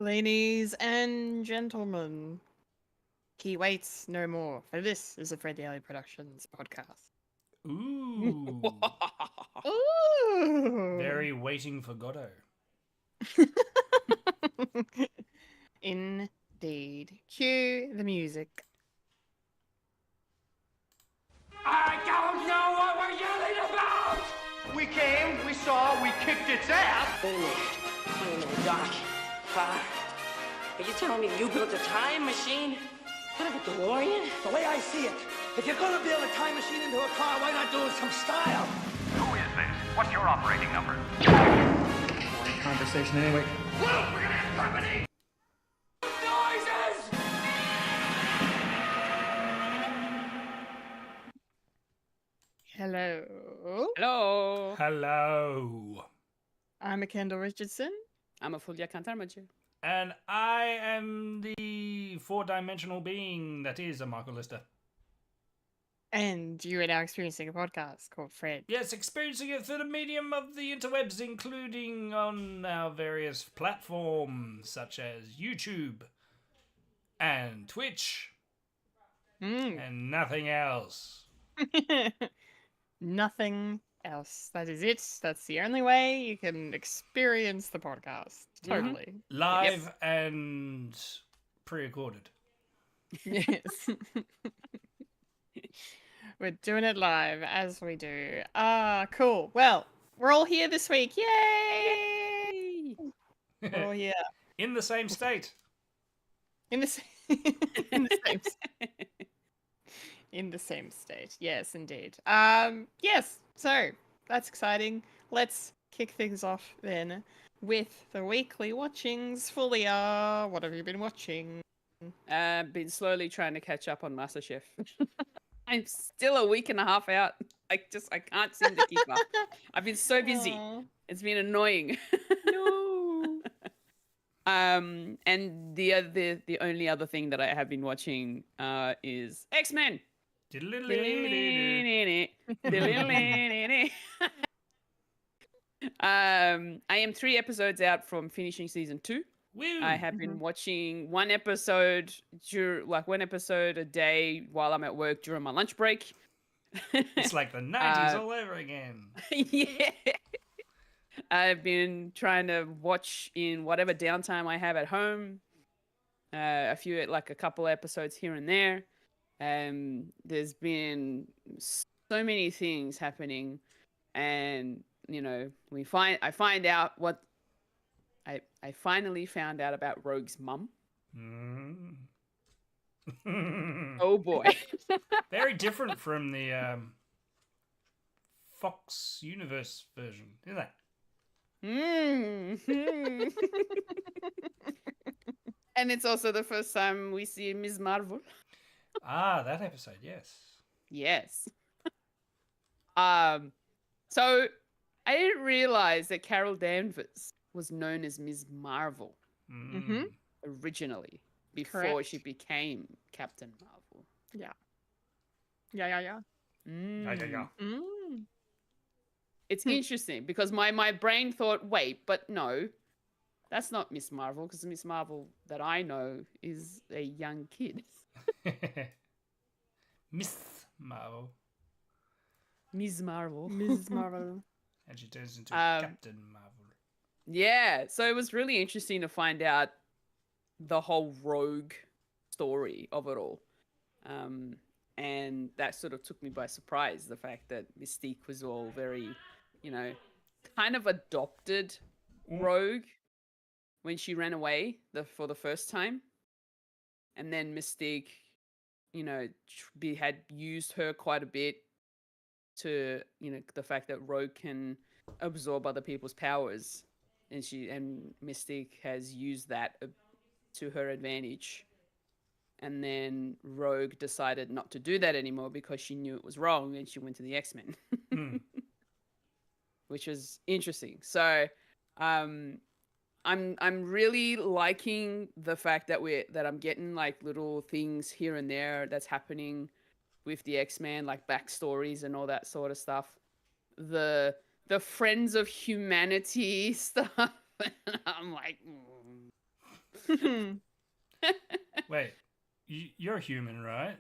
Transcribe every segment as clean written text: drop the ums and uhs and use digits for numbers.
Ladies and gentlemen, he waits no more, for this is a Fred Daly Productions podcast. Ooh. Ooh. Very waiting for Godot. Indeed. Cue the music. I don't know what we're yelling about! We came, we saw, we kicked its ass! Wait a minute. Wait a minute, Doc. Are you telling me you built a time machine? What, a DeLorean? The way I see it, if you're gonna build a time machine into a car, why not do it some style? Who is this? What's your operating number? Boring conversation anyway. Whoa, we're gonna have company! Noises! Hello. Hello. Hello. I'm a Kendall Richardson. I'm a Fulya and And I am the four-dimensional being that is a Michael Lister. And you are now experiencing a podcast called Fred. Yes, experiencing it through the medium of the interwebs, including on our various platforms, such as YouTube and Twitch and nothing else. Nothing else. That is it. That's the only way you can experience the podcast. Totally. Live and pre-recorded. Yes. We're doing it live as we do. Cool. Well, we're all here this week. Yay! We're all here. In the same state. In the in the same in the same state. Yes, indeed. Yes. So that's exciting. Let's kick things off then with the weekly watchings. Fulya, what have you been watching? Been slowly trying to catch up on MasterChef. I'm still a week and a half out. I can't seem to keep up. I've been so busy. Aww. It's been annoying. No. And the only other thing that I have been watching is X-Men. I am 3 episodes out from finishing season 2. Woo. I have been watching one episode a day while I'm at work during my lunch break. It's like the 90s all over again. Yeah. I've been trying to watch in whatever downtime I have at home. A couple episodes here and there. There's been so many things happening, and I finally found out about Rogue's mum. Oh boy. Very different from the Fox Universe version, isn't it? And it's also the first time we see Ms. Marvel. That episode, yes. Yes. So I didn't realize that Carol Danvers was known as Ms. Marvel originally, before Correct. she became Captain Marvel. Yeah. It's interesting because my brain thought, wait, but no, that's not Miss Marvel, because Miss Marvel that I know is a young kid. Miss Marvel. Ms. Marvel. Ms. Marvel. And she turns into Captain Marvel. Yeah, so it was really interesting to find out the whole Rogue story of it all. And that sort of took me by surprise, the fact that Mystique was all very, kind of adopted Rogue when she ran away for the first time. And then Mystique, had used her quite a bit to, the fact that Rogue can absorb other people's powers. And Mystique has used that to her advantage. And then Rogue decided not to do that anymore because she knew it was wrong, and she went to the X-Men. Which was interesting. So I'm really liking the fact that I'm getting like little things here and there that's happening with the X-Men, like backstories and all that sort of stuff. The Friends of Humanity stuff. I'm like, Wait, you're human, right?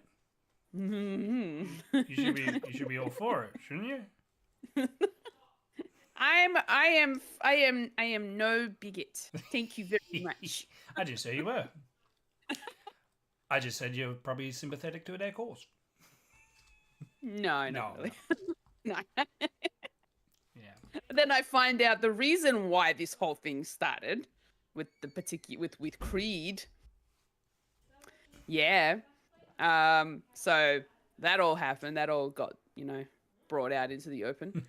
Mhm. You should be all for it, shouldn't you? I am no bigot. Thank you very much. I didn't say you were. I just said you're probably sympathetic to their cause. No, No, not really. No. Yeah. Then I find out the reason why this whole thing started with the with Creed. Yeah. So that all happened. That all got, brought out into the open,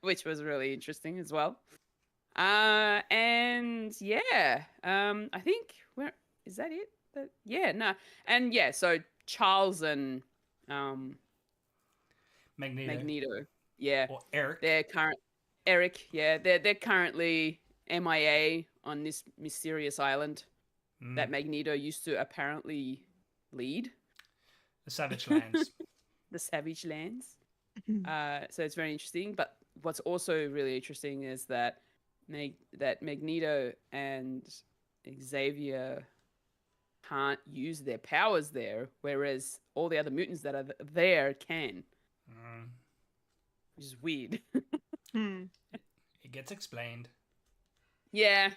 which was really interesting as well. And yeah, I think where is that it? Yeah, no. And yeah, so Charles and Magneto. Yeah. Or Eric. Eric, yeah. They're currently MIA on this mysterious island that Magneto used to apparently lead. The Savage Lands. The Savage Lands. So it's very interesting. But what's also really interesting is that Magneto and Xavier can't use their powers there, whereas all the other mutants that are there can. Which is weird. It gets explained. Yeah,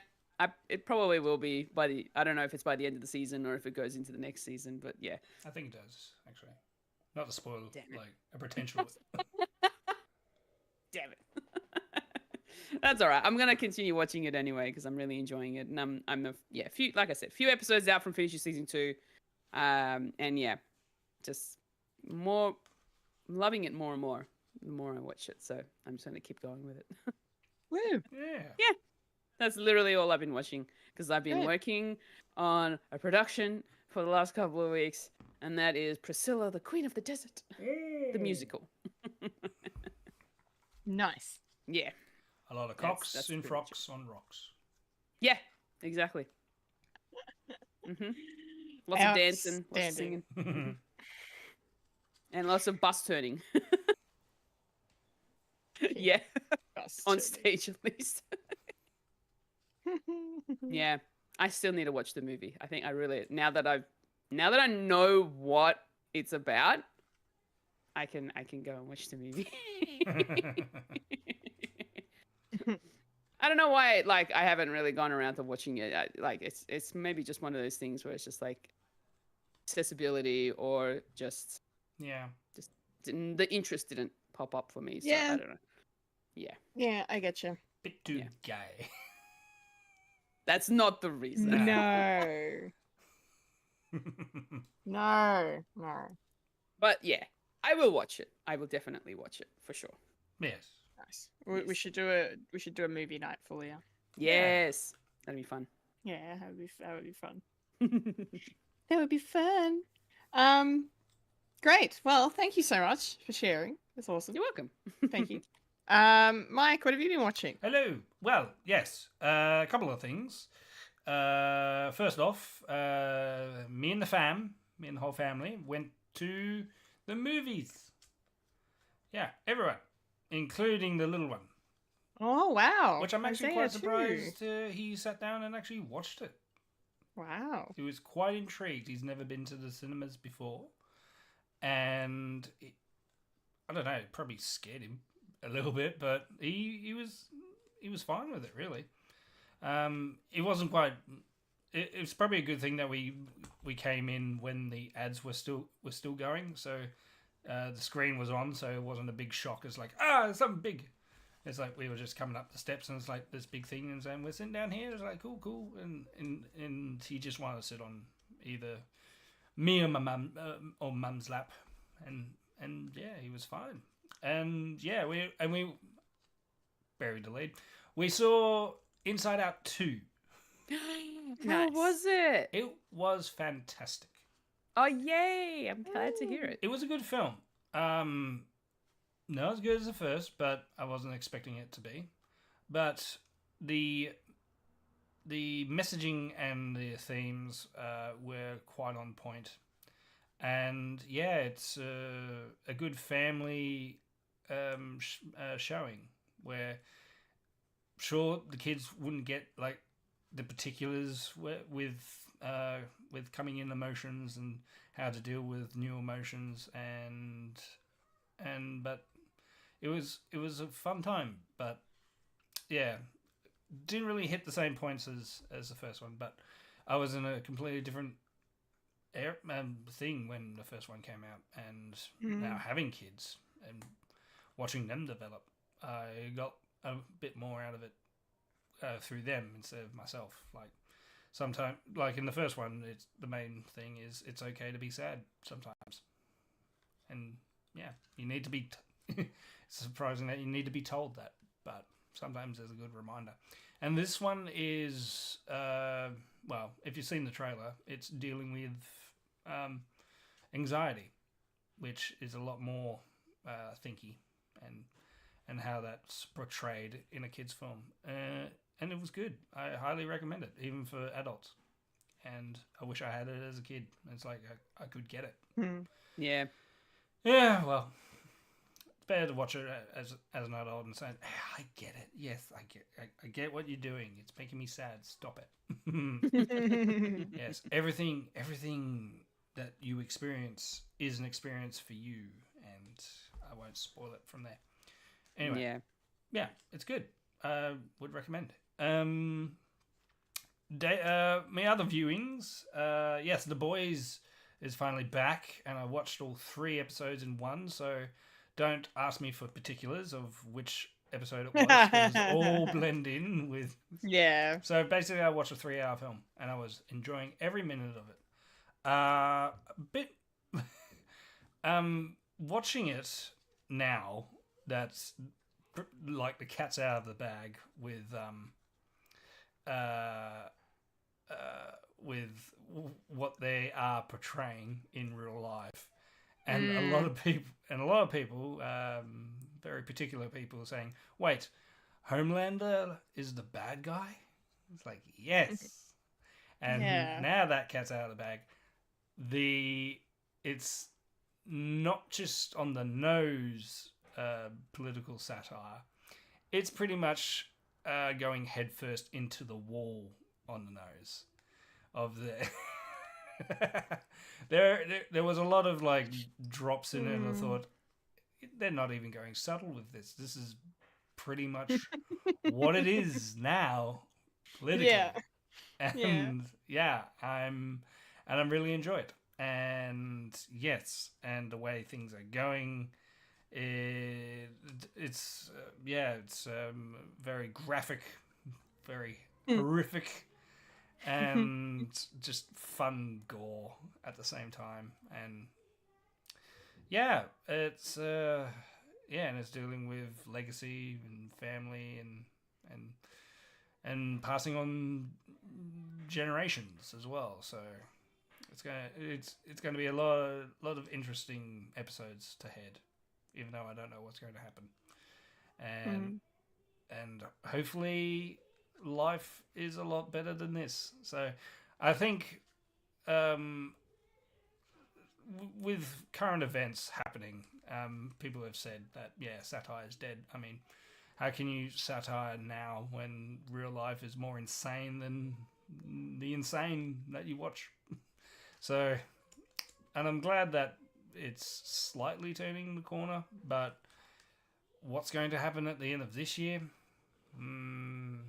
it probably will be I don't know if it's by the end of the season or if it goes into the next season, but yeah. I think it does, actually. Not to spoil, Damn it. like, a potential. Damn it. That's all right. I'm gonna continue watching it anyway because I'm really enjoying it, and I'm like I said, few episodes out from finishing season 2, and yeah, just more, I'm loving it more and more the more I watch it. So I'm just gonna keep going with it. Woo. Yeah. That's literally all I've been watching because I've been Good. working on a production for the last couple of weeks, and that is Priscilla, the Queen of the Desert, the musical. Nice. Yeah. A lot of cocks that's in pretty frocks on rocks. Yeah, exactly. Lots of dancing, lots of singing, and lots of bus turning. Yeah, on stage at least. Yeah, I still need to watch the movie. I think I really now that I know what it's about, I can go and watch the movie. I don't know why, like, I haven't really gone around to watching it. It's maybe just one of those things where it's just like accessibility or just the interest didn't pop up for me. So Yeah. I don't know. Yeah. Yeah, I get you. Bit too gay. That's not the reason. No. No. But yeah, I will watch it. I will definitely watch it for sure. Yes. Nice. We should do a movie night for you. Yes. That'd be fun. Yeah, that would be fun. That would be fun. Great. Well, thank you so much for sharing. That's awesome. You're welcome. Thank you. Mike, what have you been watching? Hello. Well, yes. A couple of things. First off, me and the whole family, went to the movies. Yeah, everyone, including the little one. Oh, wow. Which I'm actually Isaiah quite too. surprised he sat down and actually watched it. Wow. He was quite intrigued. He's never been to the cinemas before. And I don't know, it probably scared him a little bit, but he was fine with it, really. It wasn't quite. It was probably a good thing that we came in when the ads were still going, so the screen was on, so it wasn't a big shock. It's like, something big. It's like we were just coming up the steps, and it's like this big thing, and saying we're sitting down here. It's like cool, and he just wanted to sit on either me or my mum or mum's lap, and yeah, he was fine. And yeah, we very delayed. We saw Inside Out 2. How was it? It was fantastic. Oh, yay. I'm glad to hear it. It was a good film. Not as good as the first, but I wasn't expecting it to be. But the messaging and the themes were quite on point. And yeah, it's a good family showing where, sure, the kids wouldn't get like the particulars with coming in emotions and how to deal with new emotions but it was a fun time, but yeah, didn't really hit the same points as the first one, but I was in a completely different thing when the first one came out, and now having kids and watching them develop, I got a bit more out of it through them instead of myself. Like sometimes, like in the first one, it's the main thing is it's okay to be sad sometimes, and yeah, you need to be. It's surprising that you need to be told that, but sometimes there's a good reminder. And this one is, well, if you've seen the trailer, it's dealing with anxiety, which is a lot more thinky, and how that's portrayed in a kid's film. And it was good. I highly recommend it, even for adults. And I wish I had it as a kid. It's like I could get it. Yeah. Yeah, well, it's better to watch it as an adult and say, I get it. Yes, I get what you're doing. It's making me sad. Stop it. Yes, everything that you experience is an experience for you, and I won't spoil it from there. Anyway, yeah, it's good. Would recommend. My other viewings, yes, The Boys is finally back, and I watched all 3 episodes in one, so don't ask me for particulars of which episode it was, because it's all blend in with... Yeah. So basically I watched a 3-hour film, and I was enjoying every minute of it. Watching it now, that's like the cat's out of the bag with what they are portraying in real life, and a lot of people, very particular people, saying, "Wait, Homelander is the bad guy?" It's like, yes, and now that cat's out of the bag. It's not just on the nose political satire. It's pretty much going headfirst into the wall on the nose of the... there was a lot of like drops in it, and I thought, they're not even going subtle with this. This is pretty much what it is now politically. And I'm really enjoying it. And yes, and the way things are going, it's very graphic, very horrific, and just fun gore at the same time. And yeah, it's and it's dealing with legacy and family and passing on generations as well. So it's gonna be a lot of interesting episodes to head, even though I don't know what's going to happen. And hopefully life is a lot better than this. So I think with current events happening, people have said that, satire is dead. I mean, how can you satire now when real life is more insane than the insane that you watch? So, and I'm glad that it's slightly turning the corner, but what's going to happen at the end of this year? And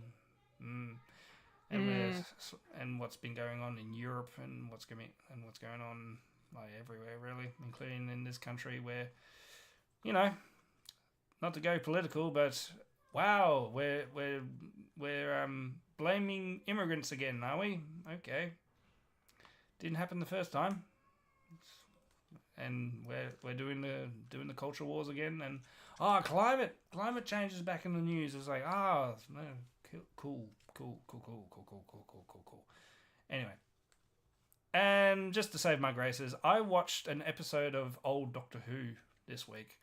what's been going on in Europe, and what's going on like everywhere really, including in this country where, not to go political, but wow, we're blaming immigrants again, are we? Okay. Didn't happen the first time, and we're doing the culture wars again, and climate change is back in the news. It's like cool. Anyway, and just to save my graces, I watched an episode of old Doctor Who this week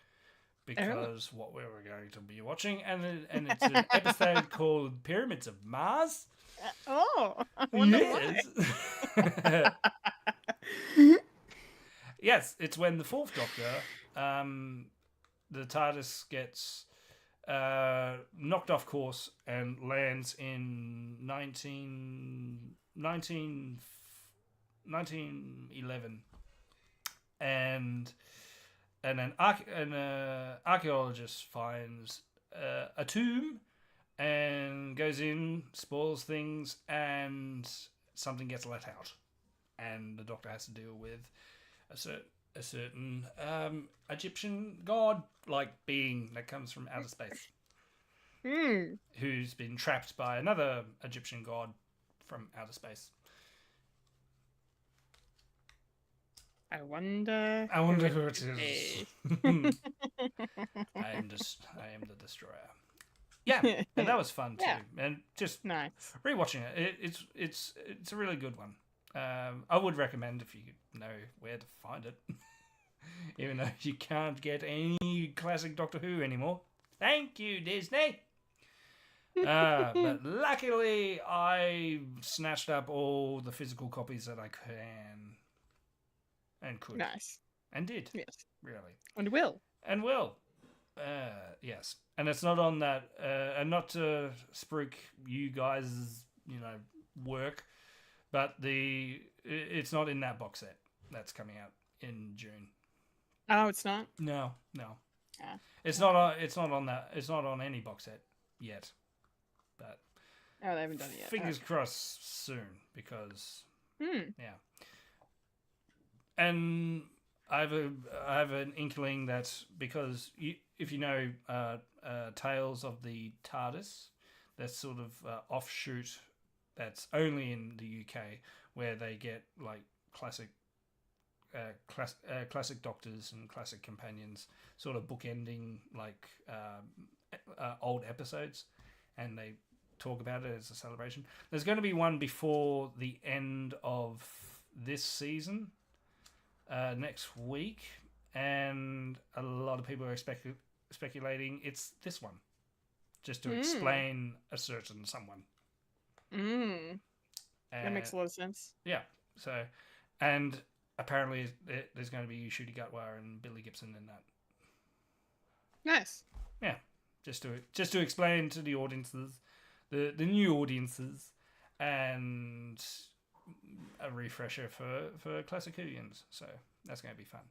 because what we were going to be watching, and it's an episode called Pyramids of Mars. Yes. Yes, it's when the 4th Doctor, the TARDIS gets knocked off course and lands in 1911, and an archaeologist finds a tomb and goes in, spoils things, and something gets let out, and the Doctor has to deal with a certain Egyptian god-like being that comes from outer space, who's been trapped by another Egyptian god from outer space. I wonder who it is. I am the destroyer. Yeah, and that was fun too, Yeah. and just Nice. rewatching it. It's a really good one. I would recommend if you know where to find it, even though you can't get any classic Doctor Who anymore. Thank you, Disney. But luckily, I snatched up all the physical copies that I can and could. Nice. And did. Yes. Really. And will. And will. Yes. And it's not on that, and not to spruik you guys' work, but it's not in that box set that's coming out in June. Oh, it's not? No. Ah. It's not on that. It's not on any box set yet. But Oh, they haven't done it yet. fingers crossed soon, because yeah. And I have an inkling that because if you know Tales of the TARDIS, that's sort of offshoot that's only in the UK, where they get like classic Doctors and classic companions sort of bookending like old episodes, and they talk about it as a celebration. There's going to be one before the end of this season, next week, and a lot of people are speculating it's this one, just to explain a certain someone. That makes a lot of sense. Yeah. So, and apparently there's going to be Shooty Gatwa and Billy Gibson in that. Nice. Yeah, just to explain to the audiences, the new audiences, and a refresher for classic Whovians. So that's going to be fun.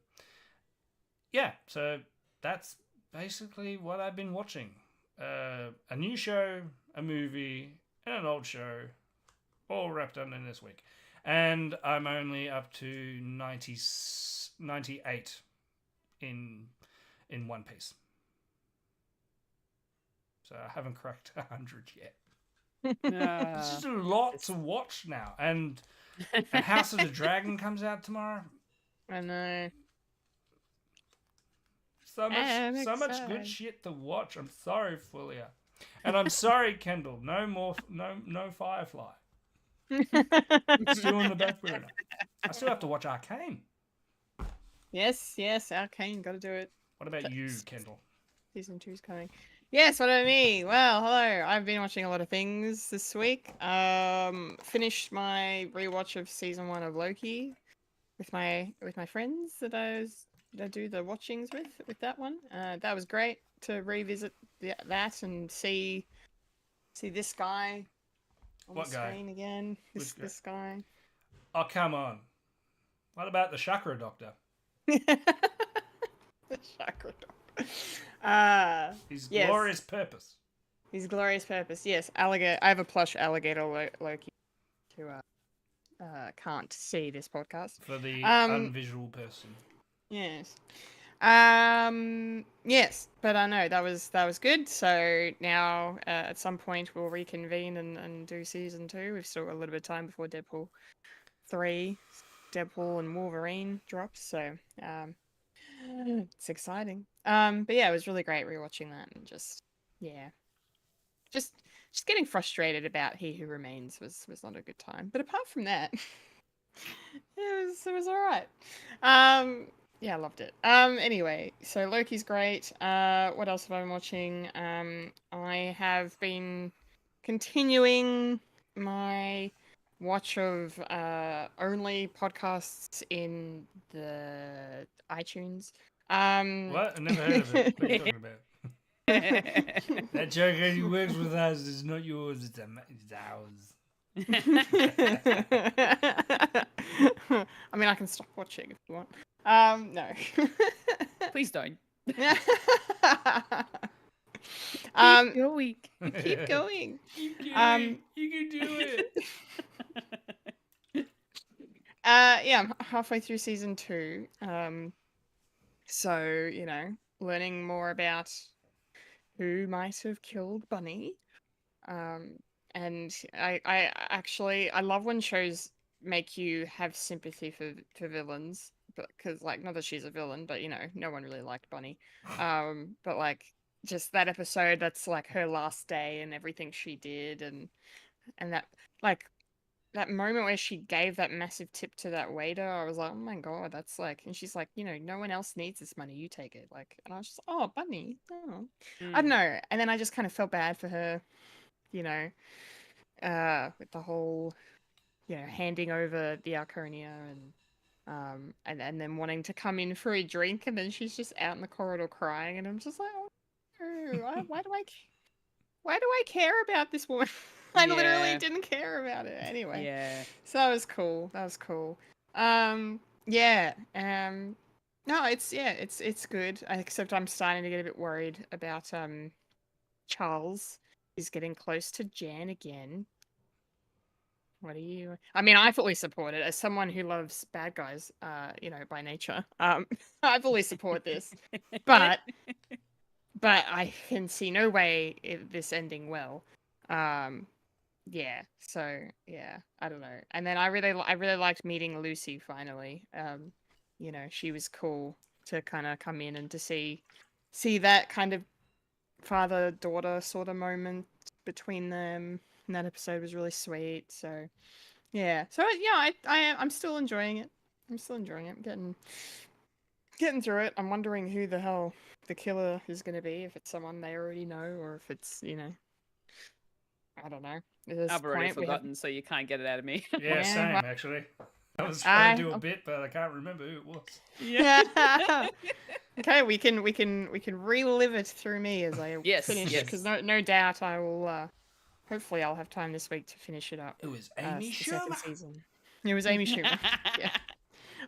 Yeah, so that's basically what I've been watching. A new show, a movie, and an old show, all wrapped up in this week. And I'm only up to 98 in One Piece. So I haven't cracked 100 yet. It's just a lot to watch now. And House of the Dragon comes out tomorrow. I know. So much good shit to watch. I'm sorry, Fulya. And I'm sorry, Kendall. No Firefly. Still on the back burner. I still have to watch Arcane. Yes, Arcane, gotta do it. What about you, Kendall? Season 2's coming. Yes, what about me? Well, hello. I've been watching a lot of things this week. Finished my rewatch of season 1 of Loki with my friends that I do the watchings with that one. That was great to revisit that and see this guy on What the guy? screen again. Which guy? This guy. Oh, come on. What about the Chakra Doctor? The Chakra Doctor. His yes. glorious purpose. His glorious purpose. Yes, alligator. I have a plush alligator Loki. Who can't see this podcast. For the unvisual person. Yes. Yes, but I know that was good. So now at some point we'll reconvene and do season 2. We've still got a little bit of time before Deadpool 3, Deadpool and Wolverine drops. So it's exciting. But yeah, it was really great rewatching that and just getting frustrated about He Who Remains was not a good time. But apart from that, it was all right. Yeah, I loved it. Anyway, so Loki's great. What else have I been watching? I have been continuing my watch of only podcasts in the iTunes. What? I never heard of it. What are you talking about? That joke only works with us. It's not yours. It's ours. I mean, I can stop watching if you want. No. Please don't. Um, Keep going. keep going. You can do it. Yeah, I'm halfway through season 2. So, learning more about who might have killed Bunny. And I love when shows make you have sympathy for villains, but because not that she's a villain, but no one really liked Bunny. But just that episode, that's her last day and everything she did, and that that moment where she gave that massive tip to that waiter, I was like, oh my god, that's and she's like, no one else needs this money, you take it. And I was just, oh, Bunny, oh. I don't know. And then I just kind of felt bad for her, with the whole, handing over the Arconia and then wanting to come in for a drink, and then she's just out in the corridor crying, and I'm just like, oh, no, why do I care about this woman? I literally didn't care about it anyway. Yeah. So that was cool. Yeah. No, it's good. Except I'm starting to get a bit worried about Charles is getting close to Jan again. What are you? I mean, I fully support it as someone who loves bad guys. By nature. I fully support this, but I can see no way this ending well. Yeah, so yeah, I don't know. And then I really liked meeting Lucy finally. She was cool to kind of come in and to see that kind of father-daughter sort of moment between them. And that episode was really sweet. So yeah. So yeah, I'm still enjoying it. Getting through it. I'm wondering who the hell the killer is going to be, if it's someone they already know or if it's, I don't know. I've already forgotten, so you can't get it out of me. Yeah, same actually. I was trying to do a bit, but I can't remember who it was. Yeah. Okay, we can relive it through me as I finish, because no doubt I will. Hopefully, I'll have time this week to finish it up. It was Amy the Schumer. second season. It was Amy Schumer. Yeah.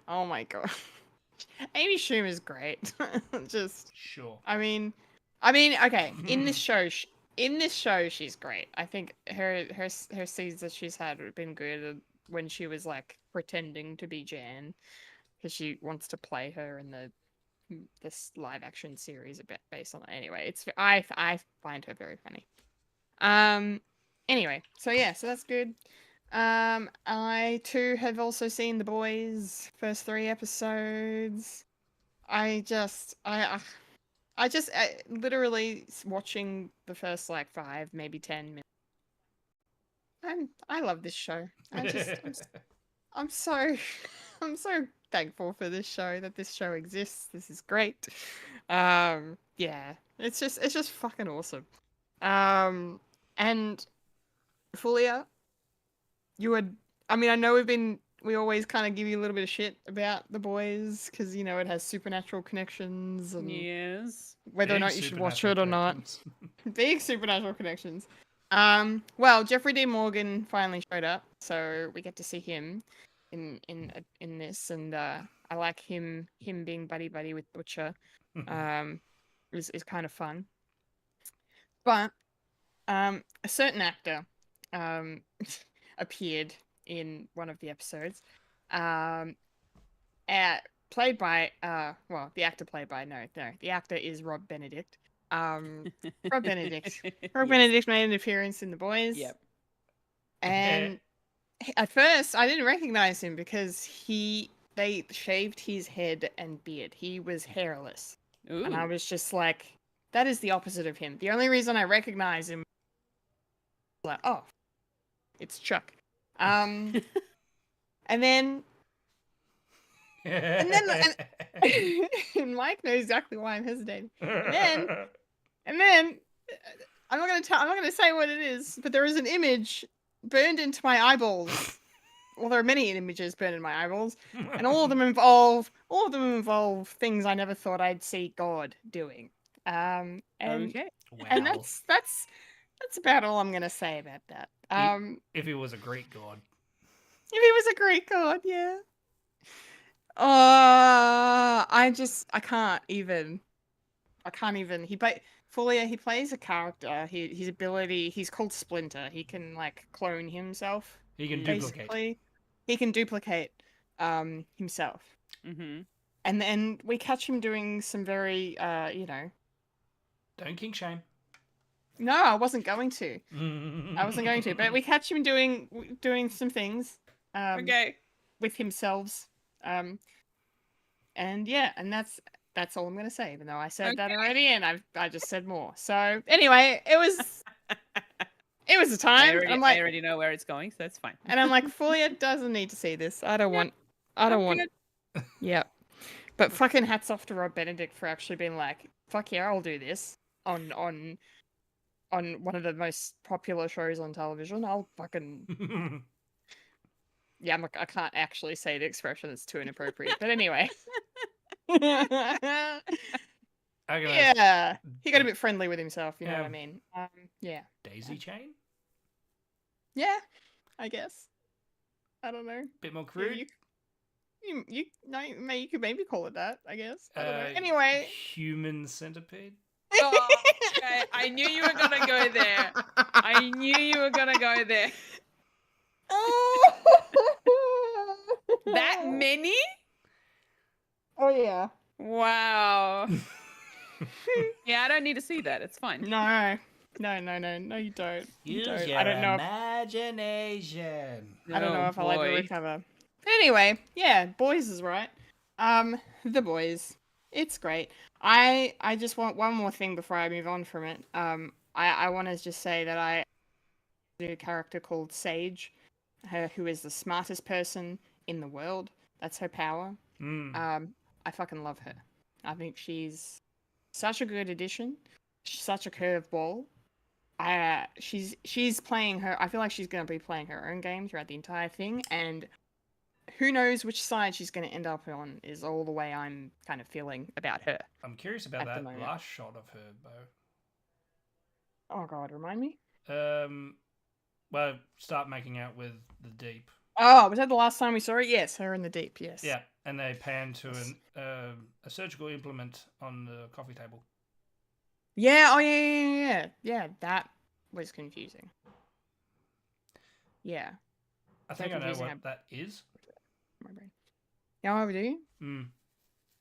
Oh my god. Amy Schumer's great. Just sure. I mean, okay. In this show, she's great. I think her scenes that she's had have been good when she was pretending to be Jan, because she wants to play her in this live action series a bit based on it. Anyway, I find her very funny. Anyway, so that's good. I too have also seen The Boys first 3 episodes. I literally watching the first 5, maybe 10 minutes. I love this show. I'm so thankful for this show, that this show exists. This is great. Yeah, it's just fucking awesome. And Fulya, I know we always kind of give you a little bit of shit about The Boys because it has supernatural connections and whether or not you should watch it or not. Big supernatural connections. Well, Jeffrey D. Morgan finally showed up, so we get to see him in this, and I like him being buddy with Butcher. Is kind of fun. But a certain actor appeared in one of the episodes. Played by the actor played by the actor is Rob Benedict. Rob Benedict. Benedict made an appearance in The Boys. Yep. And at first I didn't recognize him because they shaved his head and beard. He was hairless. Ooh. And I was just like, that is the opposite of him. The only reason I recognize him was oh, it's Chuck. And then and Mike knows exactly why I'm hesitating. And then I'm not gonna say what it is, but there is an image burned into my eyeballs. Well, there are many images burned in my eyeballs, and all of them involve things I never thought I'd see God doing. And Okay. Wow. and that's about all I'm gonna say about that. If he was a Greek god. If he was a Greek god, yeah. I can't even. Fulia, he plays a character. His ability, he's called Splinter. He can like clone himself. He can duplicate. Basically, he can duplicate himself. Mm-hmm. And then we catch him doing some very Don't kink shame. No, I wasn't going to. But we catch him doing some things. Okay. With himself. And yeah, and that's all I'm gonna say, even though I said that already, and I just said more. So anyway, it was a time. I already know where it's going, so that's fine. And I'm like, Fulia doesn't need to see this. I don't want. Yeah. But fucking hats off to Rob Benedict for actually being like, fuck yeah, I'll do this on one of the most popular shows on television. I'll fucking yeah, I can't actually say the expression, it's too inappropriate. But anyway. Yeah. He got a bit friendly with himself, you know what I mean? Yeah. Daisy chain? Yeah, I guess. I don't know. Bit more crude? You could maybe call it that, I guess. I don't know. Anyway. Human centipede? Oh, okay. I knew you were gonna go there. That many? Oh yeah. Wow. Yeah, I don't need to see that. It's fine. No, you don't. Use don't. your I don't know. imagination. I don't know if I'll ever boy. recover. But anyway, yeah, boys is right. The boys. It's great. I just want one more thing before I move on from it. I want to just say that I do a character called Sage, who is the smartest person in the world. That's her power. I fucking love her. I think she's such a good addition. She's such a curveball. She's playing her. I feel like she's going to be playing her own game throughout the entire thing, and who knows which side she's going to end up on is all the way I'm kind of feeling about her. I'm curious about that last shot of her bow. Oh god, remind me? Well, start making out with the deep. Oh, was that the last time we saw her? Yes, her in the deep, yes. Yeah, and they pan to a surgical implement on the coffee table. Yeah, oh yeah. Yeah, that was confusing. Yeah. I think I know what that is. My brain. Yeah, do you?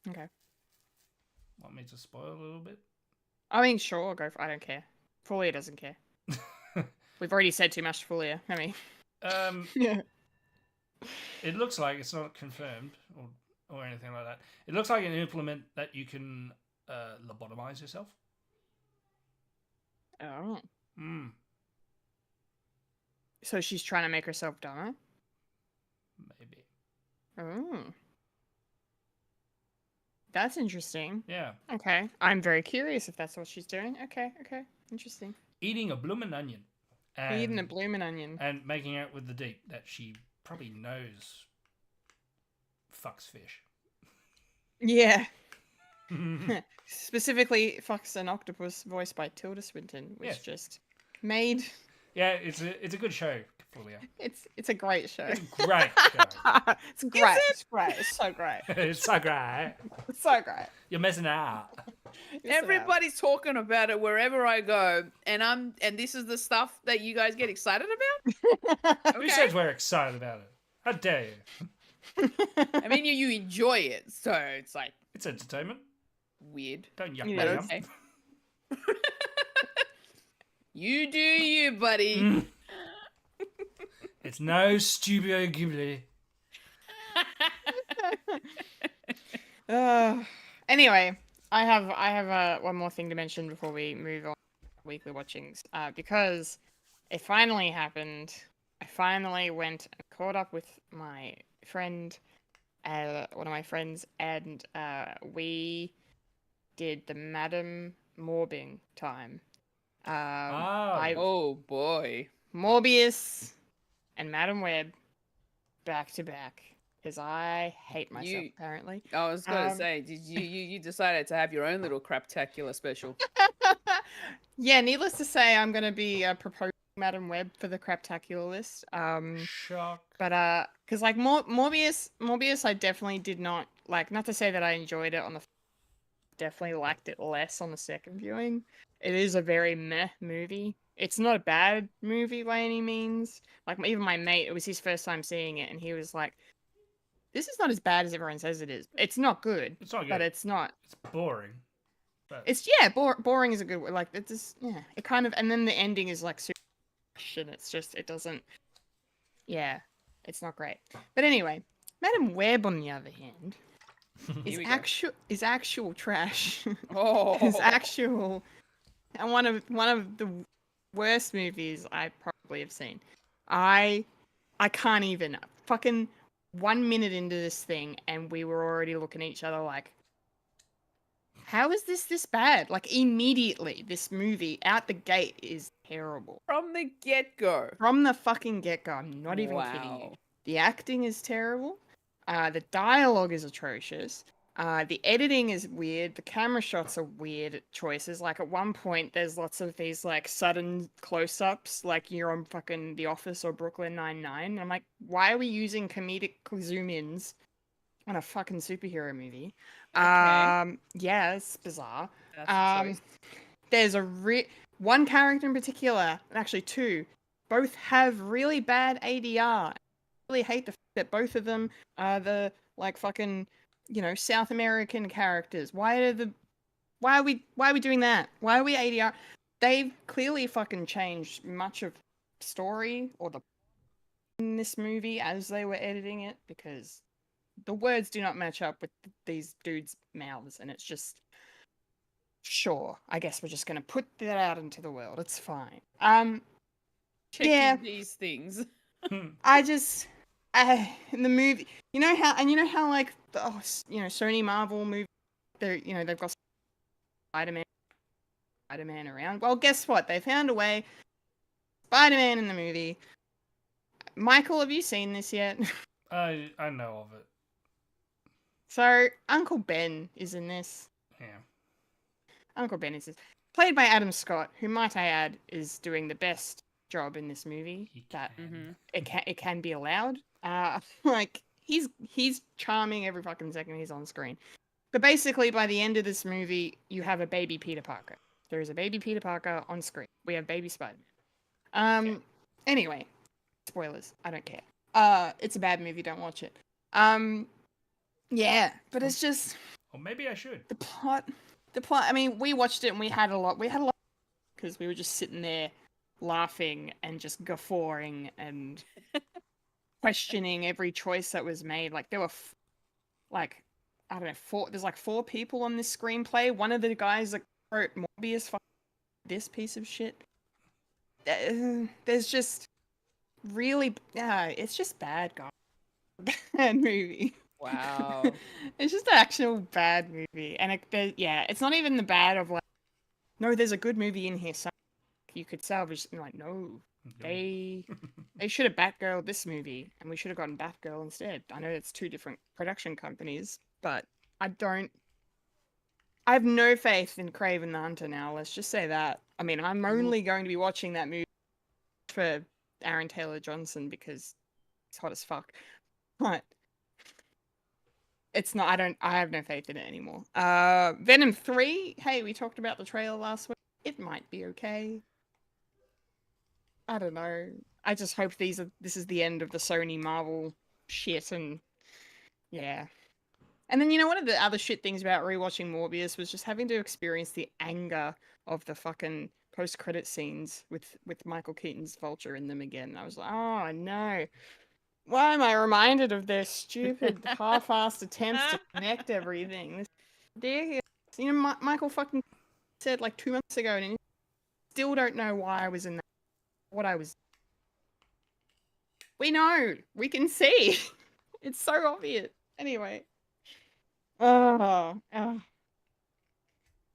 Okay. Want me to spoil a little bit? I mean, sure, go for I don't care. Fulia doesn't care. We've already said too much to Fulia, I mean. Yeah. It looks like it's not confirmed or anything like that. It looks like an implement that you can lobotomize yourself. Oh. So she's trying to make herself dumber? Maybe. Oh. That's interesting. Yeah. Okay. I'm very curious if that's what she's doing. Okay. Interesting. Eating a bloomin' onion. Eating a bloomin' onion. And making out with the deep that she probably knows fucks fish. Yeah. Specifically, fucks an octopus voiced by Tilda Swinton, which just made... Yeah, it's a good show, Fulya. It's a great show. It's a great show. It's great. It's great. It's so great. It's so great. It's so great. You're messing out. Everybody's talking about it wherever I go, and this is the stuff that you guys get excited about? Okay. Who says we're excited about it? How dare you? I mean, you enjoy it, so it's like... It's entertainment. Weird. Don't yuck But my okay. yum. You do you, buddy. It's no Studio Ghibli. Anyway, I have one more thing to mention before we move on to weekly watchings. Because it finally happened. I finally went and caught up with my friend, one of my friends, and we did the Madame Morbing time. Oh boy. Morbius and Madame Web back to back. because I hate myself You- apparently. I was gonna Um, say, did you decided to have your own little craptacular special? Yeah, needless to say, I'm gonna be proposing Madam Web for the Craptacular list. Shock. But because like Morbius, I definitely did not like. Not to say that I enjoyed it on the, definitely liked it less on the second viewing. It is a very meh movie. It's not a bad movie by any means. Like even my mate, it was his first time seeing it, and he was like, "This is not as bad as everyone says it is. It's not good, It's not good. but it's not. It's boring. But It's boring is a good word. Like it's just yeah. It kind of and then the ending is like super and it's just it doesn't. Yeah, it's not great. But anyway, Madam Web on the other hand is we go. actual trash. Oh, Is actual and one of the worst movies I probably have seen. I can't even fucking 1 minute into this thing and we were already looking at each other like, how is this bad? Like immediately, this movie out the gate is terrible. from the get-go. From the fucking get-go, I'm not even kidding you. Wow. The acting is terrible. The dialogue is atrocious. The editing is weird. The camera shots are weird choices. Like at one point, there's lots of these like sudden close-ups, like you're on fucking The Office or Brooklyn Nine-Nine. And I'm like, why are we using comedic zoom-ins on a fucking superhero movie? Okay. Yeah, it's bizarre. That's a choice. There's one character in particular, and actually two, both have really bad ADR. I really hate the fact that both of them are the like fucking, South American characters. Why are we doing that? Why are we ADR? They've clearly fucking changed much of the story or the in this movie as they were editing it because the words do not match up with these dudes' mouths, and it's just sure. I guess we're just gonna put that out into the world. It's fine. Checking yeah. these things. I just in the movie, you know how like Sony Marvel movie, they've got Spider-Man around. Well, guess what? They found a way. Spider-Man in the movie. Michael, have you seen this yet? I know of it. So Uncle Ben is in this. Yeah. Uncle Ben is played by Adam Scott, who, might I add, is doing the best job in this movie He that can. it can be allowed. Like he's charming every fucking second he's on screen. But basically, by the end of this movie, you have a baby Peter Parker. There is a baby Peter Parker on screen. We have baby Spider-Man. Okay. Anyway, spoilers. I don't care. It's a bad movie. Don't watch it. Yeah, but it's just Or maybe I should. the plot. I mean, we watched it and we had a lot because we were just sitting there laughing and just guffawing and questioning every choice that was made. Like there were I don't know, there's like 4 people on this screenplay. One of the guys that wrote Morbius, this piece of shit. There's just really, it's just bad, guys. Bad movie. Wow. It's just an actual bad movie, and it's not even the bad of like, no, there's a good movie in here, so you could salvage. Like, no, they should have Batgirl this movie, and we should have gotten Batgirl instead. I know it's 2 different production companies, but I have no faith in Kraven the Hunter now. Let's just say that. I mean, I'm only going to be watching that movie for Aaron Taylor Johnson because he's hot as fuck, but. It's not. I have no faith in it anymore. Venom 3. Hey, we talked about the trailer last week. It might be okay. I don't know. I just hope this is the end of the Sony Marvel shit, and yeah. And then one of the other shit things about rewatching Morbius was just having to experience the anger of the fucking post-credit scenes with Michael Keaton's Vulture in them again. I was like, oh no. Why am I reminded of their stupid half-assed attempts to connect everything? This ridiculous. Michael fucking said like 2 months ago, and I still don't know why I was in that. What I was. We know. We can see. It's so obvious. Anyway. I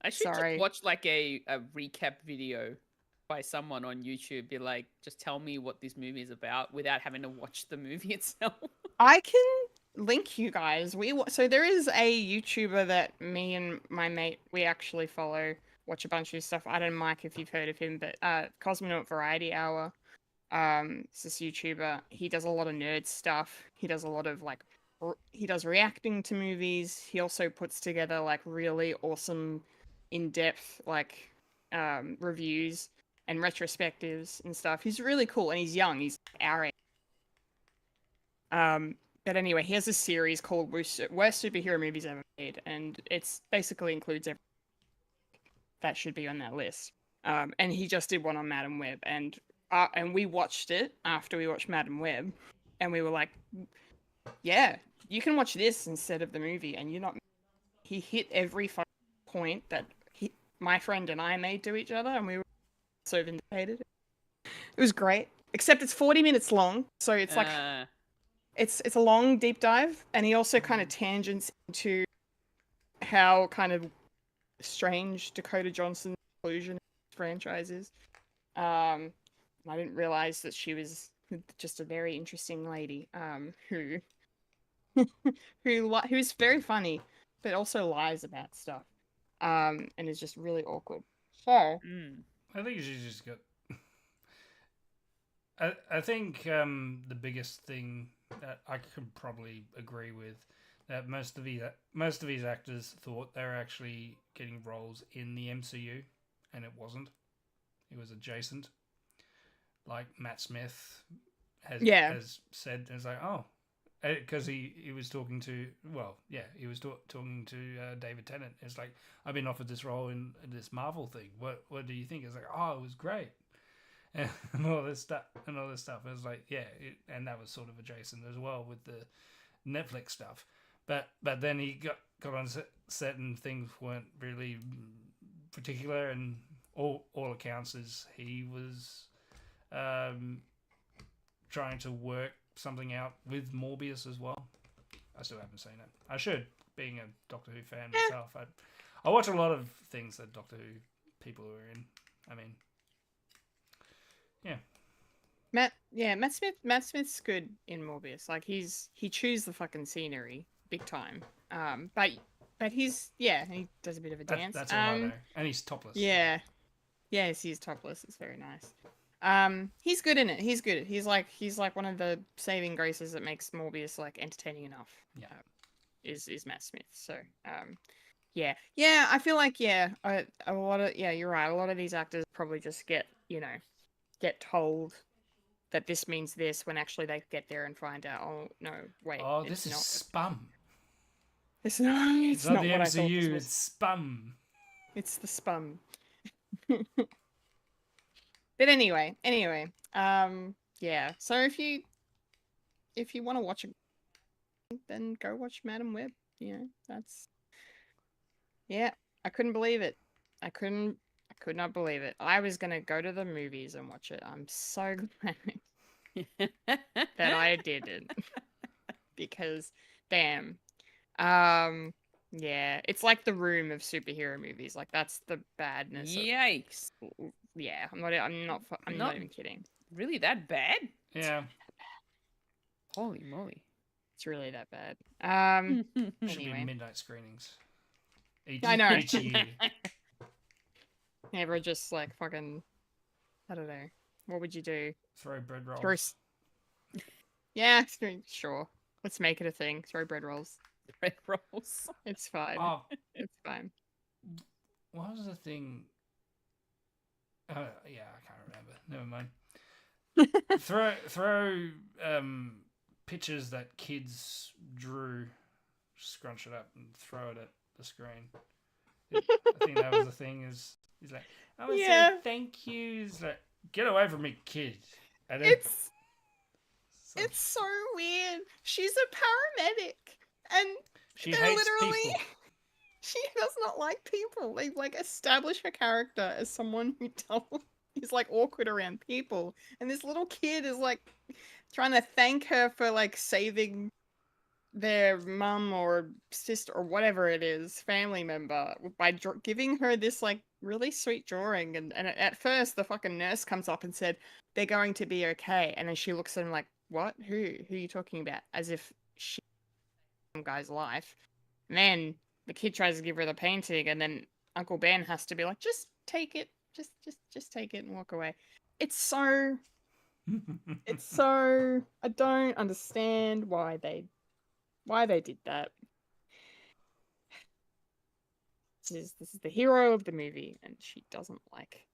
should Sorry. just watch like a recap video by someone on YouTube. Be like, just tell me what this movie is about without having to watch the movie itself. I link you guys. So there is a YouTuber that me and my mate we actually follow, watch a bunch of his stuff. I don't know, Mike, if you've heard of him, but Cosmonaut Variety Hour. It's this YouTuber. He does a lot of nerd stuff. He does a lot of like he does reacting to movies. He also puts together like really awesome, in-depth like reviews and retrospectives and stuff. He's really cool and he's young. He's our age. But anyway, he has a series called Worst Superhero Movies Ever Made, and it's basically includes everything that should be on that list. And he just did one on Madam Web, and we watched it after we watched Madam Web, and we were like, yeah, you can watch this instead of the movie, and you're not. He hit every point that my friend and I made to each other, and we were so vindicated. It was great, except it's 40 minutes long, so it's like it's a long deep dive, and he also kind of tangents into how kind of strange Dakota Johnson's inclusion in the franchise is. I didn't realize that she was just a very interesting lady, who's very funny, but also lies about stuff, and is just really awkward. So, I think she just got. I think the biggest thing that I could probably agree with that most of these actors thought they were actually getting roles in the MCU, and it wasn't. It was adjacent. Like Matt Smith has said, it's like, oh, because he was talking to talking to David Tennant. It's like, I've been offered this role in this Marvel thing. What do you think? It's like, oh, it was great, and all this stuff. And it was like, yeah, and that was sort of adjacent as well with the Netflix stuff. But then he got on set and things weren't really particular, and all accounts is he was trying to work something out with Morbius as well. I still haven't seen it. I should, being a Doctor Who fan myself. I watch a lot of things that Doctor Who people are in. I mean, yeah. Matt Smith's good in Morbius. Like he chews the fucking scenery big time. But he's he does a bit of a dance. That's all I know. And he's topless. Yeah. Yes, he's topless. It's very nice. He's good in it. He's good. He's like one of the saving graces that makes Morbius like entertaining enough. Yeah. Is Matt Smith. So, yeah. I feel like a lot of you're right. A lot of these actors probably just get told that this means this when actually they get there and find out, oh no, wait. Oh, this is not spam. It's not. It's not the what MCU. I thought this was. It's spam. It's the spam. But anyway, so if you want to watch it, then go watch Madam Web. That's I couldn't believe it. I could not believe it. I was gonna go to the movies and watch it. I'm so glad that I didn't, because damn, it's like The Room of superhero movies. Like that's the badness. Yikes! Yeah, I'm not even kidding. Really that bad? Yeah. Holy moly! It's really that bad. Should be Anyway, midnight screenings. I know. Each year. Never just like fucking. I don't know. What would you do? Throw bread rolls. Yeah, sure. Let's make it a thing. Throw bread rolls. Bread rolls. It's fine. Oh, It's fine. what was the thing? Yeah, I can't remember. Never mind. throw pictures that kids drew, scrunch it up and throw it at the screen. I think that was the thing. He's like, I would say thank you. He's like, get away from me, kid. And then, It's so weird. She's a paramedic, and she they're hates literally. people. She does not like people. They like establish her character as someone who is like awkward around people, and this little kid is like trying to thank her for like saving their mum or sister or whatever it is, family member, by giving her this like really sweet drawing. And at first the fucking nurse comes up and said they're going to be okay, and then she looks at him like, what? Who are you talking about? As if guy's life. And then the kid tries to give her the painting, and then Uncle Ben has to be like, just take it. Just take it and walk away. It's so I don't understand why they did that. This is the hero of the movie, and she doesn't like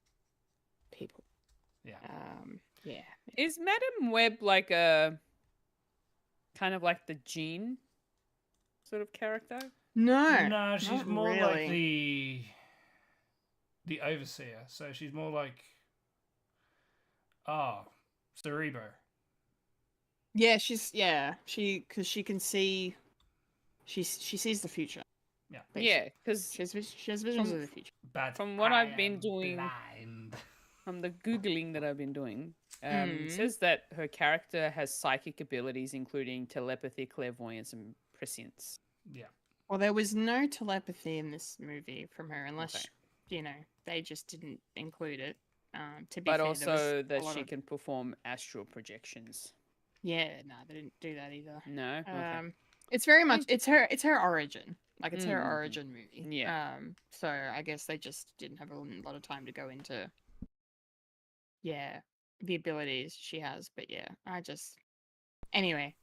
people. Yeah. Yeah. Is Madam Web like a kind of like the Jean sort of character? No. No, she's not more really. like the overseer. So she's more like Cerebro. Yeah, because she can see. She sees the future. Yeah. basically. Yeah, because She has visions of the future. But From what I I've been am doing- blind. from the Googling that I've been doing, Mm. it says that her character has psychic abilities, including telepathy, clairvoyance, and prescience. Yeah. Well, there was no telepathy in this movie from her, unless Okay. they just didn't include it. To be But fair, also there was that a lot she of... can perform astral projections. Yeah, no, they didn't do that either. No? Okay. It's very much it's her origin. Like it's her Mm, mhm. origin movie. Yeah. So I guess they just didn't have a lot of time to go into the abilities she has. But yeah, anyway,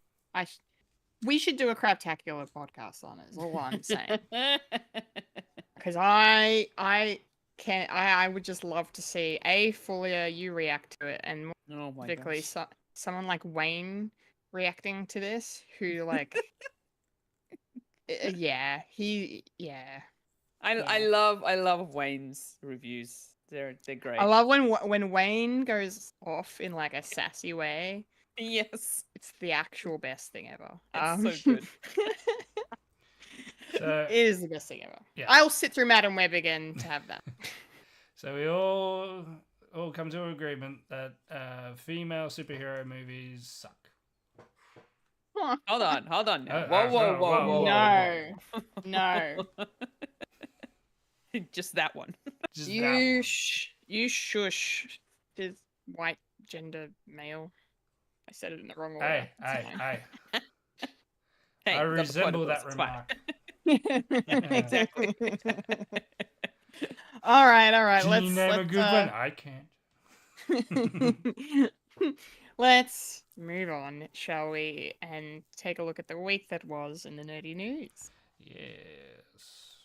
we should do a craptacular podcast on it. Is all I'm saying. Because I would just love to see Fulya, you react to it, and more Oh my particularly gosh. someone like Wayne reacting to this, who like, yeah. I love Wayne's reviews. They're great. I love when Wayne goes off in like a sassy way. Yes. It's the actual best thing ever. It's so good. So It is the best thing ever. Yeah. I'll sit through Madam Web again to have that. So we all come to an agreement that female superhero movies suck. Hold on now. whoa, Whoa. No. Just that one. Just that You one. you shush. There's white gender male. I said it in the wrong order. Hey, It's fine. Hey, I got the point resemble across, that it's fine. remark. Exactly. All right. Can Let's you name a good one? I can't. let's move on, shall we? And take a look at the week that was in the nerdy news. Yes.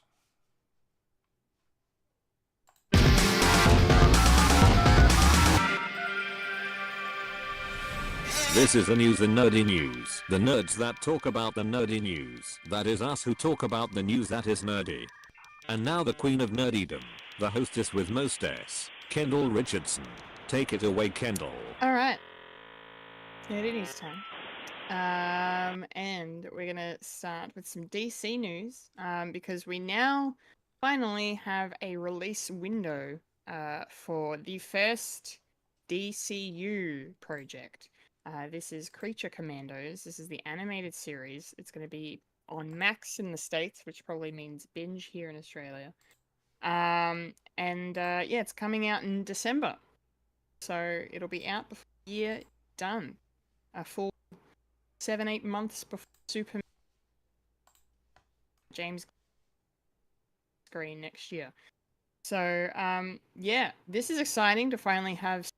This is the news, the nerdy news. The nerds that talk about the nerdy news. That is us who talk about the news that is nerdy. And now the queen of nerdydom, the hostess with mostest, Kendall Richardson. Take it away, Kendall. All right. Nerdy news time. And we're gonna start with some DC news. Because we now finally have a release window for the first DCU project. This is Creature Commandos. This is the animated series. It's going to be on Max in the States, which probably means binge here in Australia. It's coming out in December. So it'll be out before the year done. A full 7-8 months before Superman James screen next year. So, this is exciting to finally have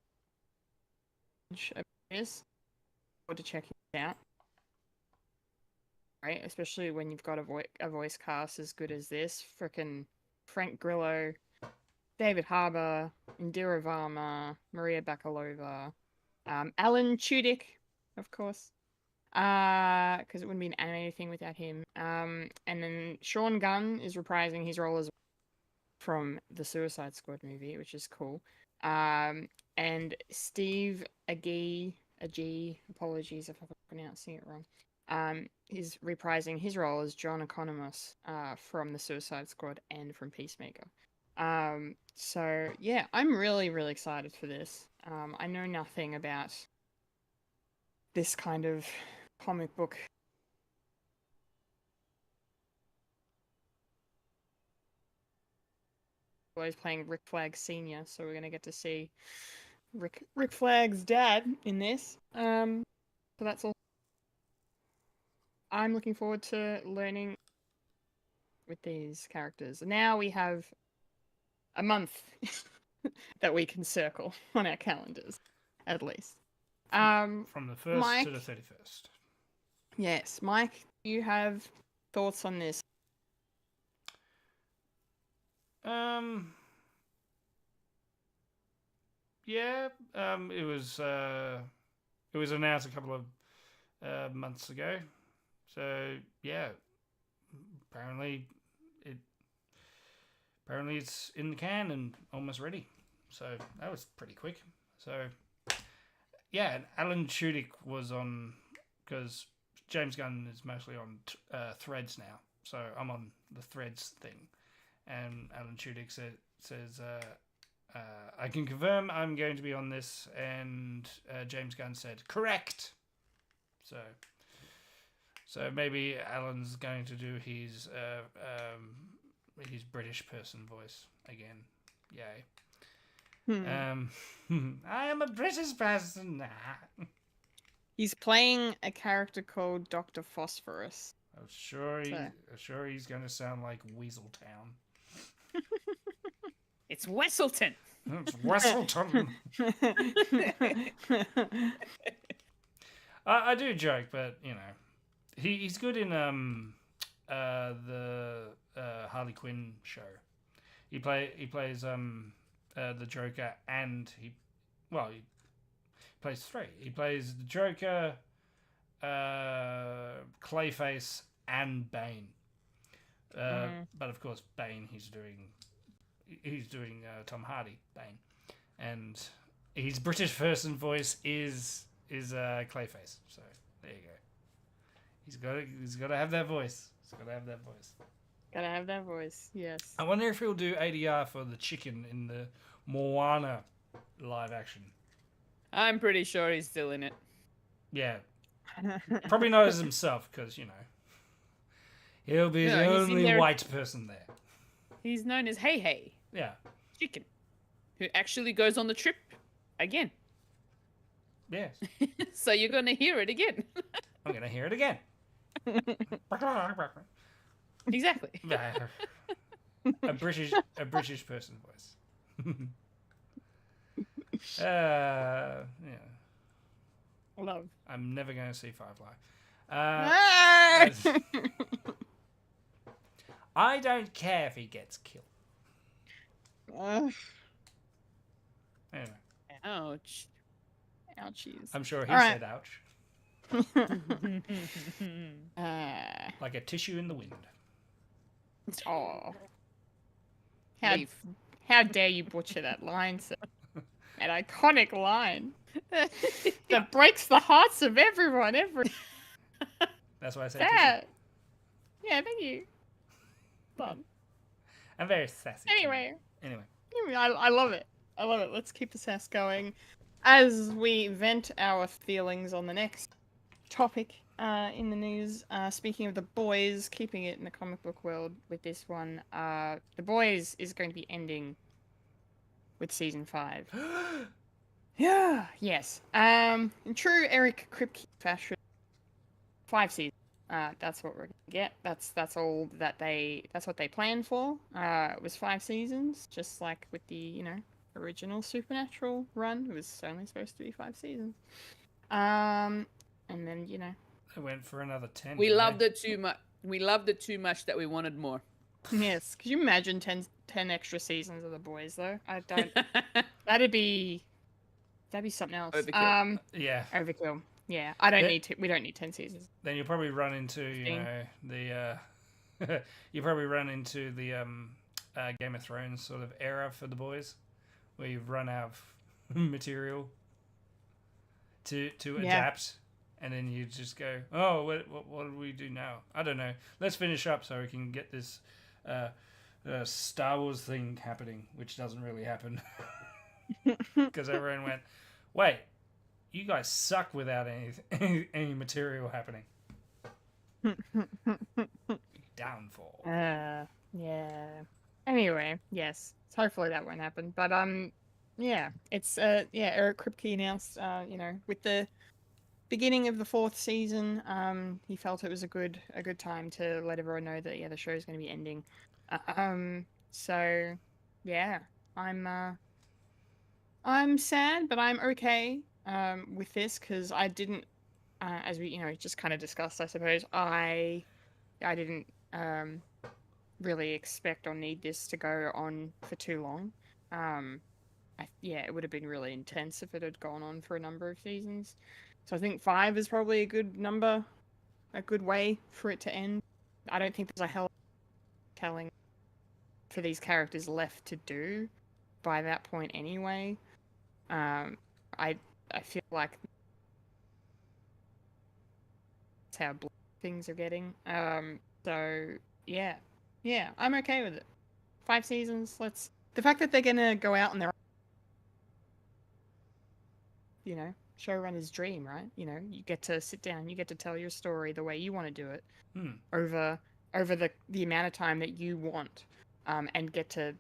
to check it out, right? Especially when you've got a voice cast as good as this. Frickin' Frank Grillo, David Harbour, Indira Varma, Maria Bakalova, Alan Tudyk, of course, because it wouldn't be an animated thing without him. And then Sean Gunn is reprising his role as from the Suicide Squad movie, which is cool. And Steve Agee, apologies if I'm pronouncing it wrong, is reprising his role as John Economos from the Suicide Squad and from Peacemaker. So yeah, I'm really, really excited for this. I know nothing about this kind of comic book. Always playing Rick Flag Sr., so we're gonna get to see Rick Flag's dad in this. So that's all. I'm looking forward to learning with these characters. Now we have a month that we can circle on our calendars, at least. From the 1st Mike, to the 31st. Yes, Mike, do you have thoughts on this? Yeah. It was announced a couple of months ago. So yeah, apparently it's in the can and almost ready. So that was pretty quick. So yeah, and Alan Tudyk was on, because James Gunn is mostly on Threads now. So I'm on the Threads thing, and Alan Tudyk says I can confirm I'm going to be on this, and James Gunn said correct. So maybe Alan's going to do his British person voice again. Yay. I am a British person now. He's playing a character called Dr. Phosphorus. I'm sure he's going to sound like Weaseltown. It's Wesselton. It's Wesselton. I do joke, but you know, he's good in the Harley Quinn show. He plays the Joker, and he plays three. He plays the Joker, Clayface, and Bane. But of course, Bane he's doing Tom Hardy Bane, and his British person voice is Clayface. So there you go. He's got to have that voice. Gotta have that voice. Yes. I wonder if he'll do ADR for the chicken in the Moana live action. I'm pretty sure he's still in it. Yeah, probably not as himself, because you know he'll be the only white person there. He's known as Hey Hey. Yeah. Chicken, who actually goes on the trip again. Yes. So you're going to hear it again. I'm going to hear it again. Exactly. a British person voice. Yeah. Love. I'm never going to see Firefly. I don't care if he gets killed. Anyway. Ouch. Ouchies. I'm sure he All said ouch. right. Like a tissue in the wind. Oh. How dare you butcher that line, sir? An iconic line that breaks the hearts of everyone. That's why I said that. Tissue. Yeah, thank you. Fun. I'm very sassy. Anyway, I love it. I love it. Let's keep the sass going as we vent our feelings on the next topic in the news. Speaking of The Boys, keeping it in the comic book world with this one, The Boys is going to be ending with season 5. Yeah. Yes. In true Eric Kripke fashion, 5 seasons. That's what we're gonna get. That's what they planned for. It was 5 seasons, just like with the original Supernatural run. It was only supposed to be 5 seasons. And then they went for another 10. We loved it too much. We loved it too much that we wanted more. Yes. Could you imagine 10 extra seasons of The Boys though? I don't. That'd be something else. Overkill. Yeah. Overkill. Yeah, I don't need to. We don't need 10 seasons. Then you'll probably run into you probably run into the Game of Thrones sort of era for The Boys, where you've run out of material to adapt, and then you just go, oh, what do we do now? I don't know. Let's finish up so we can get this Star Wars thing happening, which doesn't really happen because everyone went, wait. You guys suck without any material happening. Downfall. Yeah. Anyway, yes. So hopefully that won't happen. But yeah, it's Eric Kripke announced, with the beginning of the 4th season, he felt it was a good time to let everyone know that the show's going to be ending. So yeah, I'm sad, but I'm okay with this because I didn't, as we just kind of discussed, I suppose I didn't really expect or need this to go on for too long. It would have been really intense if it had gone on for a number of seasons. So I think 5 is probably a good number, a good way for it to end. I don't think there's a hell of telling for these characters left to do by that point anyway. I feel like that's how things are getting. So yeah, I'm okay with it. 5 seasons. The fact that they're gonna go out and they're, showrunner's dream, right? You get to sit down, you get to tell your story the way you want to do it, over the amount of time that you want, and get to,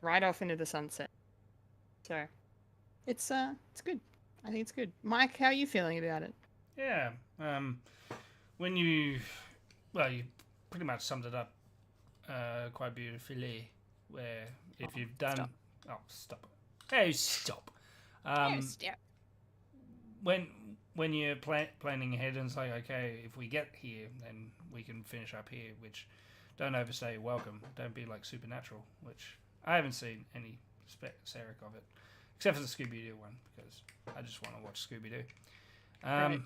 ride off into the sunset. So, it's good. I think it's good. Mike, how are you feeling about it? Yeah. When you pretty much summed it up quite beautifully. Where if you've done, stop. Oh, stop! Hey, stop! Stop. When you're planning ahead and it's like, okay, if we get here, then we can finish up here. Which, don't overstay your welcome. Don't be like Supernatural, which I haven't seen any Seric of it, except for the Scooby-Doo one, because I just want to watch Scooby-Doo. Right.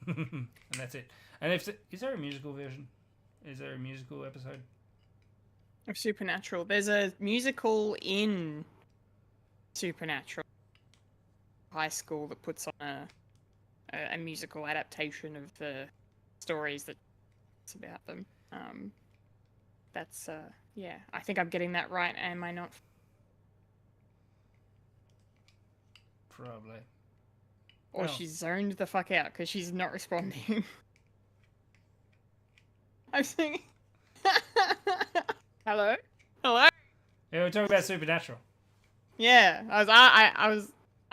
And that's it. And is there a musical version? Is there a musical episode Of Supernatural? There's a musical in Supernatural high school that puts on a musical adaptation of the stories that's about them. That's I think I'm getting that right. Am I not? Probably. Or she's zoned the fuck out because she's not responding. I'm saying. Hello. Yeah, we're talking about Supernatural. Yeah, I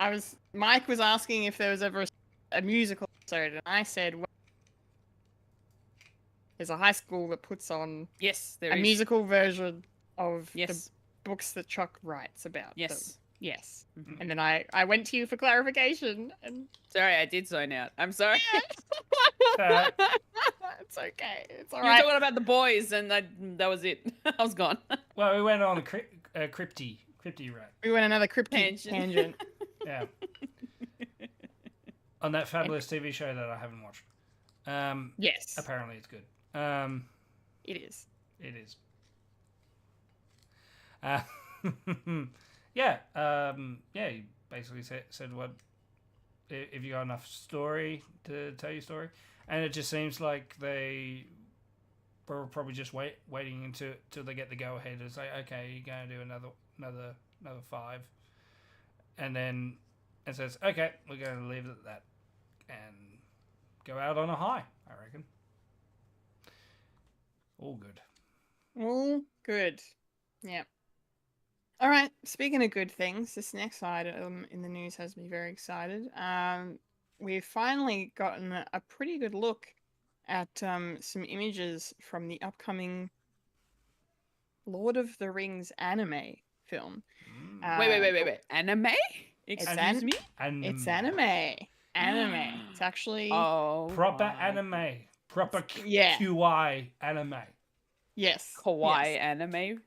was. Mike was asking if there was ever a musical episode, and I said, well, there's a high school that puts on Yes, there a is. musical version of the Yes. books that Chuck writes about. Yes. them. Yes. Mhm. And then I went to you for clarification, and Sorry, I did zone out. I'm sorry. it's okay. It's all You were right. talking about the boys, and that was it. I was gone. Well, we went on a crypty right. We went another cryptic Tangent. tangent. Yeah. On that fabulous TV show that I haven't watched. Yes, Apparently it's good. it is. It is. Yeah. You basically said what if you got enough story to tell your story, and it just seems like they were probably just waiting until they get the go ahead. It's like, okay, you're going to do another 5, and then it says, okay, we're going to leave it at that and go out on a high. I reckon. All good. All good. Yeah. All right. Speaking of good things, this next item in the news has me very excited. We've finally gotten a pretty good look at some images from the upcoming Lord of the Rings anime film. Wait. Anime? Excuse me? It's anime. Anime. It's actually Proper my anime. Proper Yeah. QI anime. yes. Kawaii yes. anime.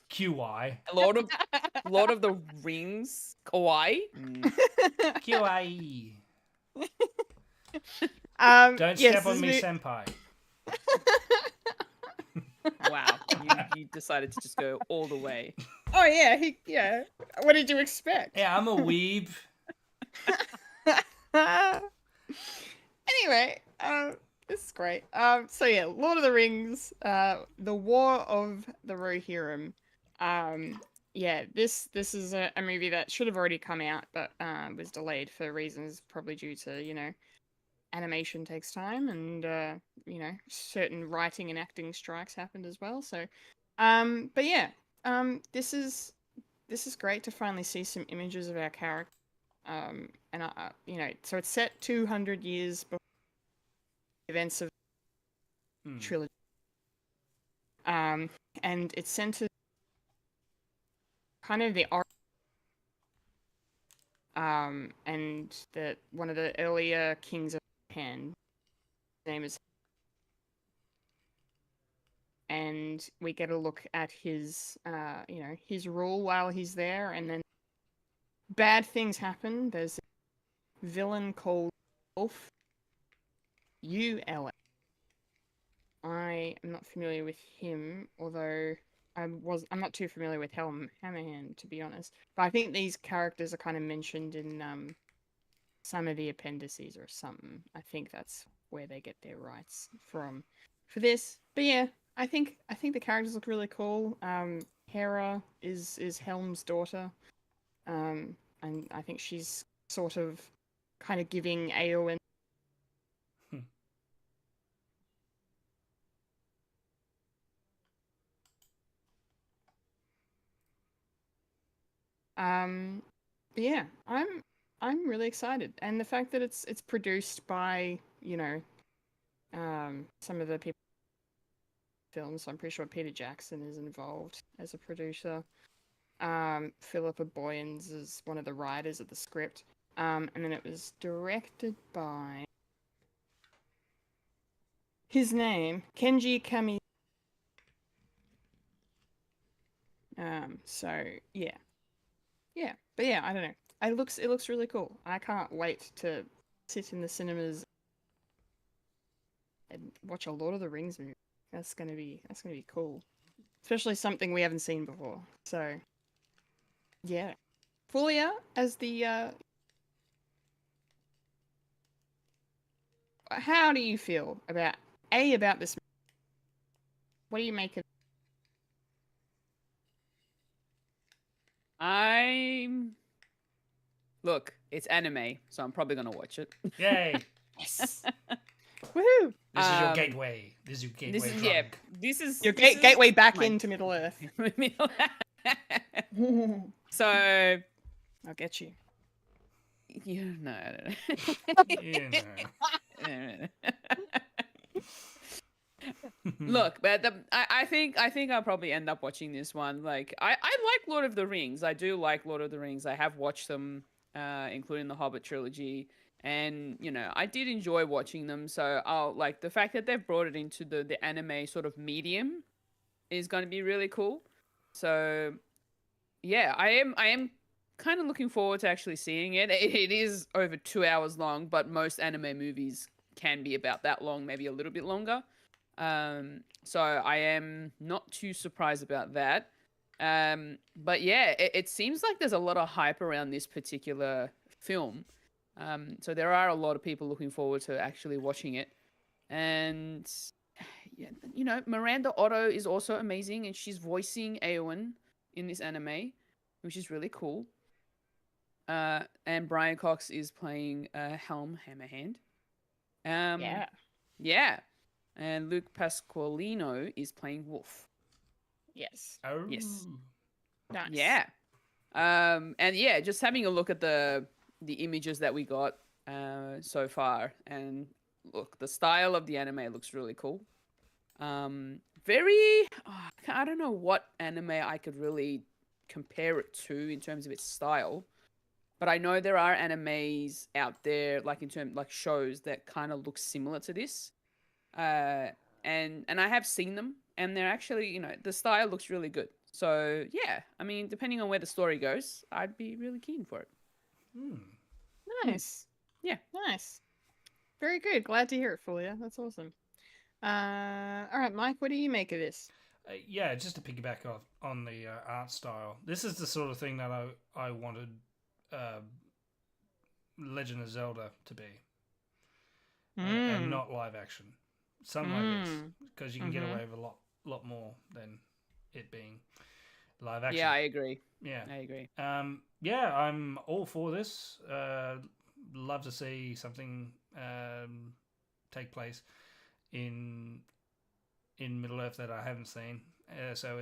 QI. Lord of the Rings. Kawaii. QI. Don't yes, step on me, this senpai. Wow, you decided to just go all the way. Oh yeah, yeah. What did you expect? Yeah, I'm a weeb. Anyway, this is great. So yeah, Lord of the Rings, The War of the Rohirrim. Yeah, this is a movie that should have already come out, but was delayed for reasons probably due to, animation takes time and certain writing and acting strikes happened as well. So but yeah, this is great to finally see some images of our character And so it's set 200 years before the events of the trilogy. And it's centered kind of the and that one of the earlier kings of Japan, his name is, and we get a look at his his rule while he's there, and then bad things happen. There's a villain called Wolf, ULF. I am not familiar with him, although I'm not too familiar with Helm Hammerhand, to be honest. But I think these characters are kind of mentioned in some of the appendices or something. I think that's where they get their rights from for this. But yeah, I think the characters look really cool. Hera is Helm's daughter, and I think she's sort of kind of giving Eowyn. But yeah, I'm really excited, and the fact that it's produced by some of the people films. I'm pretty sure Peter Jackson is involved as a producer. Philippa Boyens is one of the writers of the script, and then it was directed by his name Kenji Kami. So yeah, but yeah, I don't know. It looks really cool. I can't wait to sit in the cinemas and watch a Lord of the Rings movie. That's gonna be cool, especially something we haven't seen before. So yeah, Fulya as the. How do you feel about this? What do you make of? Look, it's anime, so I'm probably gonna watch it. Yay! Yes. Woohoo! This is your gateway. This is your gateway drug. This is your gateway back into Middle Earth. So I'll get you. Yeah, no, I don't know. Look, but I think I'll probably end up watching this one. Like I like Lord of the Rings. I do like Lord of the Rings. I have watched them, including the Hobbit trilogy, and I did enjoy watching them. So I'll like the fact that they've brought it into the anime sort of medium is going to be really cool. So yeah, I am kind of looking forward to actually seeing it. It is over 2 hours long, but most anime movies can be about that long, maybe a little bit longer. So I am not too surprised about that. But yeah, it seems like there's a lot of hype around this particular film. So there are a lot of people looking forward to actually watching it. And yeah, Miranda Otto is also amazing, and she's voicing Eowyn in this anime, which is really cool. And Brian Cox is playing Helm Hammerhand. Yeah. And Luke Pasqualino is playing Wolf. Yes. Oh. Yes. Nice. Yeah. And yeah, just having a look at the images that we got so far, and look, the style of the anime looks really cool. I don't know what anime I could really compare it to in terms of its style, but I know there are animes out there like shows that kind of look similar to this. And I have seen them, and they're actually, the style looks really good. So yeah, I mean, depending on where the story goes, I'd be really keen for it. Nice. Yeah. Nice. Very good. Glad to hear it, Fulya. That's awesome. All right, Mike, what do you make of this? Yeah, just to piggyback on the art style, this is the sort of thing that I wanted Legend of Zelda to be, and not live action. Something like this, because you can get away with a lot more than it being live action. Yeah, I agree. Yeah, I agree. Yeah, I'm all for this. Love to see something take place in Middle Earth that I haven't seen. So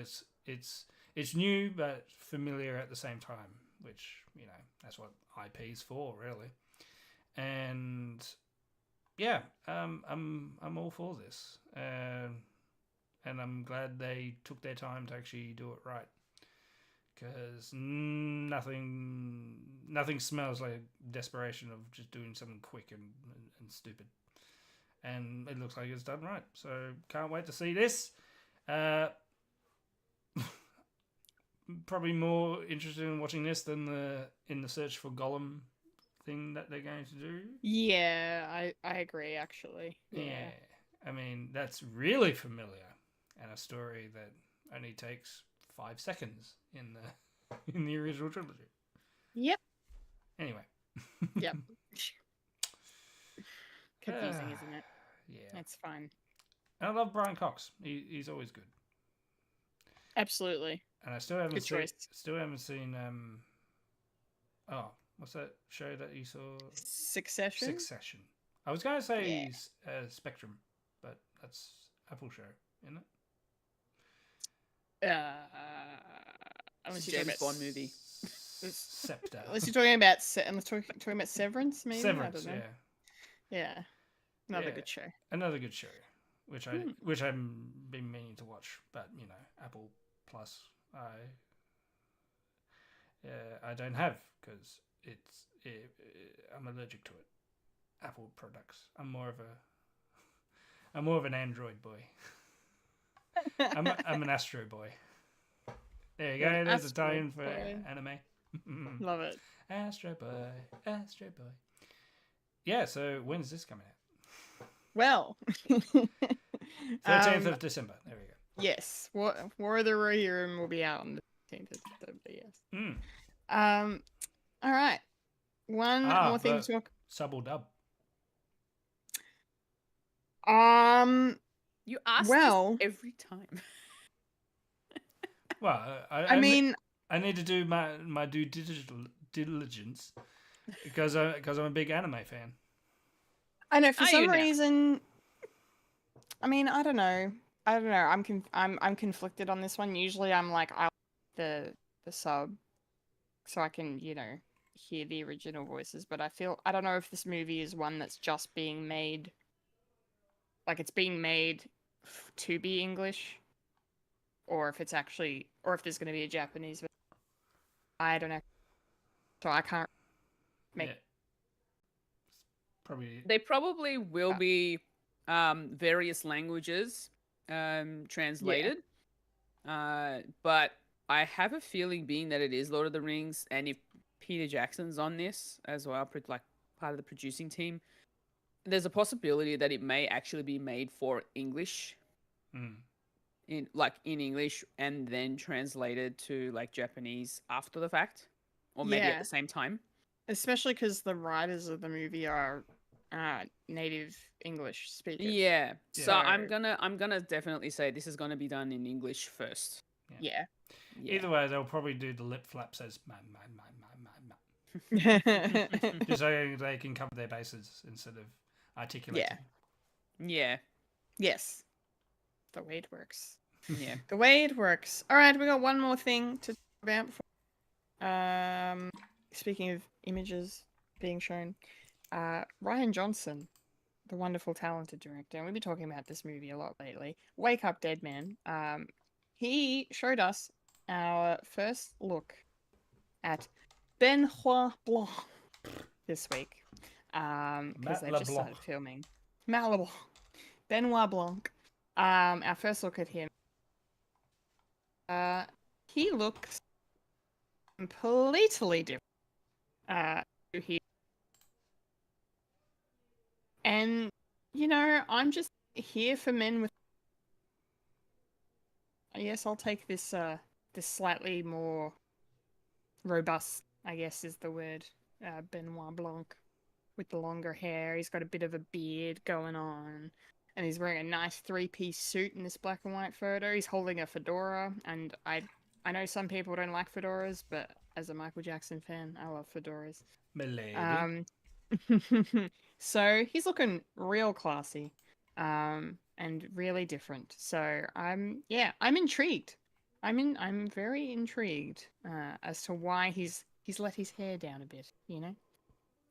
it's new but familiar at the same time, which, you know, that's what IP's for, really. And yeah, I'm all for this, and I'm glad they took their time to actually do it right, because nothing smells like desperation of just doing something quick and stupid, and it looks like it's done right. So can't wait to see this. Probably more interested in watching this than in the search for Gollum thing that they're going to do. Yeah, I agree, actually. Yeah. I mean, that's really familiar, and a story that only takes 5 seconds in the original trilogy. Yep. Anyway. Yep. Confusing, isn't it? Yeah. It's fine. And I love Brian Cox. He's always good. Absolutely. And I still haven't Good choice. seen what's that show that you saw? Succession? I was going to say Spectrum, but that's Apple show, isn't it? Unless It's you're a talking James about Bond movie. Scepter. Unless you're talking about talking about Severance, maybe. I Severance, don't know. Yeah. Another good show. Another good show, which I've been meaning to watch, but you know, Apple Plus, I don't have because I'm allergic to it. Apple products. I'm more of an Android boy. I'm an Astro boy. There you go. There's a tie-in for anime. Love it. Astro boy. Yeah. So when's this coming out? Well, 13th of December. There we go. Yes. War of the Rohirrim will be out on the 13th of December. Yes. All right. One more thing to talk. Sub or dub? You ask well, this every time. Well, I need to do my due diligence because I'm a big anime fan. I know for some reason. I mean, I don't know. I'm conflicted on this one. Usually, I'm like I like the sub, so I can hear the original voices. But I don't know if this movie is one that's just being made. Like it's being made to be English, or if there's going to be a Japanese version. I don't know. So I can't make. Yeah. Probably. They probably will be various languages translated. But I have a feeling, being that it is Lord of the Rings, and if Peter Jackson's on this as well, like part of the producing team, there's a possibility that it may actually be made for English, in English, and then translated to like Japanese after the fact, or maybe at the same time. Especially because the writers of the movie are native English speakers. Yeah. So I'm gonna definitely say this is gonna be done in English first. Yeah. Either way, they'll probably do the lip flaps as man. Just so they can cover their bases instead of articulating. Yeah. Yes. The way it works. Yeah. The way it works. All right, we got one more thing to talk about before. Speaking of images being shown, Rian Johnson, the wonderful, talented director, and we've been talking about this movie a lot lately. Wake Up, Dead Man. He showed us our first look at Benoit Blanc this week. Because they've just started filming. Matt LeBlanc. Benoit Blanc. Our first look at him. He looks completely different. And I'm just here for men with. Yes, I'll take this slightly more robust, I guess is the word, Benoit Blanc, with the longer hair. He's got a bit of a beard going on, and he's wearing a nice 3-piece suit in this black and white photo. He's holding a fedora, and I know some people don't like fedoras, but as a Michael Jackson fan, I love fedoras. Milady. So he's looking real classy, and really different. So I'm intrigued. I'm very intrigued as to why he's he's let his hair down a bit, you know?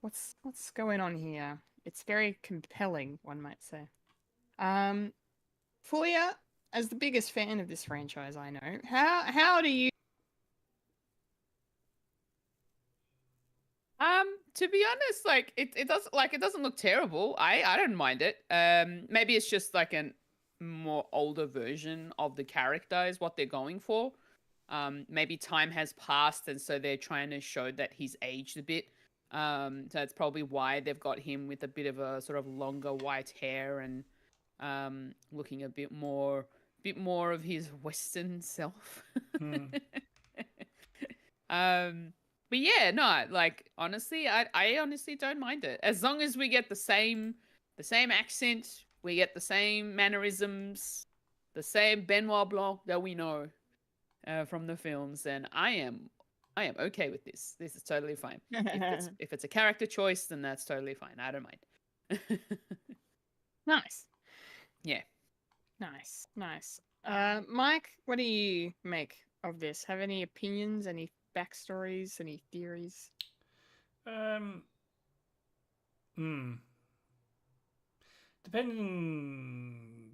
What's going on here? It's very compelling, one might say. Fulya, as the biggest fan of this franchise I know, how do you To be honest, like it doesn't look terrible. I don't mind it. Maybe it's just like a more older version of the character is what they're going for. Maybe time has passed and so they're trying to show that he's aged a bit. So that's probably why they've got him with a bit of a sort of longer white hair and looking a bit more of his Western self. But yeah, no, like honestly, I honestly don't mind it. As long as we get the same accent, we get the same mannerisms, the same Benoit Blanc that we know from the films, then I am okay with this. This is totally fine. If it's a character choice, then that's totally fine. I don't mind. Nice. Yeah. Nice. Mike, what do you make of this? Have any opinions, any backstories, any theories? Depending,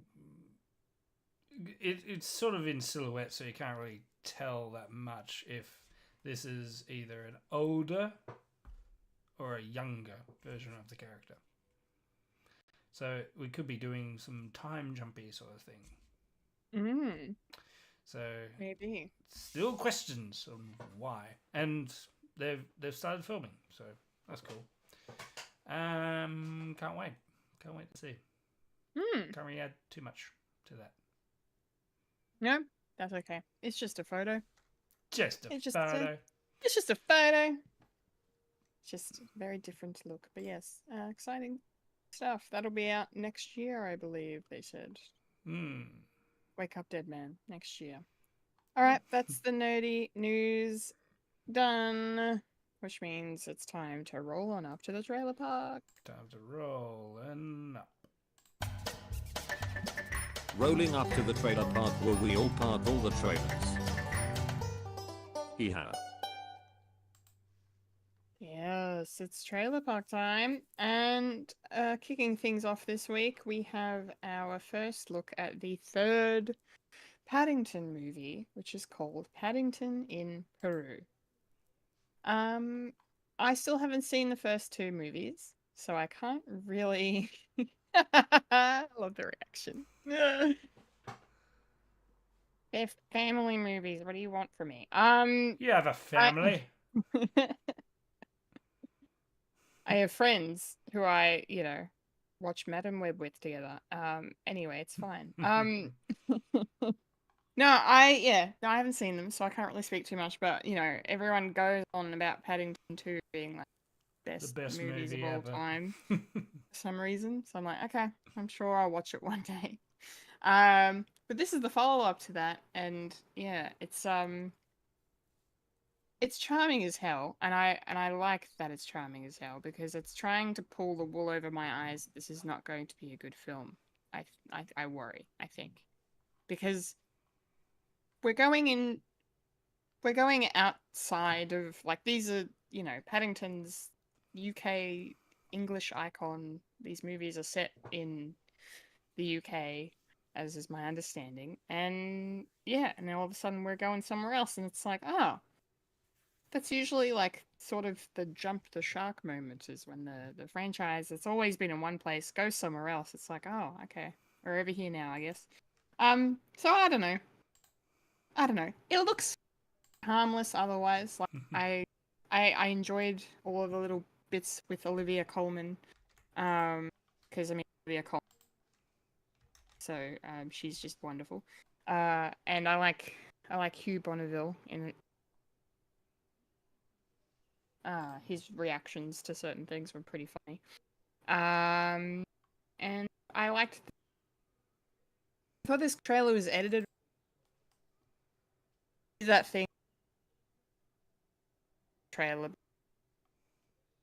it's sort of in silhouette, so you can't really tell that much if this is either an older or a younger version of the character. So we could be doing some time jumpy sort of thing. So Maybe. Still questions on why, and they've started filming, so that's cool. Can't wait to see. Can't really add too much to that. No, that's okay. It's just a photo. It's just a photo. It's just a photo. It's just a very different look. But yes, exciting stuff. That'll be out next year, I believe they said. Wake Up Dead Man next year. All right, that's the nerdy news done, which means it's time to roll on up to the trailer park. Time to roll and up. Rolling up to the trailer park where we all park all the trailers. Hee-ha. Yes, it's trailer park time, and kicking things off this week, we have our first look at the third Paddington movie, which is called Paddington in Peru. I still haven't seen the first two movies, so I can't really... I love the reaction. They're family movies. What do you want from me? You have a family. I have friends who I, watch Madam Web with together. Anyway, it's fine. No, I haven't seen them, so I can't really speak too much. But everyone goes on about Paddington 2 being like the best movies movie of all ever. time for some reason. So I'm like, okay, I'm sure I'll watch it one day. But this is the follow-up to that, and yeah, it's charming as hell, and I like that it's charming as hell because it's trying to pull the wool over my eyes. This is not going to be a good film. I worry. I think because we're going outside of like these are Paddington's UK English icon. These movies are set in the UK, as is my understanding, and yeah, and then all of a sudden we're going somewhere else, and it's like, oh. That's usually like sort of the jump the shark moment is when the franchise that's always been in one place goes somewhere else. It's like, oh, okay, we're over here now, I guess. So I don't know. It looks harmless otherwise. Like I enjoyed all of the little bits with Olivia Colman. Because Olivia Colman. So she's just wonderful. And I like Hugh Bonneville in it. His reactions to certain things were pretty funny. And I liked... I thought this trailer was edited... That thing... Trailer...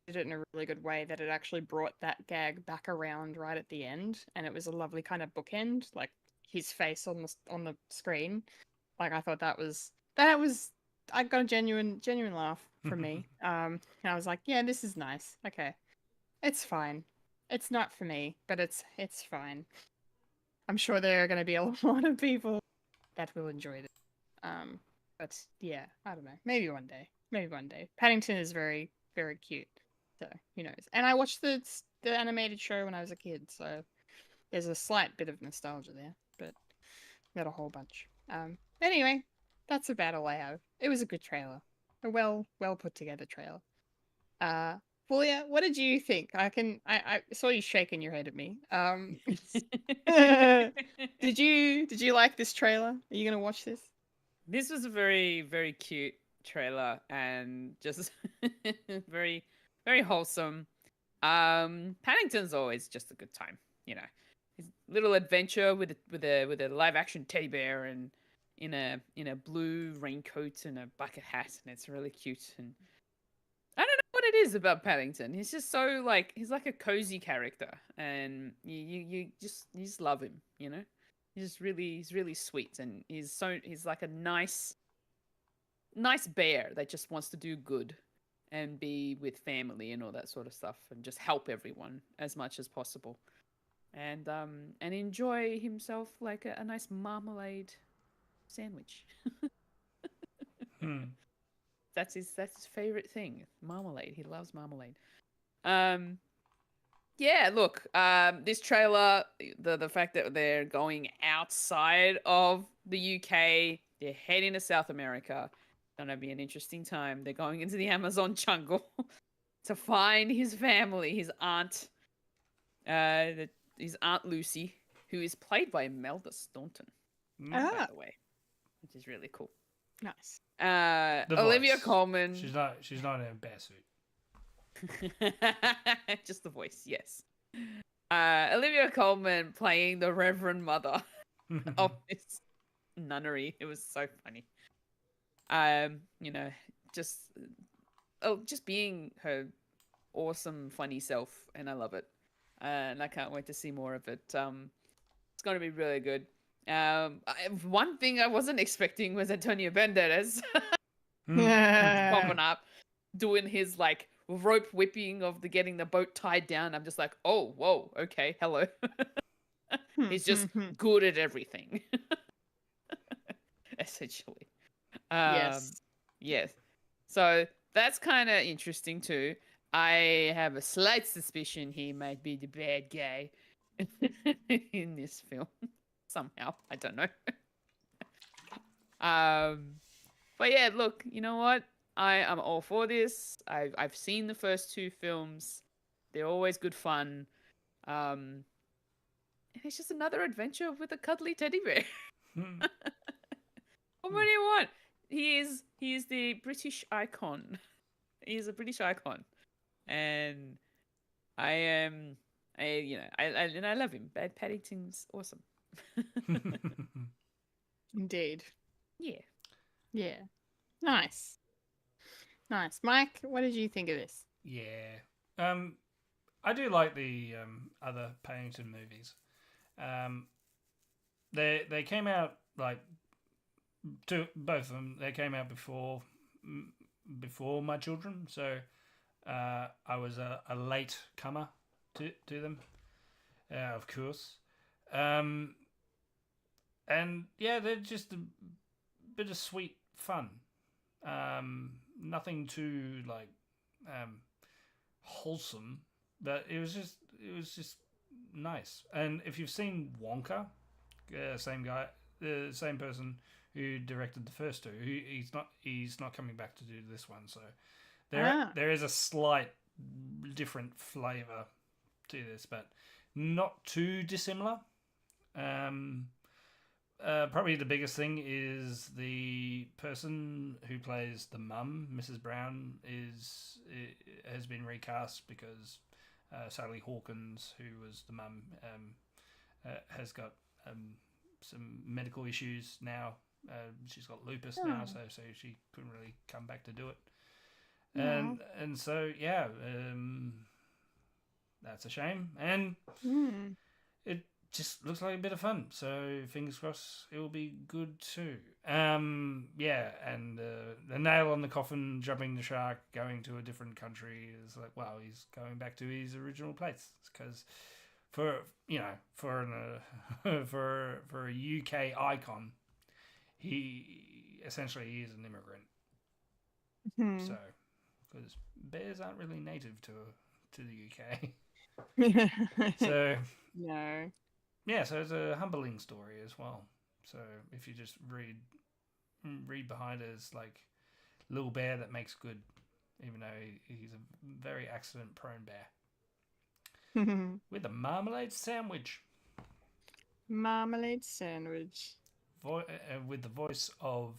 Did it in a really good way that it actually brought that gag back around right at the end. And it was a lovely kind of bookend. Like, his face on the screen. Like, I thought that was... I got a genuine laugh from me. And I was like, yeah, this is nice. Okay, it's fine. It's not for me, but it's fine. I'm sure there are going to be a lot of people that will enjoy this. But yeah, I don't know. Maybe one day. Maybe one day. Paddington is very, very cute. So who knows? And I watched the animated show when I was a kid, so there's a slight bit of nostalgia there, but not a whole bunch. Anyway, that's about all I have. It was a good trailer, a well put together trailer. Fulya, what did you think? I saw you shaking your head at me. Did you like this trailer? Are you gonna watch this? This was a very, very cute trailer and just very, very wholesome. Paddington's always just a good time, you know. His little adventure with a live action teddy bear and in a blue raincoat and a bucket hat, and it's really cute. And I don't know what it is about Paddington. He's just so he's like a cozy character, and you just love him, you know. He's really sweet, and he's like a nice bear that just wants to do good and be with family and all that sort of stuff, and just help everyone as much as possible, and enjoy himself like a nice marmalade sandwich. That's his favorite thing, marmalade. He loves marmalade. Yeah, look, this trailer, the fact that they're going outside of the UK, they're heading to South America. Gonna be an interesting time. They're going into the Amazon jungle to find his family, his aunt, his Aunt Lucy, who is played by Imelda Staunton, by the way, which is really cool. Nice. Olivia Colman. She's not in a bear suit. Just the voice, yes. Olivia Colman playing the Reverend Mother of this nunnery. It was so funny. You know, just being her awesome, funny self, and I love it. And I can't wait to see more of it. It's going to be really good. One thing I wasn't expecting was Antonio Banderas popping up, doing his rope whipping of getting the boat tied down. I'm just like, oh, whoa, okay, hello. He's just good at everything, essentially. Yes. So that's kind of interesting too. I have a slight suspicion he might be the bad guy in this film somehow. I don't know. But yeah, look, you know what? I am all for this. I've seen the first two films. They're always good fun. And it's just another adventure with a cuddly teddy bear. What more do you want? He is the British icon. He is a British icon. And I love him. Paddington's awesome. Indeed. Yeah. Nice. Mike, what did you think of this? Yeah. I do like the other Paddington movies. They came out both of them. They came out before my children, so I was a late comer to them, of course. And yeah, they're just a bit of sweet fun. Nothing too wholesome, but it was just nice. And if you've seen Wonka, same guy, the same person who directed the first two, he's not coming back to do this one. So there is a slight different flavor to this, but not too dissimilar. Probably the biggest thing is the person who plays the mum, Mrs. Brown, has been recast because Sally Hawkins, who was the mum, has got some medical issues now. She's got lupus now, so she couldn't really come back to do it. And so yeah, that's a shame. And it just looks like a bit of fun. So fingers crossed it will be good too. Yeah, and the nail on the coffin, jumping the shark, going to a different country is like, well, he's going back to his original place because for a UK icon, he essentially is an immigrant. So because bears aren't really native to the UK, so No. yeah, so it's a humbling story as well. So if you just read behind it, it's like little bear that makes good, even though he's a very accident prone bear with a marmalade sandwich. Marmalade sandwich. With the voice of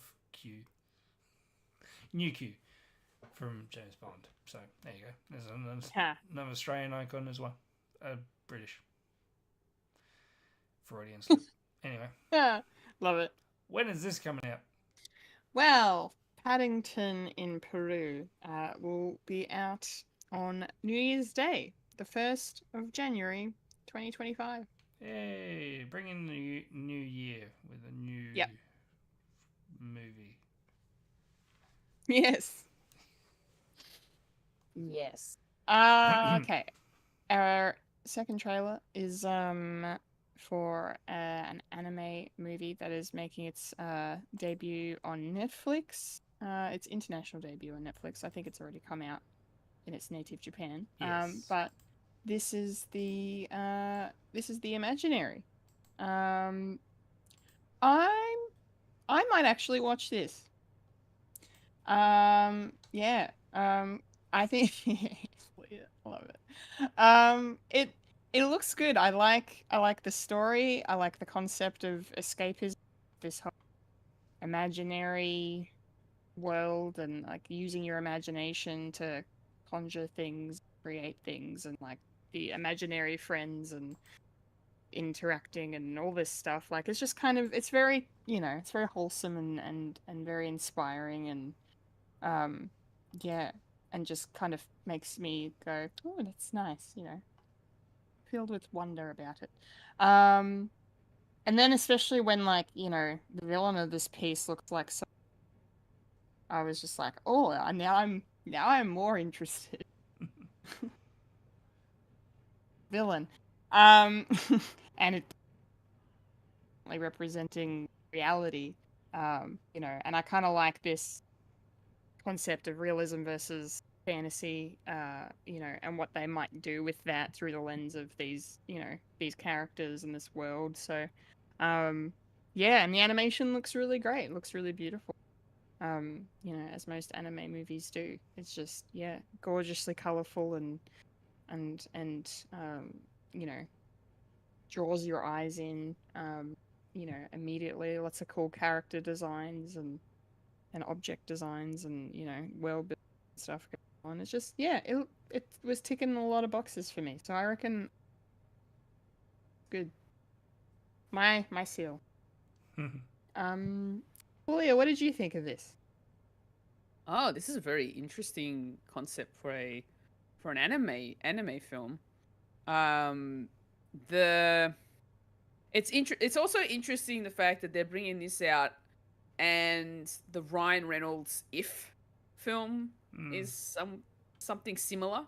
New Q from James Bond. So there you go. There's another Australian icon as well. British. Freudian slip. Anyway. Yeah, love it. When is this coming out? Well, Paddington in Peru will be out on New Year's Day, the 1st of January, 2025. Yay! Bring in the new year with a new movie. Yes. Yes. Okay. Our second trailer is for an anime movie that is making its debut on Netflix. Its international debut on Netflix. I think it's already come out in its native Japan. Yes. But this is the Imaginary. I might actually watch this. Yeah. I think I love it. It looks good. I like the story. I like the concept of escapism, this whole imaginary world, and like using your imagination to conjure things, create things, and like the imaginary friends and interacting and all this stuff. Like it's just kind of, it's very, it's very wholesome and very inspiring, and yeah, and just kind of makes me go, oh, that's nice, filled with wonder about it. And then especially when, like, the villain of this piece looks like so, I was just like, oh, now I'm more interested. Villain. And it representing reality, and I kind of like this concept of realism versus fantasy, and what they might do with that through the lens of these characters in this world. So, yeah, and the animation looks really great. It looks really beautiful. As most anime movies do. It's just, yeah, gorgeously colorful and draws your eyes in, immediately. Lots of cool character designs and object designs and, world building stuff going on. It's just, yeah, it was ticking a lot of boxes for me. So I reckon good. My seal. Julia, what did you think of this? Oh, this is a very interesting concept for an anime film. It's also interesting the fact that they're bringing this out, and the Ryan Reynolds If film is something similar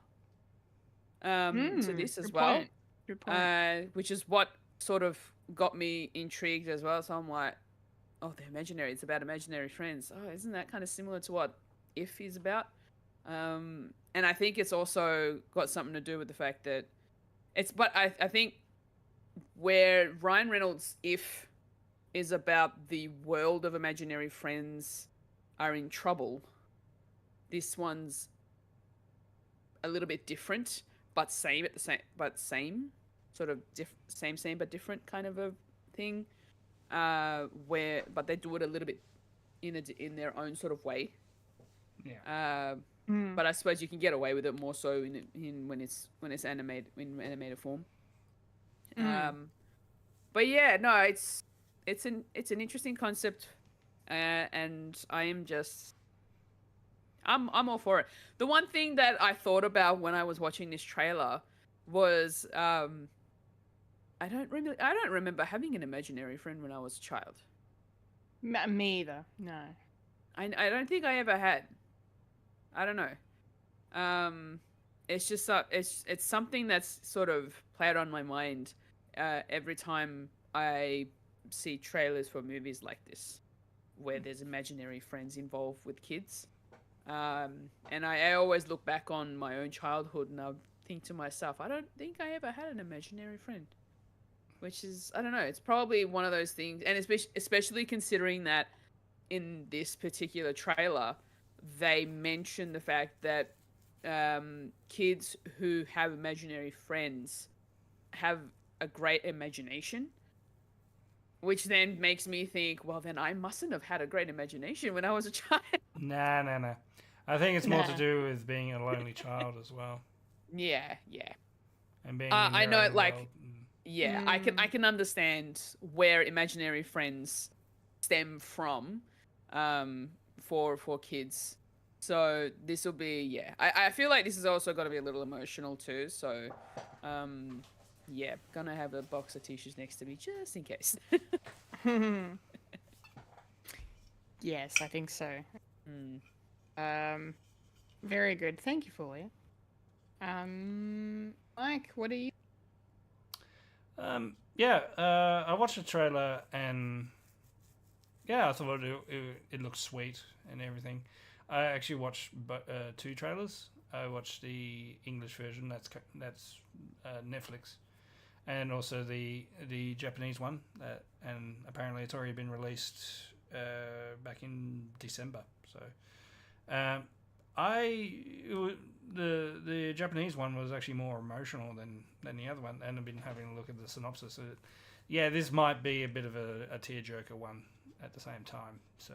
to this as well. Good point. Which is what sort of got me intrigued as well. So I'm like, oh, the imaginary. It's about imaginary friends. Oh, isn't that kind of similar to what If is about? And I think it's also got something to do with the fact that but I think where Ryan Reynolds' If is about the world of imaginary friends are in trouble, this one's a little bit different, but same at the same sort of same but different kind of a thing. But they do it a little bit in their own sort of way. Yeah. But I suppose you can get away with it more so in when it's animated in animated form. But yeah, no, it's an interesting concept, and I'm all for it. The one thing that I thought about when I was watching this trailer was I don't remember having an imaginary friend when I was a child. Me either. No. I don't think I ever had. I don't know. It's just it's something that's sort of played on my mind every time I see trailers for movies like this, where there's imaginary friends involved with kids. And I always look back on my own childhood and I think to myself, I don't think I ever had an imaginary friend. Which is, I don't know, it's probably one of those things, and especially considering that in this particular trailer, they mention the fact that kids who have imaginary friends have a great imagination, which then makes me think, well, then I mustn't have had a great imagination when I was a child. Nah. I think it's more to do with being a lonely child as well. Yeah. And being I in know, your own like, world. yeah, I can understand where imaginary friends stem from, for kids. So this will be, yeah. I feel like this is also got to be a little emotional too. So, yeah, gonna have a box of tissues next to me just in case. Yes, I think so. Very good. Thank you, Fulya. Mike, what are you? I watched the trailer and I thought it looked sweet and everything. I actually watched two trailers. I watched the English version, that's Netflix, and also the Japanese one. And apparently it's already been released back in December. So, the Japanese one was actually more emotional than the other one, and I've been having a look at the synopsis. This might be a bit of a tearjerker one at the same time. So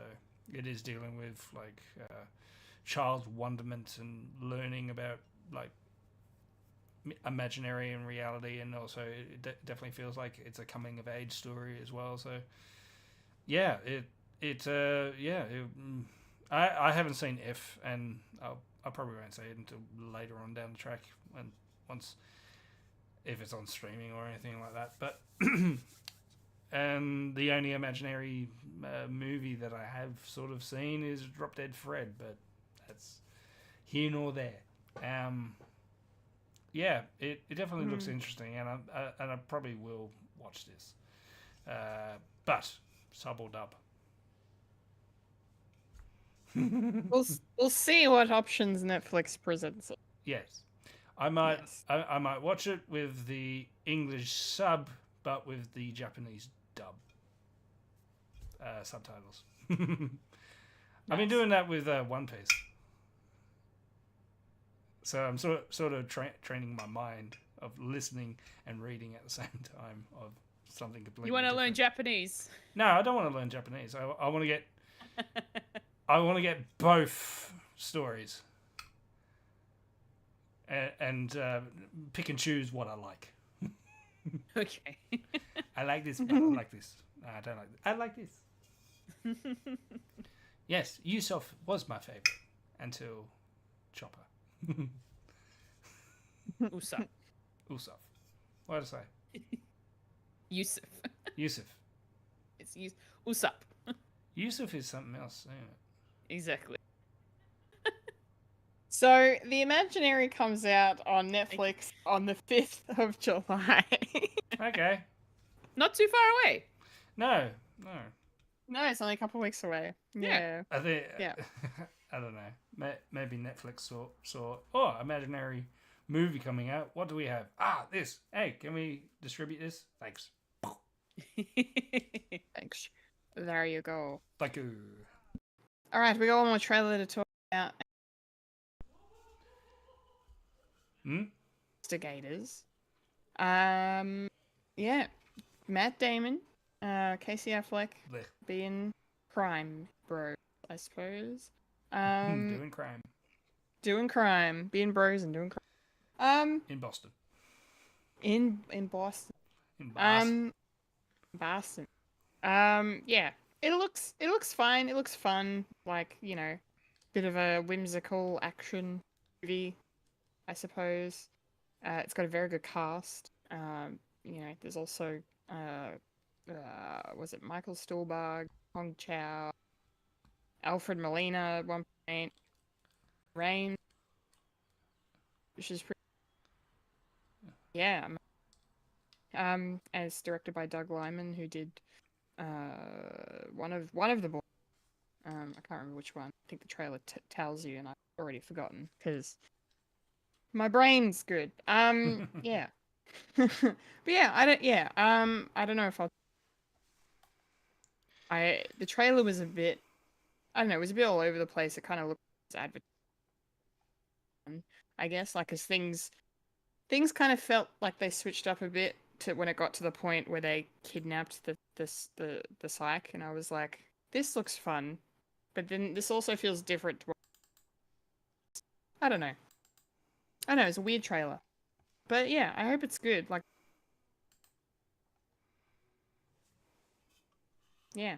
it is dealing with like child's wonderment and learning about like imaginary and reality, and also it definitely feels like it's a coming of age story as well. So I haven't seen F, and I probably won't see it until later on down the track, if it's on streaming or anything like that. But and the only imaginary movie that I have sort of seen is Drop Dead Fred, but that's here nor there. It definitely looks interesting, and I probably will watch this. But sub or dub. We'll see what options Netflix presents. Yes, I might watch it with the English sub, but with the Japanese dub subtitles. I've been doing that with One Piece, so I'm sort of training my mind of listening and reading at the same time of something completely. You want to different. learn Japanese? No, I don't want to learn Japanese. I want to get. I want to get both stories and pick and choose what I like. Okay. I like this, but I like this. No, I don't like this. I like this. Yes, Usopp was my favorite until Chopper. Usopp. Usopp. What did I say? Yusuf. Yusuf. It's Usopp. Yusuf is something else, isn't it? Exactly. So the Imaginary comes out on Netflix on the 5th of July. Okay. Not too far away. No. No, it's only a couple of weeks away. Yeah. I think. Yeah. I don't know. Maybe Netflix saw imaginary movie coming out. What do we have? This. Hey, can we distribute this? Thanks. Thanks. There you go. Thank you. All right, we got one more trailer to talk about. Instigators. Yeah, Matt Damon, Casey Affleck, Blech. being crime bros, I suppose. Doing crime. Doing crime, being bros and doing crime. In Boston. In Boston. In Boston. Boston. Yeah. It looks fine. It looks fun. Like, you know, bit of a whimsical action movie, I suppose. It's got a very good cast. there's also was it Michael Stuhlbarg, Hong Chow, Alfred Molina at one point, Rain, which is pretty, yeah. And it's directed by Doug Liman, who did one of the boys. I can't remember which one. I think the trailer tells you, and I've already forgotten because my brain's good. Yeah. But yeah, I don't. Yeah. I don't know if I'll. The trailer was a bit. I don't know. It was a bit all over the place. It kind of looked like advertising, I guess, like as things kind of felt like they switched up a bit to when it got to the point where they kidnapped the psych, and I was like, this looks fun, but then this also feels different. I don't know. I know it's a weird trailer, but yeah, I hope it's good. Like, yeah,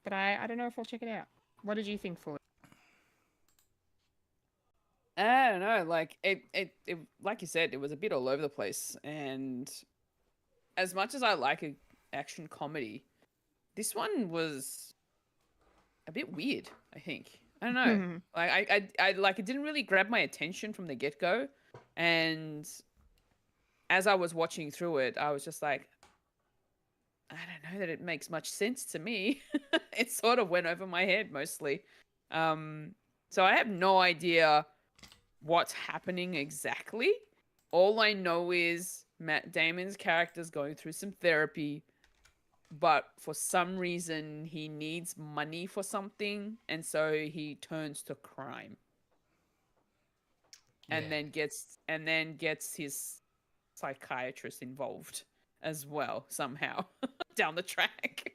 but I don't know if I'll check it out. What did you think, Fully? I don't know. Like it, like you said, it was a bit all over the place. And as much as I like an action comedy, this one was a bit weird. I think. I don't know. Like I like it didn't really grab my attention from the get go, and as I was watching through it, I was just like, I don't know that it makes much sense to me. It sort of went over my head mostly. So I have no idea what's happening exactly. All I know is Matt Damon's character's going through some therapy, but for some reason he needs money for something, and so he turns to crime. And then gets his psychiatrist involved as well somehow down the track.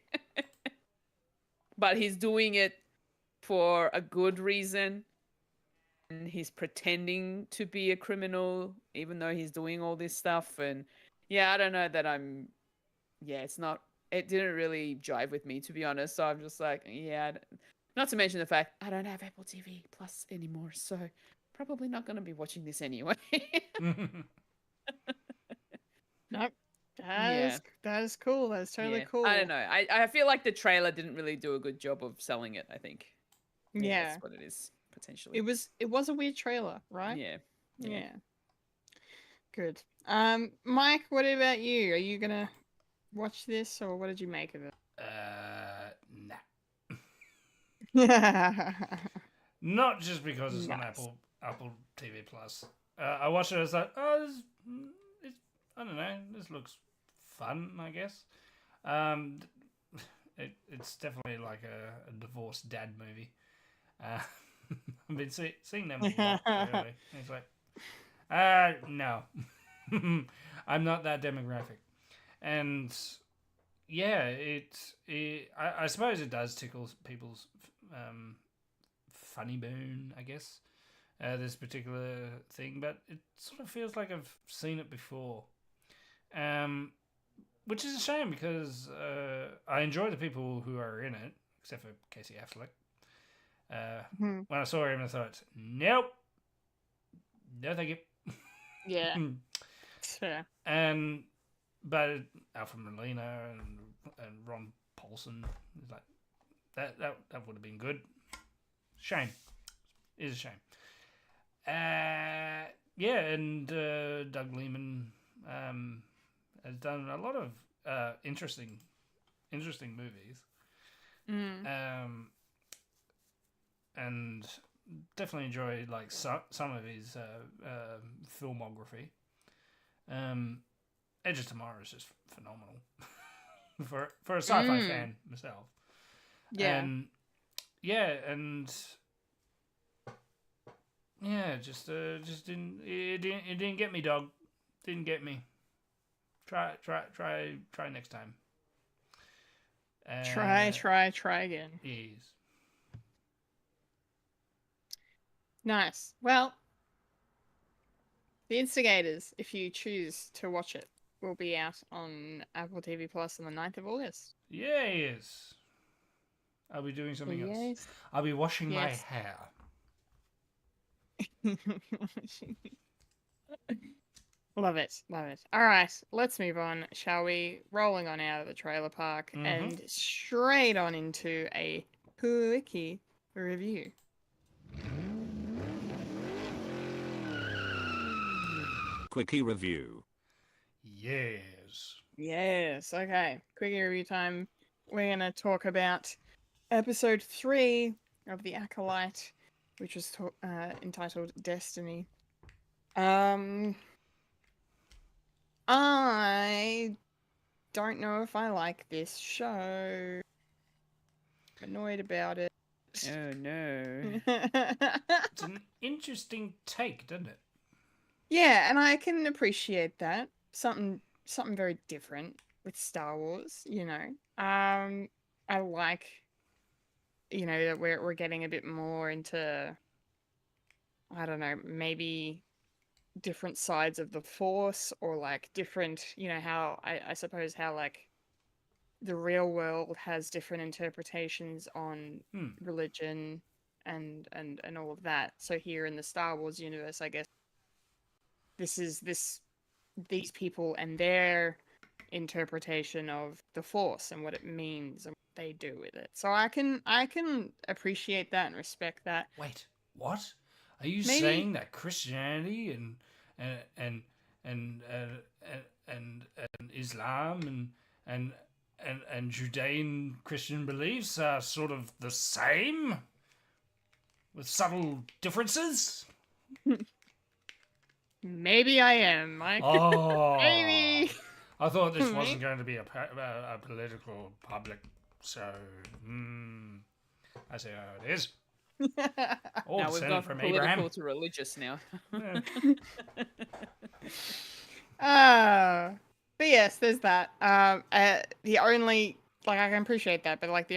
But he's doing it for a good reason. And he's pretending to be a criminal even though he's doing all this stuff. And yeah, I don't know that it didn't really jive with me, to be honest. So I'm just like, yeah, not to mention the fact I don't have Apple TV Plus anymore, so probably not going to be watching this anyway. Nope. That is cool. That is totally cool. I don't know. I feel like the trailer didn't really do a good job of selling it, I think. Yeah. That's what it is, potentially. It was a weird trailer, right? Yeah. Good. Mike, what about you? Are you gonna watch this, or what did you make of it? Nah. Not just because it's on Apple TV Plus. I watched it. I was like, oh, I don't know. This looks fun, I guess. It's definitely like a divorced dad movie. I've been seeing them a lot, really. It's like, no. I'm not that demographic. And yeah, I suppose it does tickle people's funny bone, I guess, this particular thing, but it sort of feels like I've seen it before. Which is a shame because I enjoy the people who are in it, except for Casey Affleck. When I saw him, I thought, nope, no thank you. Yeah, fair. But Alfred Molina and Ron Paulson, like that would have been good. Shame, it is a shame. Yeah, and Doug Liman has done a lot of interesting movies. And definitely enjoyed like some of his filmography. Edge of Tomorrow is just phenomenal for a sci-fi fan myself. Yeah. And just didn't get me, dog. Didn't get me. Try next time. Try again. Yes. Nice. Well, The Instigators, if you choose to watch it, will be out on Apple TV Plus on the 9th of August. Yes. I'll be doing something else. I'll be washing my hair. Love it. Love it. All right, let's move on, shall we? Rolling on out of the trailer park and straight on into a Quickie Review. Quickie Review. Yes. Yes, okay. Quickie Review time. We're going to talk about episode 3 of The Acolyte, which was entitled Destiny. I don't know if I like this show. I'm annoyed about it. Oh no. It's an interesting take, doesn't it? Yeah, and I can appreciate that. Something very different with Star Wars, you know. I like, you know, that we're getting a bit more into, I don't know, maybe different sides of the Force, or like different, you know, how I suppose how like the real world has different interpretations on religion and all of that. So here in the Star Wars universe, I guess these people and their interpretation of the Force and what it means and what they do with it. So I can appreciate that and respect that. Wait, what? Are you Maybe- saying that Christianity and Islam and Judean Christian beliefs are sort of the same, with subtle differences? Maybe I am, Mike. Oh, Maybe. I thought this wasn't going to be a political public, so I see how it is. All Now we've descended gone from from political Abraham. to religious now. But yes, there's that. The only, like, I can appreciate that, but like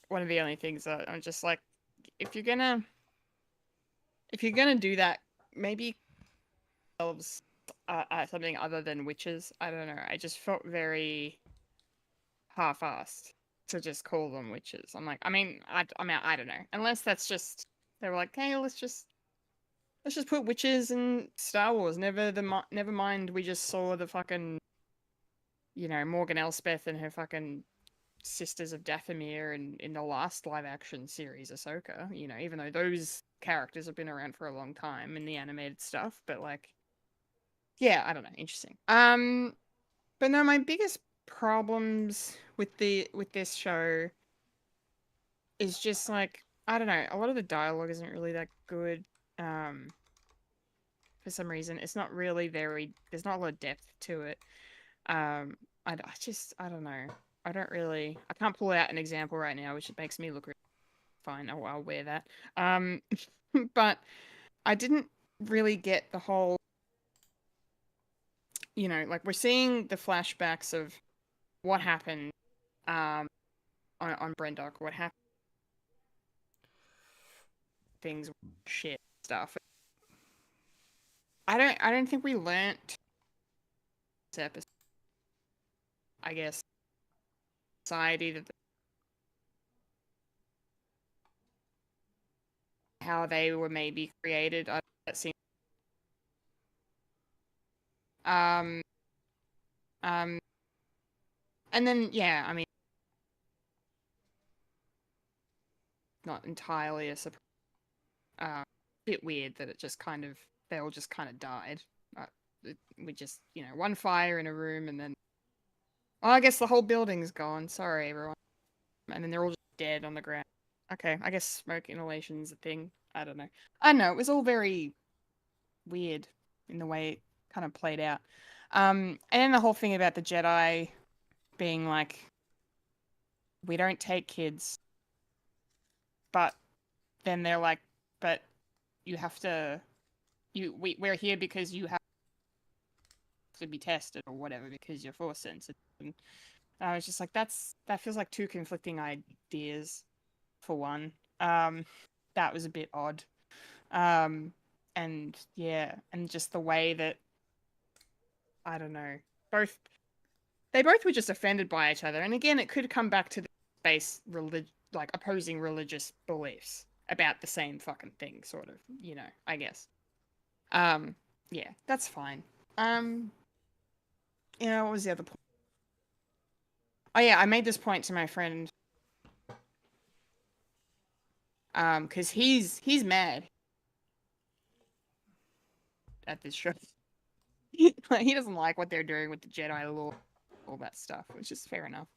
one of the only things that I'm just like, if you're gonna do that, maybe something other than witches. I don't know. I just felt very half-assed to just call them witches. I'm like, I mean, I don't know. Unless that's just they were like, hey, let's just put witches in Star Wars. Never mind. We just saw the fucking, you know, Morgan Elspeth and her fucking Sisters of Dathomir in the last live-action series, Ahsoka. You know, even though those characters have been around for a long time in the animated stuff, but like, yeah, I don't know. Interesting. But no, my biggest problems with this show is just like, I don't know, a lot of the dialogue isn't really that good. For some reason, it's not really there's not a lot of depth to it. I don't know. I can't pull out an example right now, which makes me look really fine. Oh, I'll wear that. But I didn't really get the whole, you know, like we're seeing the flashbacks of what happened on Brendok, what happened, things, shit, stuff. I don't think we learnt this episode. I guess society that how they were maybe created. That seems and then yeah, I mean, not entirely a surprise. Bit weird that they all just kind of died. We just, you know, one fire in a room and then, oh, I guess the whole building's gone. Sorry, everyone. And then they're all just dead on the ground. Okay, I guess smoke inhalation's a thing. I don't know. I don't know. It was all very weird in the way it kind of played out. And then the whole thing about the Jedi being like, we don't take kids, but then they're like, but you have to, we're here because you have to be tested or whatever because you're Force sensitive. And I was just like, that feels like two conflicting ideas for one. That was a bit odd. And yeah, and just the way that, I don't know, they both were just offended by each other. And again, it could come back to the base like opposing religious beliefs about the same fucking thing, sort of, you know, I guess. Yeah, that's fine. Yeah, what was the other point? Oh yeah, I made this point to my friend. Because he's mad at this show. Like, he doesn't like what they're doing with the Jedi law, all that stuff, which is fair enough.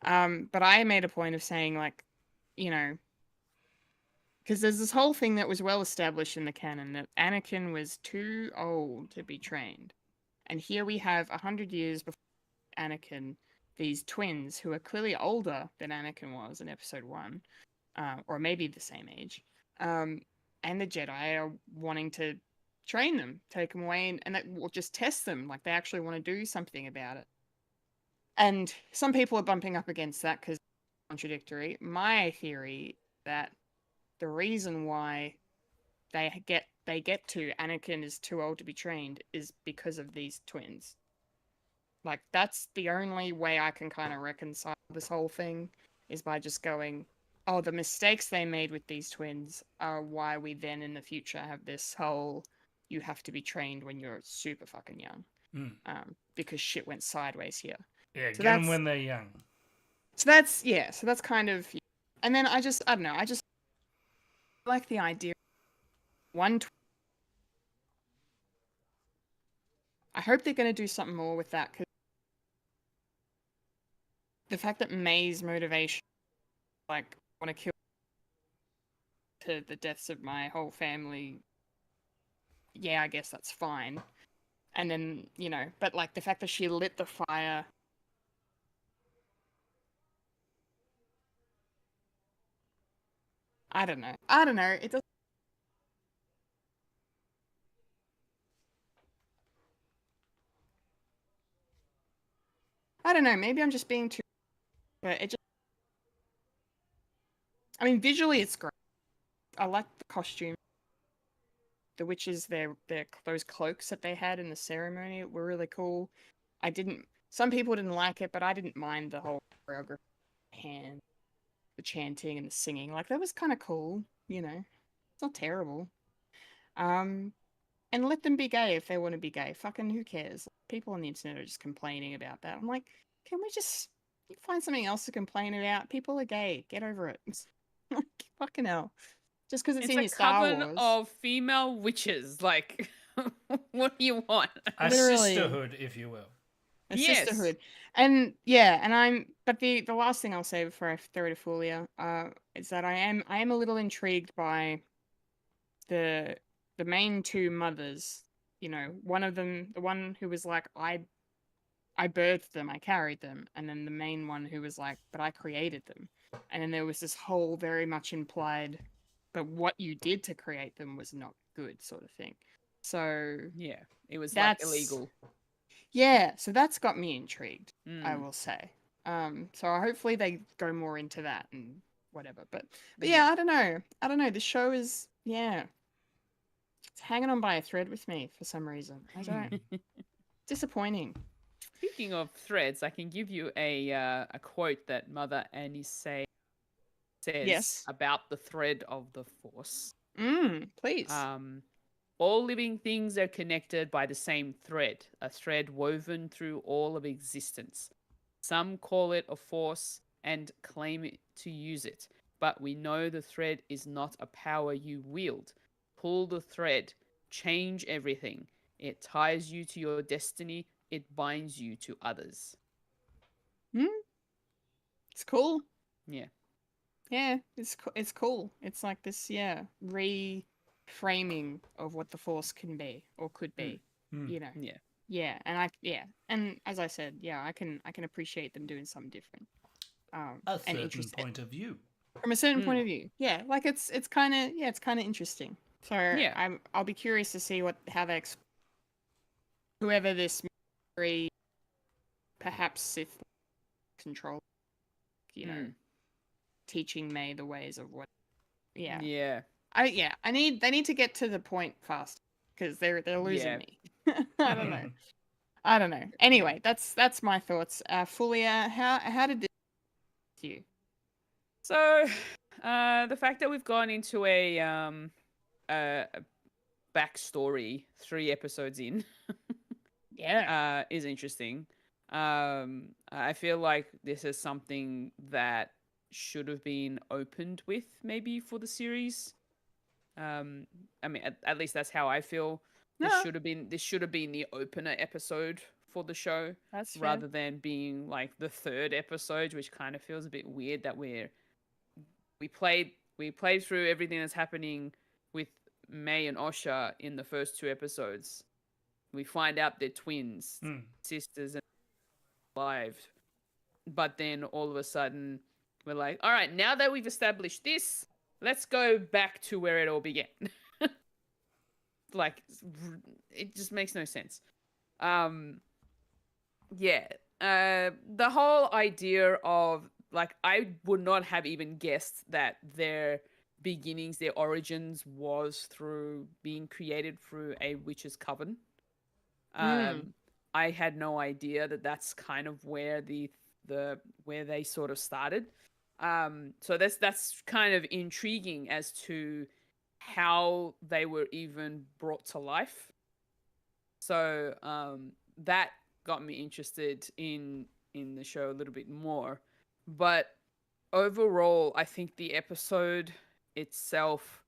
But I made a point of saying, like, you know, because there's this whole thing that was well established in the canon that Anakin was too old to be trained. And here we have 100 years before Anakin, these twins who are clearly older than Anakin was in episode 1, or maybe the same age. And the Jedi are wanting to train them, take them away, and that will just test them. Like, they actually want to do something about it. And some people are bumping up against that because it's contradictory. My theory that the reason why they get to Anakin is too old to be trained is because of these twins. Like, that's the only way I can kind of reconcile this whole thing, is by just going, oh, the mistakes they made with these twins are why we then in the future have this whole, you have to be trained when you're super fucking young. Because shit went sideways here. Yeah, So get them when they're young. So that's kind of, and then I don't know, I just like the idea. I hope they're going to do something more with that, because the fact that May's motivation, like, want to kill to the deaths of my whole family, yeah, I guess that's fine. And then, but like the fact that she lit the fire. I don't know. It doesn't. I don't know. Maybe I'm just being too. But it just. I mean, visually it's great. I like the costume. The witches, those cloaks that they had in the ceremony were really cool. Some people didn't like it, but I didn't mind the whole choreography, the chanting and the singing. Like, that was kind of cool, It's not terrible. And let them be gay if they want to be gay. Fucking who cares? People on the internet are just complaining about that. I'm like, can we just find something else to complain about? People are gay. Get over it. Like, fucking hell. Just because it's in a your Star coven Wars. of female witches. Like, what do you want? A sisterhood, if you will. A sisterhood. And yeah, but the last thing I'll say before I throw it to Fulya, is that I am a little intrigued by the main two mothers. One of them, the one who was like, I birthed them, I carried them, and then the main one who was like, but I created them. And then there was this whole very much implied, but what you did to create them was not good, sort of thing. So yeah, it was like illegal. Yeah, so that's got me intrigued, I will say. So hopefully they go more into that and whatever. But yeah, I don't know. The show is, it's hanging on by a thread with me for some reason. I don't. Disappointing. Speaking of threads, I can give you a quote that Mother Annie says about the thread of the Force. Please. All living things are connected by the same thread, a thread woven through all of existence. Some call it a force and claim to use it, but we know the thread is not a power you wield. Pull the thread, change everything. It ties you to your destiny, it binds you to others. It's cool. Yeah. Yeah, it's cool. It's like this, reframing of what the Force can be or could be. Yeah, and as I said, I can appreciate them doing something different. A certain point of view. From a certain point of view, like it's kind of interesting. So I'll be curious to see how they whoever this mystery, perhaps Sith control, teaching May the ways of what. Yeah. They need to get to the point fast, because they're losing me. I don't know. Anyway, that's my thoughts. Fulya, how did this to you? So, the fact that we've gone into a backstory 3 episodes in, Yeah. is interesting. I feel like this is something that should have been opened with maybe for the series. I mean, at least that's how I feel. This No, should have been the opener episode for the show, that's fair. rather than being like the third episode, which kind of feels a bit weird that we played through everything that's happening with May and Osha in the first two episodes. We find out they're twins, sisters, and alive. But then all of a sudden, we're like, all right, now that we've established this, let's go back to where it all began. Like, it just makes no sense. Yeah. The whole idea of, like, I would not have even guessed that their beginnings, their origins was through being created through a witch's coven. I had no idea that that's kind of where where they sort of started. So that's kind of intriguing as to how they were even brought to life. So that got me interested in the show a little bit more. But overall, I think the episode itself,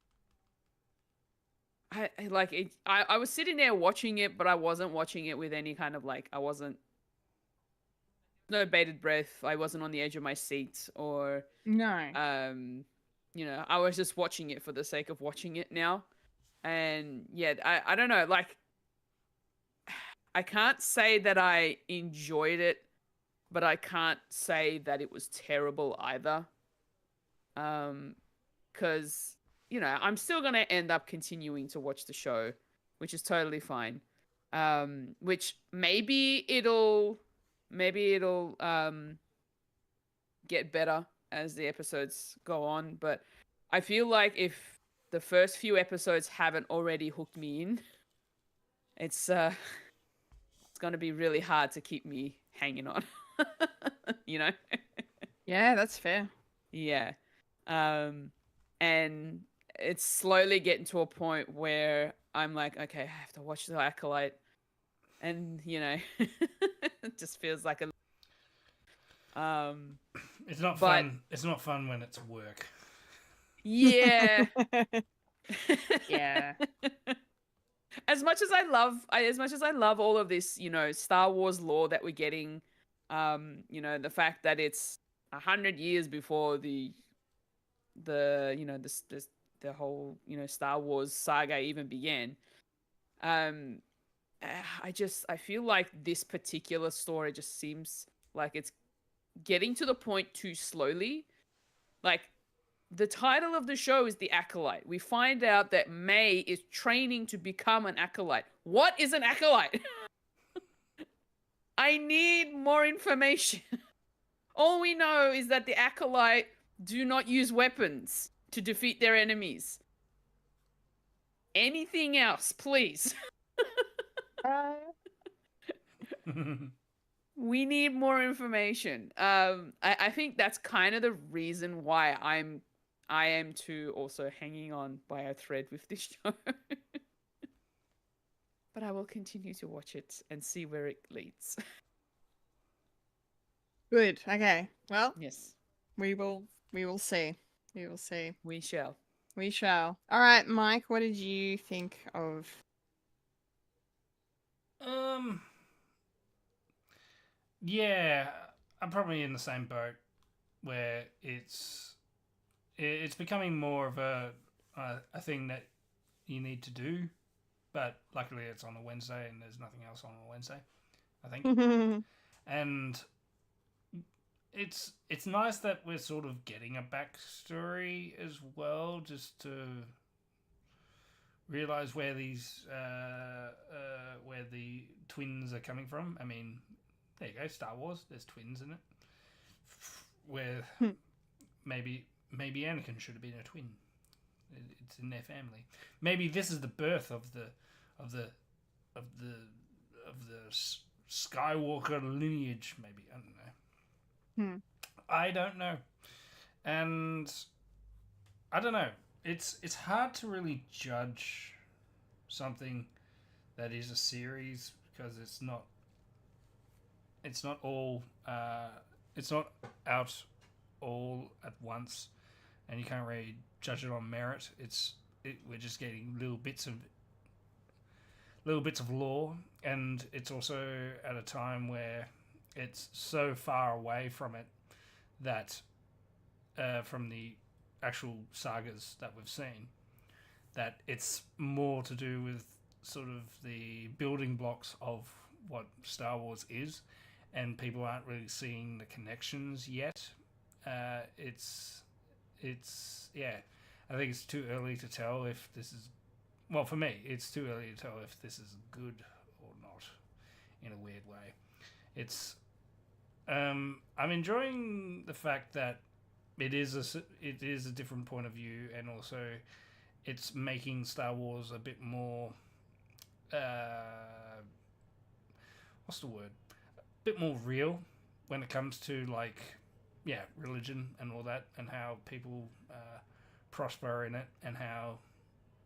I like it. I was sitting there watching it, but I wasn't watching it with any kind of like, I wasn't, no bated breath. I wasn't on the edge of my seat, or No. you know, I was just watching it for the sake of watching it now. And yeah, I don't know, like, I can't say that I enjoyed it, but I can't say that it was terrible either. Because, you know, I'm still going to end up continuing to watch the show, which is totally fine. Which maybe it'll get better as the episodes go on, but I feel like if the first few episodes haven't already hooked me in, it's going to be really hard to keep me hanging on. You know? Yeah, that's fair. Yeah. And it's slowly getting to a point where I'm like, okay, I have to watch the Acolyte. And, you know, it just feels like a it's not fun. It's not fun when it's work. Yeah. Yeah. As much as I love all of this, you know, Star Wars lore that we're getting, you know, the fact that it's 100 years before the you know, the whole, you know, Star Wars saga even began. I feel like this particular story just seems like it's getting to the point too slowly. Like, the title of the show is The Acolyte. We find out that May is training to become an acolyte. What is an acolyte? I need more information. All we know is that the acolyte do not use weapons to defeat their enemies. Anything else, please? We need more information. I think that's kind of the reason why I am too also hanging on by a thread with this show. But I will continue to watch it and see where it leads. Good. Okay. Well, Yes, we will see. We will see. we shall. We shall. All right, Mike, what did you think of? Yeah, I'm probably in the same boat where it's becoming more of a thing that you need to do, but luckily it's on a Wednesday and there's nothing else on a Wednesday, I think. And it's nice that we're sort of getting a backstory as well, just to realize where these where the twins are coming from. I mean, there you go, Star Wars. There's twins in it. Where maybe Anakin should have been a twin. It's in their family. Maybe this is the birth of the Skywalker lineage. Maybe, I don't know. I don't know, and I don't know. It's hard to really judge something that is a series because it's not all it's not out all at once, and you can't really judge it on merit. We're just getting little bits of lore, and it's also at a time where it's so far away from it that from the actual sagas that we've seen, that it's more to do with sort of the building blocks of what Star Wars is, and people aren't really seeing the connections yet. It's yeah, I think it's too early to tell if this is, well, for me, it's too early to tell if this is good or not, in a weird way. It's I'm enjoying the fact that it is a different point of view, and also it's making Star Wars a bit more what's the word? A bit more real when it comes to, like, yeah, religion and all that, and how people prosper in it, and how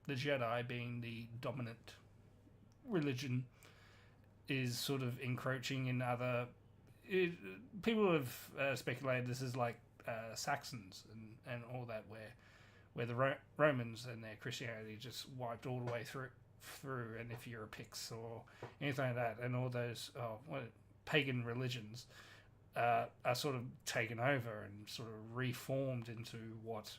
the Jedi, being the dominant religion, is sort of encroaching in other. People have speculated this is like Saxons and all that, where the Romans and their Christianity just wiped all the way through, and if you're a Pix or anything like that, and all those pagan religions are sort of taken over and sort of reformed into what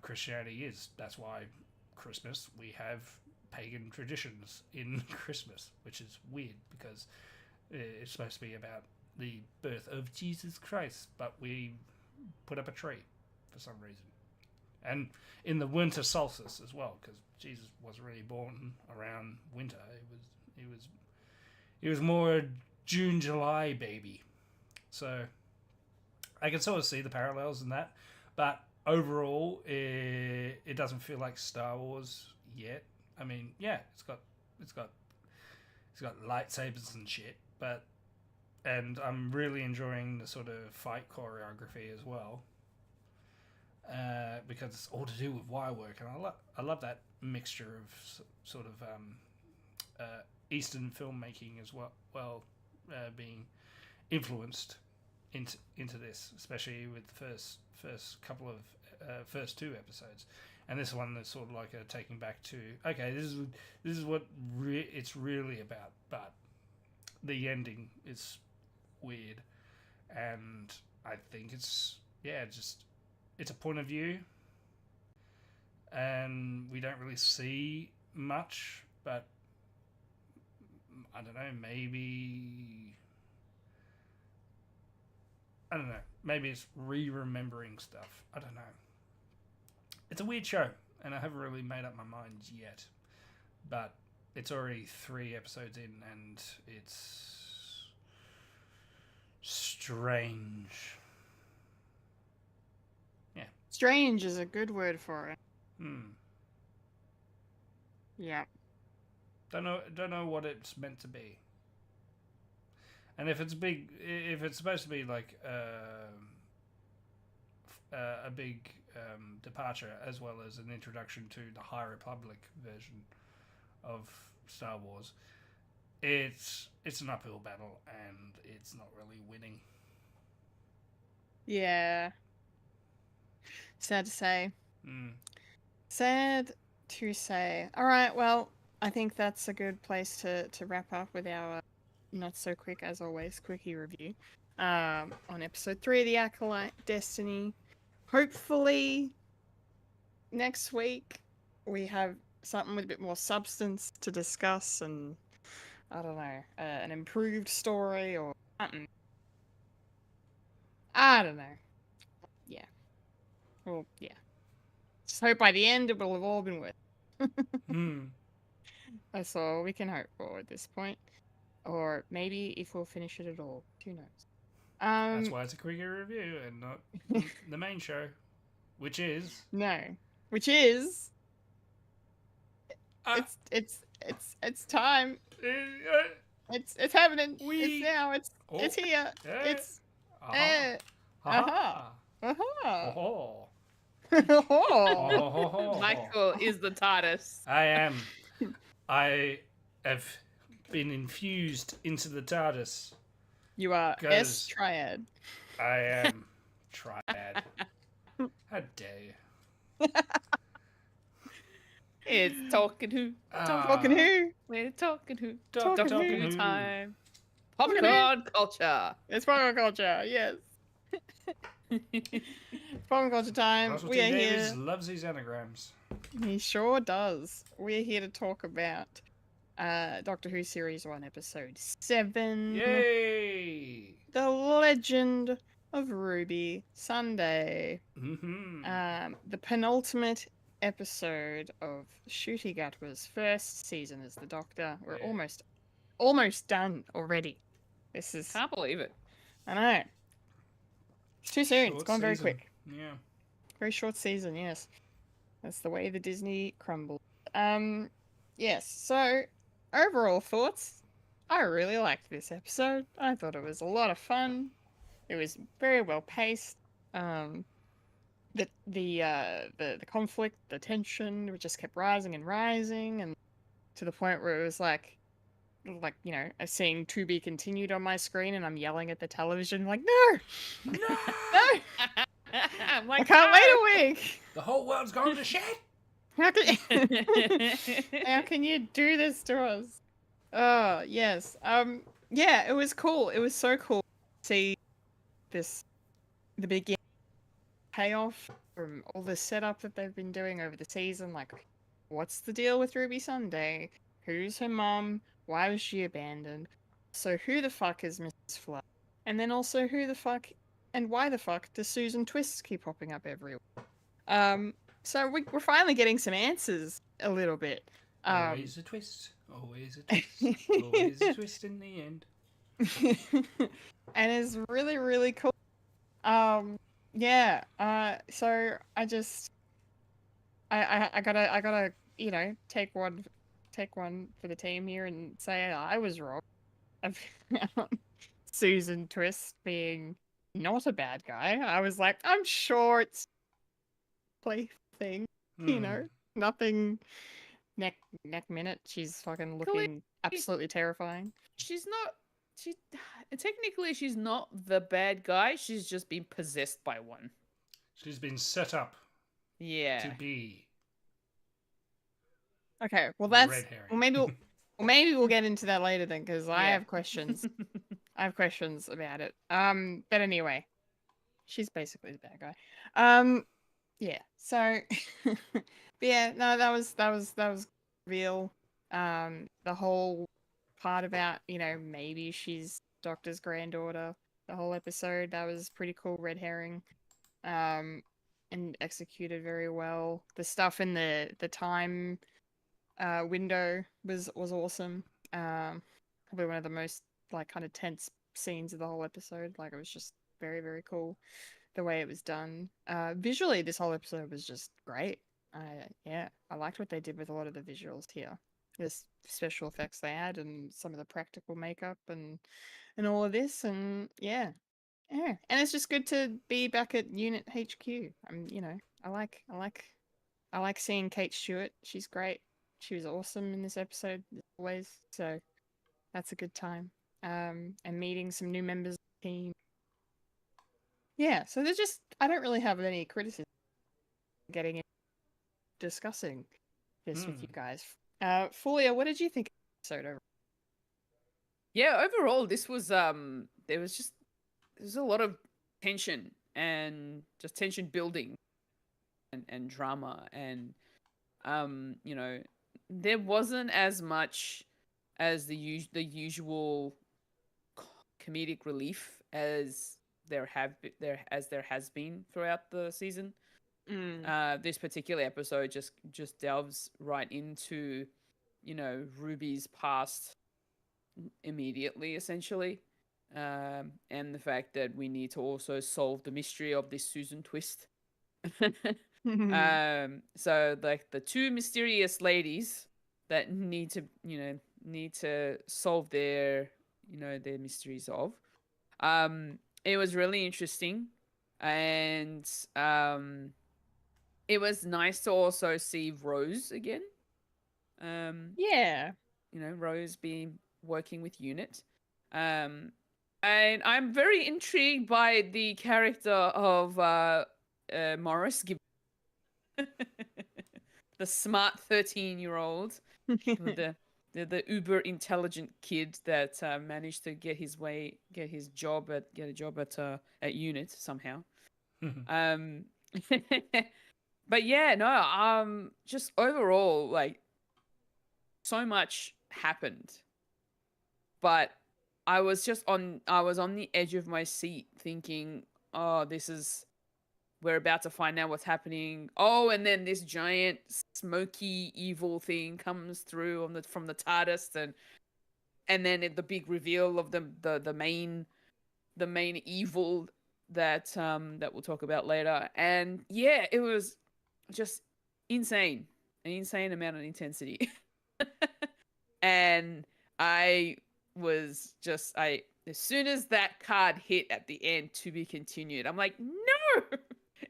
Christianity is. That's why Christmas, we have pagan traditions in Christmas, which is weird because it's supposed to be about the birth of Jesus Christ, but we put up a tree for some reason. And in the winter solstice as well, because Jesus wasn't really born around winter. He was more a June, July baby. So I can sort of see the parallels in that, but overall, it doesn't feel like Star Wars yet. I mean, yeah, it's got lightsabers and shit, and I'm really enjoying the sort of fight choreography as well, because it's all to do with wire work, and I love that mixture of sort of Eastern filmmaking as well, being influenced into this, especially with the first couple of first two episodes, and this one is sort of like a taking back to, okay, this is what it's really about, but the ending is weird, and I think it's a point of view, and we don't really see much, but I don't know, maybe it's re-remembering stuff. I don't know. It's a weird show, and I haven't really made up my mind yet, but it's already 3 episodes in, and it's strange. Yeah. Strange is a good word for it. Yeah. Don't know what it's meant to be. And if it's supposed to be like a big departure, as well as an introduction to the High Republic version of Star Wars, it's an uphill battle, and it's not really winning. Yeah. Sad to say. Sad to say. All right, well, I think that's a good place to wrap up with our not so quick, as always, quickie review on episode 3 of the Acolyte Destiny. Hopefully next week we have something with a bit more substance to discuss, and I don't know, an improved story or something. I don't know. Yeah. Well, yeah. Just hope by the end it will have all been worth it. That's all we can hope for at this point. Or maybe if we'll finish it at all. Who knows? That's why it's a quickie review and not the main show, which is which is it's time. It's happening. It's now. It's here. It's Michael is the TARDIS. I am. have been infused into the TARDIS. You are Goes- S Triad. I am Triad. How dare you? It's talking who? Talking who? We're talking who? Talking Who who? time? Talking Popcorn culture. It's Popcorn Culture, yes. Popcorn Culture time. Russell We T. are Davies here. loves these anagrams. He sure does. We're here to talk about Doctor Who Series 1, Episode 7. Yay! The Legend of Ruby Sunday. Mm-hmm. The penultimate episode of Ncuti Gatwa's first season as the Doctor. We're Yeah. almost done already. This is... Can't believe it. I know. It's too soon. It's Short gone very season. quick. Yeah. Very short season, yes. That's the way the Disney crumbled. Yes, so overall thoughts. I really liked this episode. I thought it was a lot of fun. It was very well paced. The conflict, the tension, it just kept rising and rising, and to the point where it was like you know, I'm seeing to be continued on my screen, and I'm yelling at the television like, no, No! no, I'm I like, can't wait a week. The whole world's gone to shit! How can how can you do this to us? Oh yes. Yeah, it was cool. It was so cool to see the beginning payoff from all the setup that they've been doing over the season. Like, what's the deal with Ruby Sunday? Who's her mum? Why was she abandoned? So who the fuck is Mrs. Flood? And then also who the fuck and why the fuck does Susan Twists keep popping up everywhere? So we're finally getting some answers a little bit. Always a twist. Always a twist. Always a twist in the end. And it's really, really cool. Yeah. So I gotta, you know, take one for the team here and say I was wrong about Susan Twist being not a bad guy. I was like, I'm sure it's plaything, you know, nothing. Neck minute, she's fucking looking absolutely terrifying. She's not. She technically she's not the bad guy. She's just been possessed by one. She's been set up Yeah. to be Okay, well that's red herring. well maybe we'll get into that later then, because I have questions. I have questions about it. But anyway, she's basically the bad guy. Yeah. So, but yeah, no, that was real. The whole part about, you know, maybe she's Doctor's granddaughter. The whole episode, that was pretty cool, red herring. And executed very well. The stuff in the time window was awesome. Probably one of the most like kind of tense scenes of the whole episode. Like, it was just very, very cool the way it was done. Visually, this whole episode was just great. Yeah, I liked what they did with a lot of the visuals here. The special effects they had and some of the practical makeup and all of this, and yeah, and it's just good to be back at Unit HQ. You know, I like seeing Kate Stewart. She's great. She was awesome in this episode as always. So that's a good time. And meeting some new members of the team. Yeah, so there's just I don't really have any criticism getting in discussing this with you guys. Fulya, what did you think of the episode overall? Yeah, overall, this was there's a lot of tension and just tension building and drama and you know, there wasn't as much as the usual comedic relief as there has been throughout the season. This particular episode just delves right into, you know, Ruby's past immediately, essentially, and the fact that we need to also solve the mystery of this Susan Twist. So like the two mysterious ladies that need to solve their mysteries of. It was really interesting, and it was nice to also see Rose again. Yeah. Rose being working with Unit. And I'm very intrigued by the character of Morris, the smart 13-year-old, the uber intelligent kid that managed to get a job at Unit somehow. But yeah, no, just overall, like, so much happened, but I was on the edge of my seat thinking, oh, we're about to find out what's happening. Oh, and then this giant smoky evil thing comes through from the TARDIS, and then the big reveal of the main evil that we'll talk about later. And yeah, it was just insane, an insane amount of intensity. And I was just as soon as that card hit at the end, to be continued, I'm like, no,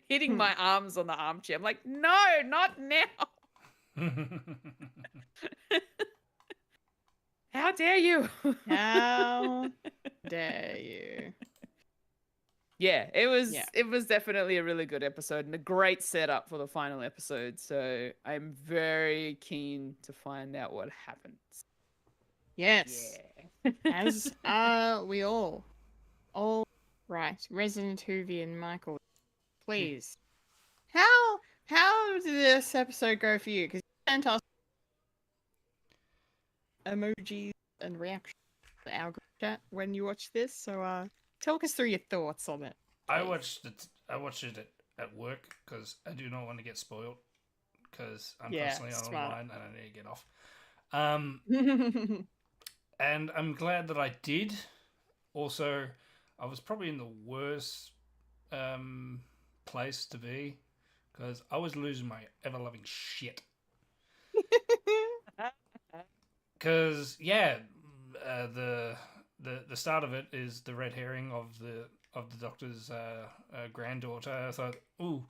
hitting my arms on the armchair. I'm like, no, not now. How dare you? How dare you? Yeah, it was definitely a really good episode and a great setup for the final episode. So I'm very keen to find out what happens. Yes. Yeah. As are we all. All right. Resident Whovian Michael, please. How did this episode go for you? Because you sent us emojis and reactions to our group chat when you watched this. So talk us through your thoughts on it. I watched it at work because I do not want to get spoiled because I'm constantly online and I need to get off. And I'm glad that I did. Also, I was probably in the worst place to be because I was losing my ever-loving shit. Because the start of it is the red herring of the doctor's granddaughter. I thought, ooh,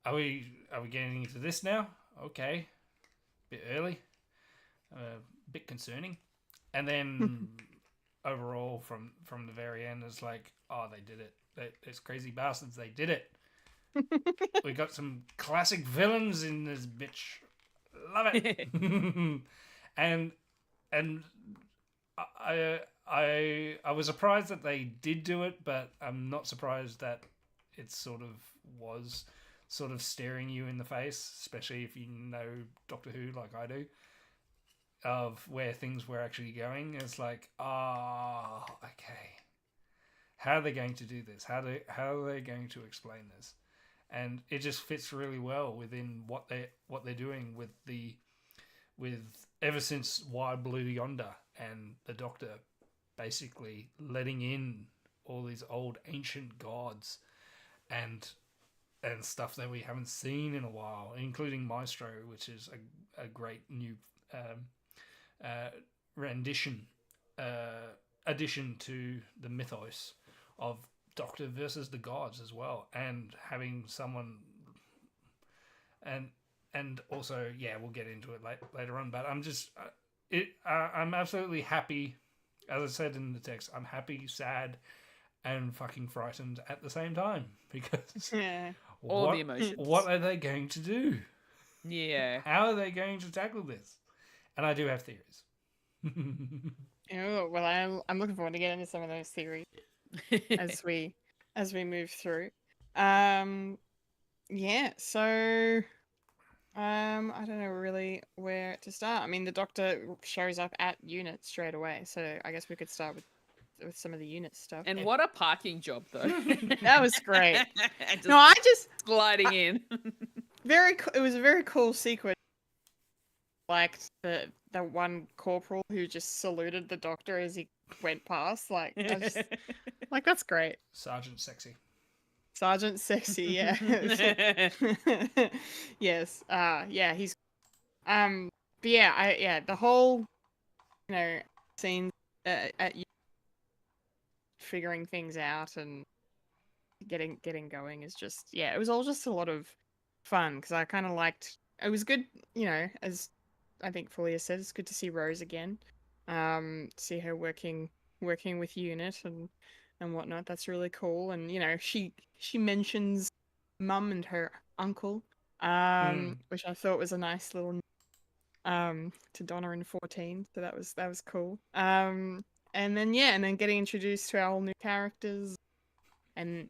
are we getting into this now? Okay, bit early, bit concerning. And then overall, from the very end, it's like, oh, they did it. Those crazy bastards, they did it. We got some classic villains in this bitch. Love it. and I was surprised that they did do it, but I'm not surprised that it sort of staring you in the face, especially if you know Doctor Who like I do, of where things were actually going. It's like, okay. How are they going to do this? How are they going to explain this? And it just fits really well within what they're doing with ever since Wild Blue Yonder and the Doctor basically letting in all these old ancient gods and stuff that we haven't seen in a while, including Maestro, which is a great new addition to the mythos of Doctor versus the gods as well, and having someone and also, we'll get into it later on, but I'm absolutely happy. As I said in the text, I'm happy, sad, and fucking frightened at the same time because all the emotions. What are they going to do? Yeah. How are they going to tackle this? And I do have theories. Oh, well, I'm looking forward to getting into some of those theories as we move through. So I don't know really where to start. I mean, the Doctor shows up at Unit straight away, so I guess we could start with some of the Unit stuff. And what a parking job, though. That was great. just gliding in. It was a very cool sequence. Like the one corporal who just saluted the Doctor as he went past. Like, that's great. Sergeant Sexy. Sergeant Sexy, yeah. Yes. He's but the whole scene at figuring things out and getting going is just it was all just a lot of fun because I kind of liked. It was good, as I think Fulia said, it's good to see Rose again. See her working with Unit and whatnot. That's really cool. And she mentions Mum and her uncle, which I thought was a nice little to Donna and 14. So that was cool. And then getting introduced to our all new characters, and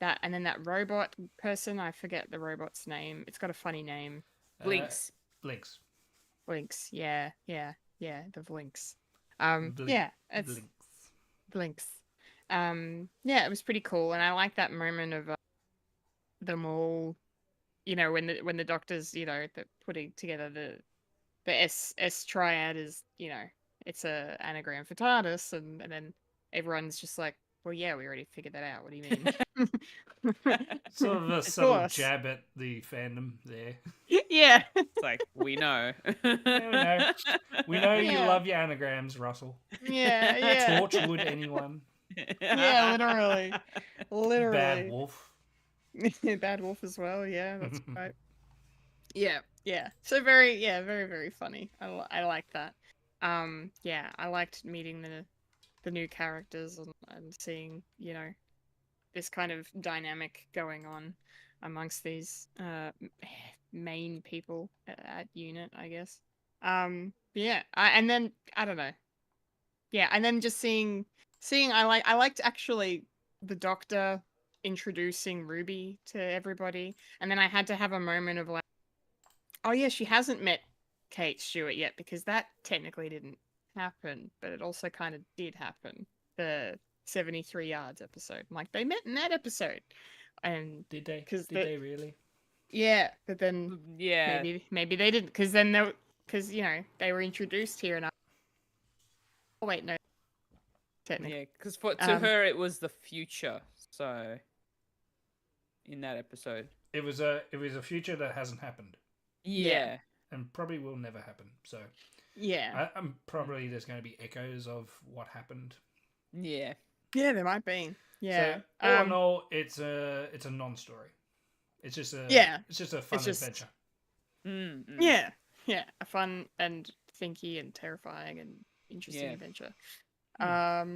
that robot person, I forget the robot's name. It's got a funny name. Blinks. Blinks. Blinks. Yeah, the Blinks. It's Blinks. It was pretty cool, and I like that moment of them all, when the doctors, they're putting together the S triad is, it's a anagram for TARDIS, and then everyone's just like, well, yeah, we already figured that out. What do you mean? Sort of a subtle jab at the fandom there. Yeah. It's like, we know. Yeah, we know you love your anagrams, Russell. Yeah. Torchwood, anyone. Yeah, literally. Bad Wolf. Bad Wolf as well, yeah, that's right. Yeah. So very, very funny. I like that. I liked meeting the new characters and seeing, this kind of dynamic going on amongst these main people at Unit, I guess. And then I don't know. Yeah, and then just seeing I liked actually the Doctor introducing Ruby to everybody, and then I had to have a moment of like, oh yeah, she hasn't met Kate Stewart yet, because that technically didn't happen, but it also kind of did happen. The 73 Yards episode, like they met in that episode, and did they? Did they really? Yeah, but then maybe they didn't, because then they were introduced here, and oh wait, no, technically, yeah, because to her it was the future. So in that episode, it was a future that hasn't happened. Yeah. And probably will never happen. So yeah, I'm probably there's going to be echoes of what happened. Yeah, there might be. Yeah. So all in all, it's a non-story. It's just a fun adventure. Mm-hmm. Yeah, a fun and thinky and terrifying and interesting adventure. What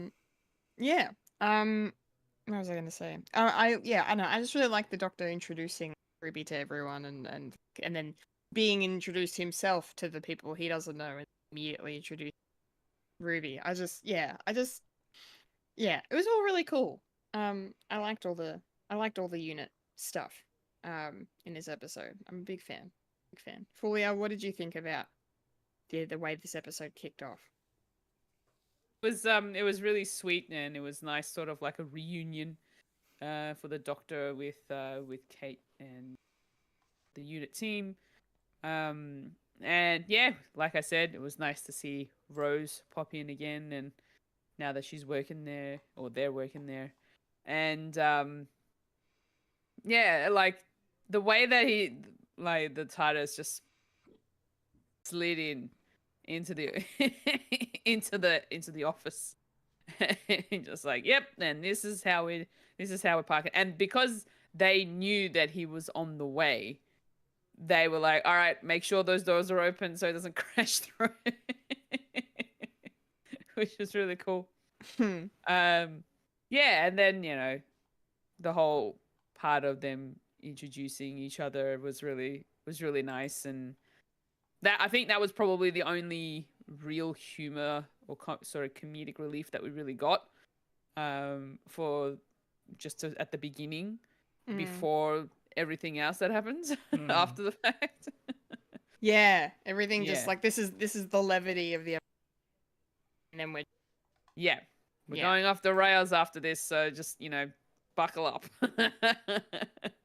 was I going to say? I know. I just really like the Doctor introducing Ruby to everyone, and then being introduced himself to the people he doesn't know, and immediately introduce Ruby. It was all really cool. I liked all the Unit stuff in this episode. I'm a big fan. Fulia, what did you think about the way this episode kicked off? It was really sweet, and it was nice, sort of like a reunion for the Doctor with Kate and the Unit team. And yeah, like I said, it was nice to see Rose pop in again, and now that she's working there, or they're working there, and like the way that the TARDIS just slid into the into the office, just like, yep, and this is how we park it. And because they knew that he was on the way, they were like, all right, make sure those doors are open so it doesn't crash through. Which is really cool. And then the whole part of them introducing each other was really nice, and that, I think that was probably the only real humor or sort of comedic relief that we really got for just at the beginning, before everything else that happens after the fact. Yeah, everything just like this is the levity of the episode, and then we're going off the rails after this, so just buckle up.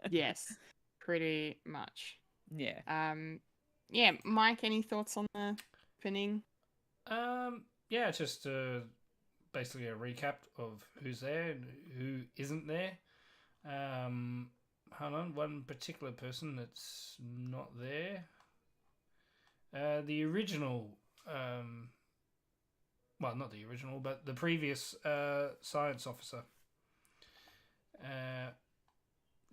Yes, pretty much. Yeah. Mike, any thoughts on the opening? Just basically a recap of who's there and who isn't there. Hold on, one particular person that's not there. The original, well, not the original, but the previous science officer,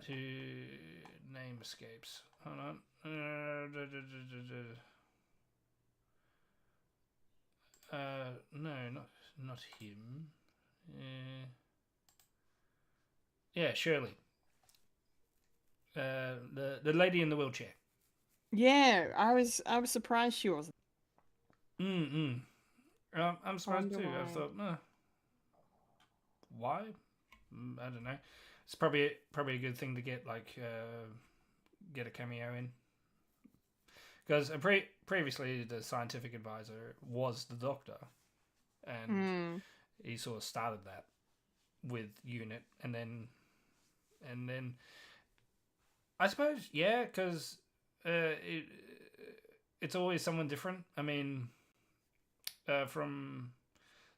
who name escapes. Hold on. No, not him. Yeah, Shirley. The lady in the wheelchair. Yeah, I was surprised she wasn't. I'm surprised Wonder too. I why. thought, why? I don't know. It's probably a good thing to get get a cameo in, because previously the scientific advisor was the Doctor, and he sort of started that with Unit, and then I suppose because it's always someone different. I mean, from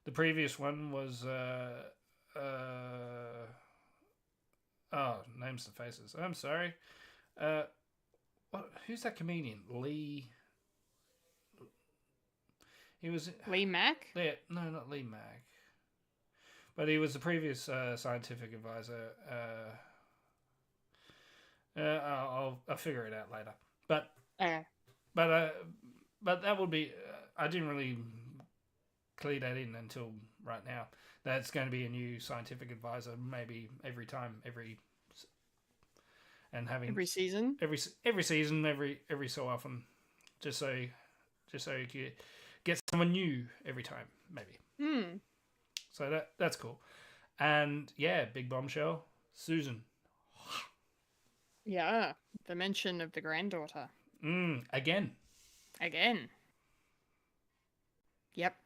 the previous one was names and faces. I'm sorry. Who's that comedian? Lee. He was Lee Mack? Yeah, no, not Lee Mack. But he was the previous scientific advisor. I'll figure it out later. But that would be. I didn't really clear that in until right now. That's going to be a new scientific advisor, maybe every season, every so often, just so you get someone new every time, maybe. So that's cool, and yeah, big bombshell, Susan. Yeah, the mention of the granddaughter. Again. Yep.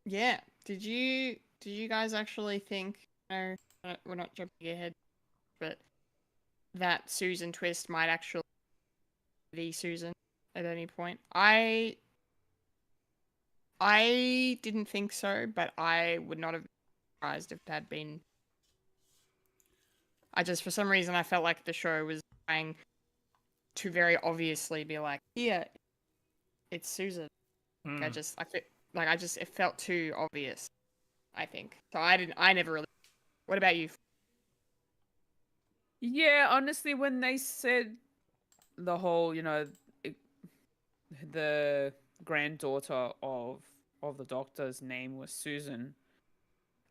Yeah. Did you guys actually think? No, we're not jumping ahead, but that Susan twist might actually be Susan at any point. I didn't think so, but I would not have been surprised if it had been. For some reason, I felt like the show was trying to very obviously be like, yeah, it's Susan. It felt too obvious, I think. So I never really. What about you? Yeah, honestly, when they said the whole, the granddaughter of the Doctor's name was Susan,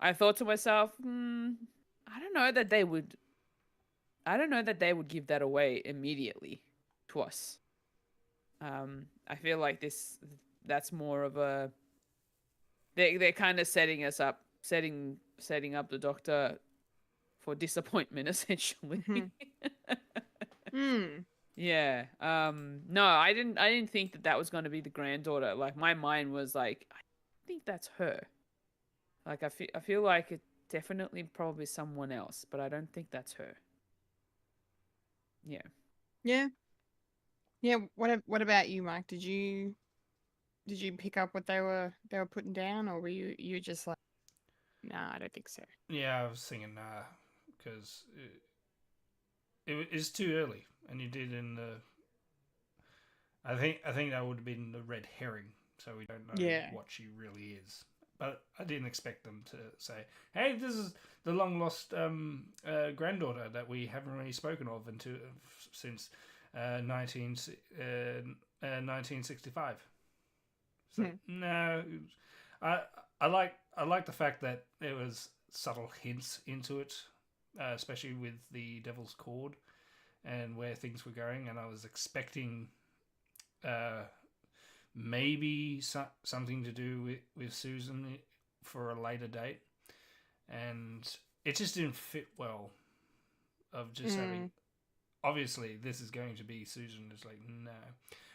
I thought to myself, I don't know that they would give that away immediately to us. I feel like that's more of a they're kind of setting us up, setting up the Doctor for disappointment, essentially. Yeah. No, I didn't think that was going to be the granddaughter. Like, my mind was like, I think that's her. Like, I feel like it definitely probably someone else, but I don't think that's her. Yeah. Yeah. What about you, Mike? Did you pick up what they were putting down, or were you just like, nah, I don't think so? Yeah, I was thinking nah, because it is too early, and you did in the. I think that would have been the red herring, so we don't know what she really is. But I didn't expect them to say, "Hey, this is the long lost granddaughter that we haven't really spoken of since 1965." So no, I like the fact that there was subtle hints into it, especially with the Devil's Cord and where things were going, and I was expecting maybe something to do with Susan for a later date, and it just didn't fit well. Of just having, obviously this is going to be Susan. It's like, no,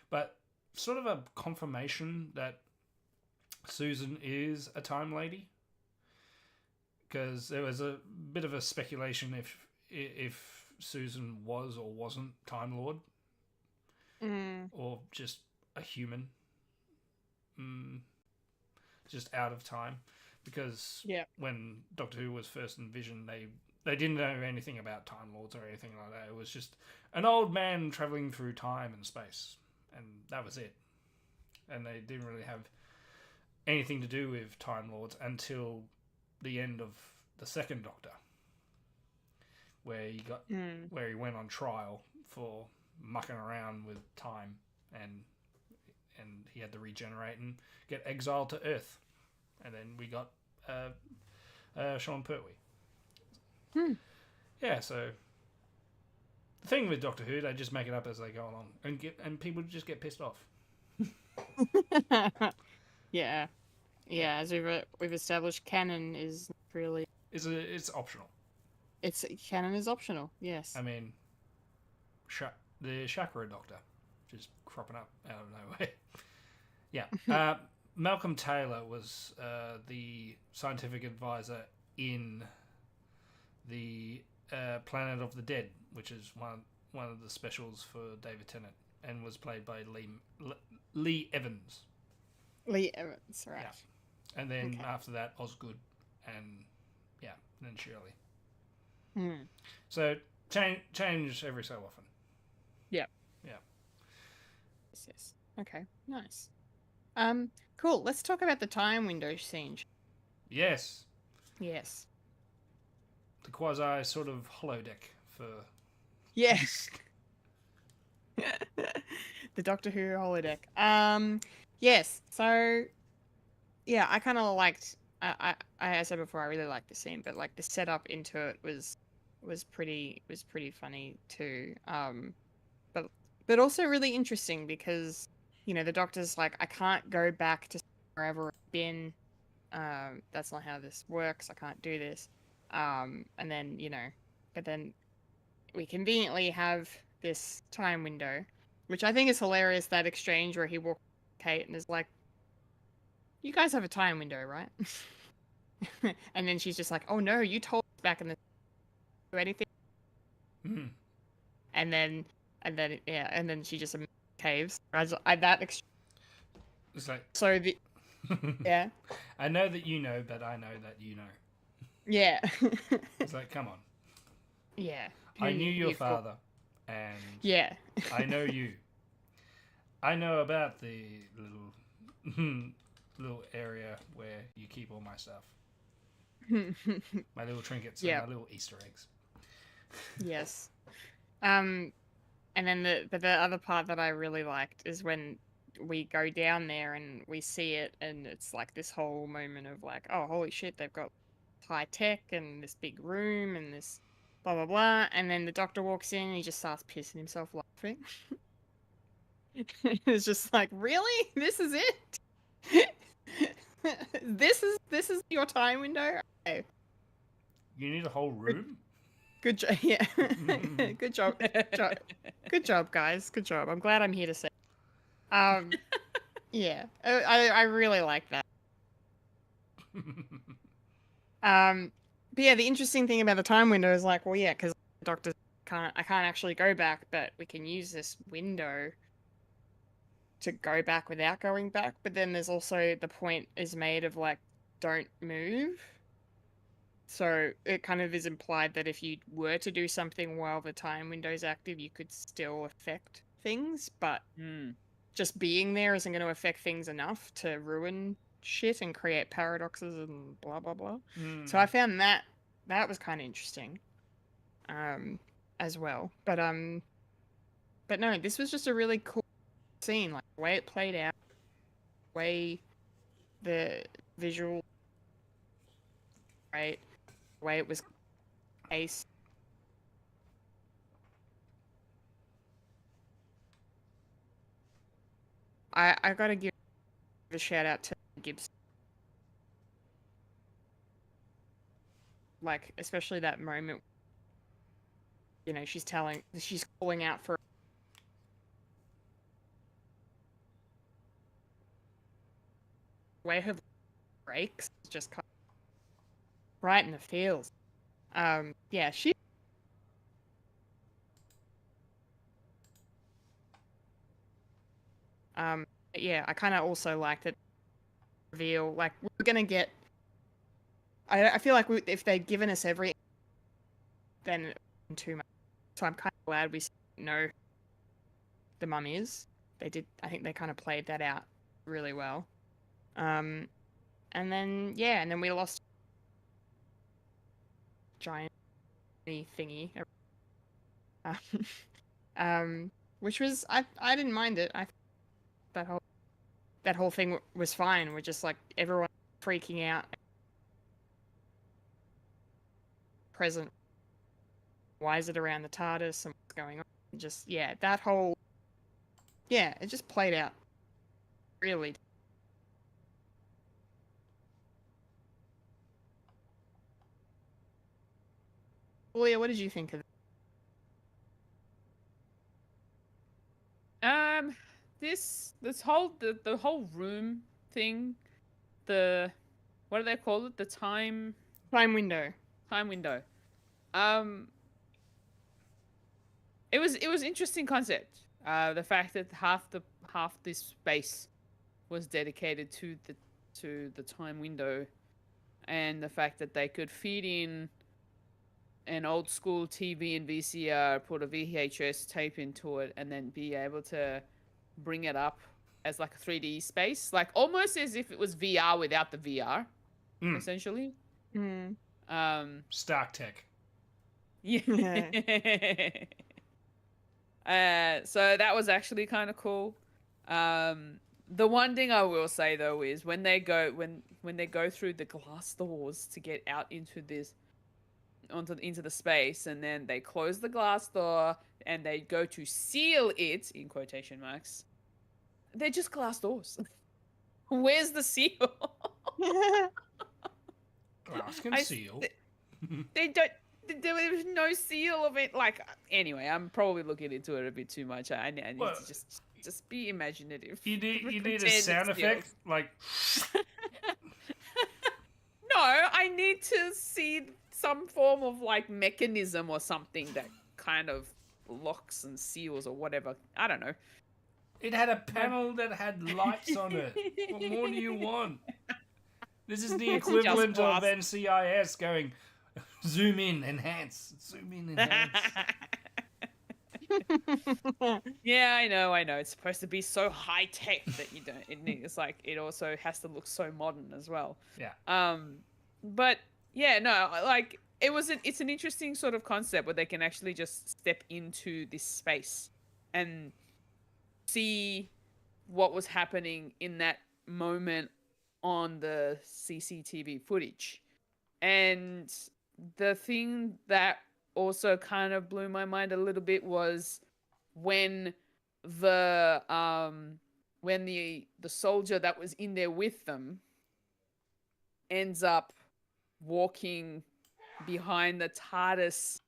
but sort of a confirmation that Susan is a time lady, because there was a bit of a speculation if Susan was or wasn't Time Lord, or just a human, just out of time, because when Doctor Who was first envisioned, they didn't know anything about Time Lords or anything like that. It was just an old man traveling through time and space, and that was it. And they didn't really have anything to do with Time Lords until the end of the second Doctor, where he went on trial for mucking around with time, and and he had to regenerate and get exiled to Earth. And then we got Sean Pertwee. Yeah, so the thing with Doctor Who, they just make it up as they go along, and people just get pissed off. Yeah. Yeah, as we've established, canon is really... It's optional. Canon is optional, yes. I mean, the Chakra Doctor just cropping up out of nowhere. Yeah. Malcolm Taylor was the scientific advisor in the Planet of the Dead, which is one of the specials for David Tennant, and was played by Lee Evans. Lee Evans, right. Yeah. And then after that, Osgood, and then Shirley. So change every so often. Yeah. Yeah. Yes. Okay. Nice. Cool. Let's talk about the time window scene. Yes. Yes. The quasi sort of holodeck for. Yes. The Doctor Who holodeck. Yes. So, yeah, I kind of liked. I said before, I really liked the scene, but like the setup into it was pretty funny too. But also really interesting because the Doctor's like, I can't go back to wherever I've been. That's not how this works. I can't do this. And then but then we conveniently have this time window, which I think is hilarious. That exchange where he walks Kate and is like, "You guys have a time window, right?" And then she's just like, "Oh no, you told us back in the do anything." And then she just caves. It's like, so the yeah. I know that you know, but I know that you know. Yeah. It's like, come on. Yeah. I knew your father, and yeah. I know you. I know about the little area where you keep all my stuff. My little trinkets and my little Easter eggs. Yes. And then the other part that I really liked is when we go down there and we see it, and it's like this whole moment of like, oh, holy shit, they've got high tech and this big room and this blah blah blah, and then the Doctor walks in and he just starts pissing himself laughing. It's just like, really? This is it? This is your time window? Okay. You need a whole room? Good job. Yeah. Good job. Good job, guys. Good job. I'm glad I'm here to say. Yeah. I really like that. But yeah, the interesting thing about the time window is like, well, yeah, because doctors I can't actually go back, but we can use this window to go back without going back. But then there's also the point is made of like, don't move. So it kind of is implied that if you were to do something while the time window is active, you could still affect things, but just being there isn't going to affect things enough to ruin shit and create paradoxes and blah blah blah. So I found that was kind of interesting, as well. But no, this was just a really cool scene, like the way it played out, the way the visual, right, the way it was paced. I gotta give a shout out to Gibbs. Like, especially that moment, she's calling out for the way her breaks, just kind of right in the feels. Yeah, yeah, I kind of also liked it. Reveal, like, we're gonna get. I feel like if they'd given us every, then it wouldn't too much. So I'm kind of glad we know the mum is. They did. I think they kind of played that out really well. And then we lost giant thingy. Which was I didn't mind it. That whole that whole thing was fine. We're just like everyone freaking out. Present. Why is it around the TARDIS and what's going on? Just that whole it just played out really. Julia, what did you think of it? This whole the whole room thing, what do they call it? The time window. Time window. It was interesting concept. The fact that half this space was dedicated to the time window, and the fact that they could feed in an old school TV and VCR, put a VHS tape into it, and then be able to bring it up as like a 3D space, like almost as if it was VR without the VR, essentially. Stark Tech. Yeah. So that was actually kind of cool. The one thing I will say though is when they go through the glass doors to get out into the space, and then they close the glass door and they go to seal it in quotation marks. They're just glass doors. Where's the seal? Glass can seal. They don't. There was no seal of it. Like, anyway, I'm probably looking into it a bit too much. I need to just be imaginative. You need a sound effect, like. No, I need to see some form of like mechanism or something that kind of locks and seals or whatever. I don't know. It had a panel that had lights on it. What more do you want? This is the equivalent of NCIS going. Zoom in, enhance. Zoom in, enhance. Yeah, I know. It's supposed to be so high tech that you don't. It's like it also has to look so modern as well. Yeah. But yeah, no, like it's an interesting sort of concept where they can actually just step into this space and see what was happening in that moment on the CCTV footage. And the thing that also kind of blew my mind a little bit was when the soldier that was in there with them ends up walking behind the TARDIS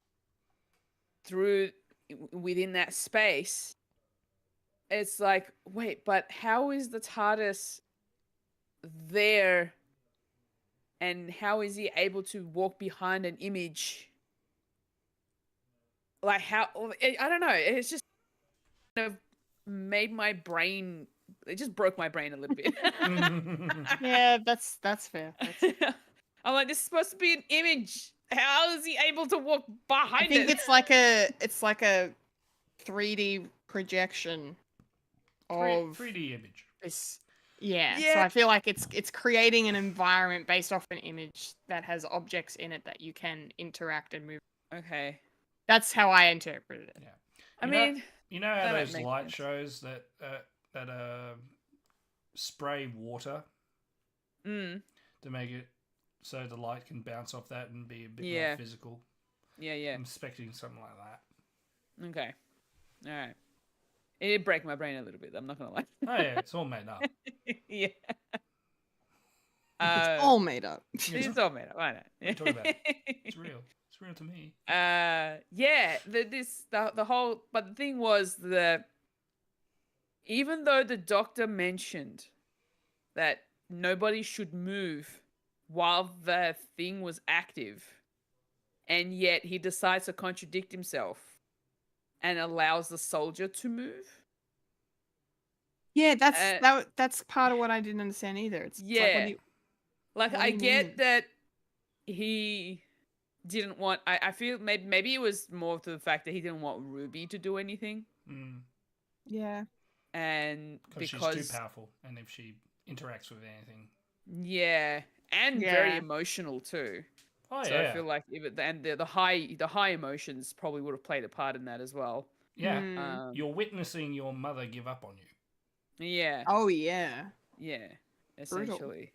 within that space. It's like, wait, but how is the TARDIS there? And how is he able to walk behind an image? Like how? I don't know. It's just kind of made my brain. It just broke my brain a little bit. Yeah, that's fair. I'm like, this is supposed to be an image. How is he able to walk behind it? I think it's like a 3D projection of 3D image. This. Yeah, so I feel like it's creating an environment based off an image that has objects in it that you can interact and move. Okay. That's how I interpreted it. Yeah. I mean, you know how those make light sense. shows that spray water to make it so the light can bounce off that and be a bit more physical. Yeah. I'm expecting something like that. Okay. All right. It did break my brain a little bit. I'm not gonna lie. Oh yeah, it's all made up. Yeah. It's all made up. It's all made up. I know. What are you talking about? It's real. It's real to me. Yeah. The whole. But the thing was that even though the doctor mentioned that nobody should move while the thing was active, and yet he decides to contradict himself and allows the soldier to move. Yeah, that's part of what I didn't understand either. It's like what I do you get mean? that he didn't want. I feel maybe it was more to the fact that he didn't want Ruby to do anything. Yeah. And because she's too powerful, and if she interacts with anything, very emotional too. Oh so I feel like the high emotions probably would have played a part in that as well. Yeah, you're witnessing your mother give up on you. Yeah. Oh yeah. Yeah, essentially.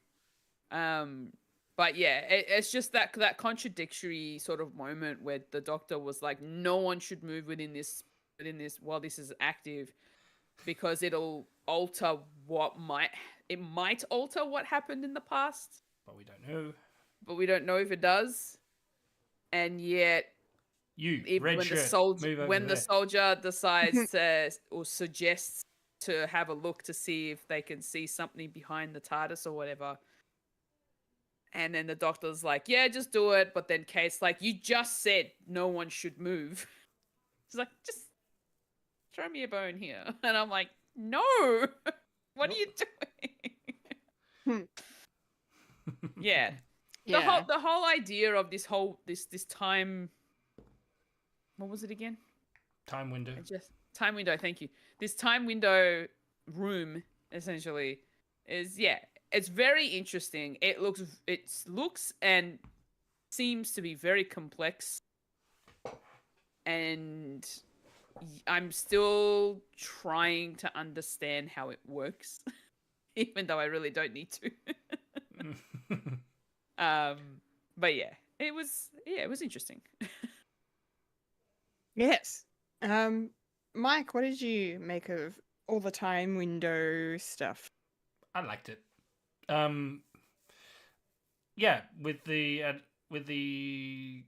But yeah, it's just that contradictory sort of moment where the doctor was like, no one should move within this while this is active, because it'll alter it might alter what happened in the past, But we don't know. but we don't know if it does. And yet, Red shirt, move over when there. the soldier decides to or suggests to have a look to see if they can see something behind the TARDIS or whatever. And then the doctor's like, yeah, just do it. But then Kate's like, you just said no one should move. She's like, just throw me a bone here. And I'm like, no, what are you doing? Yeah. The whole idea of this time, what was it again? Time window. Time window, thank you. This time window room, essentially, is, it's very interesting. It looks and seems to be very complex, and I'm still trying to understand how it works, even though I really don't need to. But yeah, it was interesting. Yes. Mike, what did you make of all the time window stuff? I liked it. Yeah, with the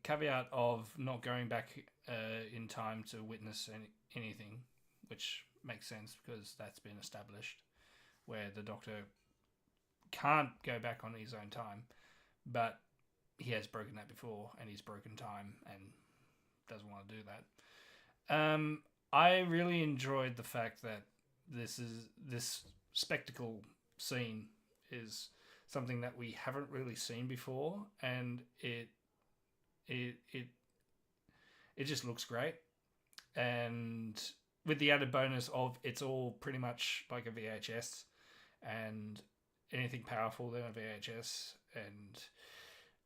caveat of not going back in time to witness anything, which makes sense because that's been established, where the Doctor can't go back on his own time, but he has broken that before, and he's broken time and doesn't want to do that. I really enjoyed the fact that this spectacle scene is something that we haven't really seen before, and it just looks great. And with the added bonus of it's all pretty much like a VHS, and anything powerful than a VHS. And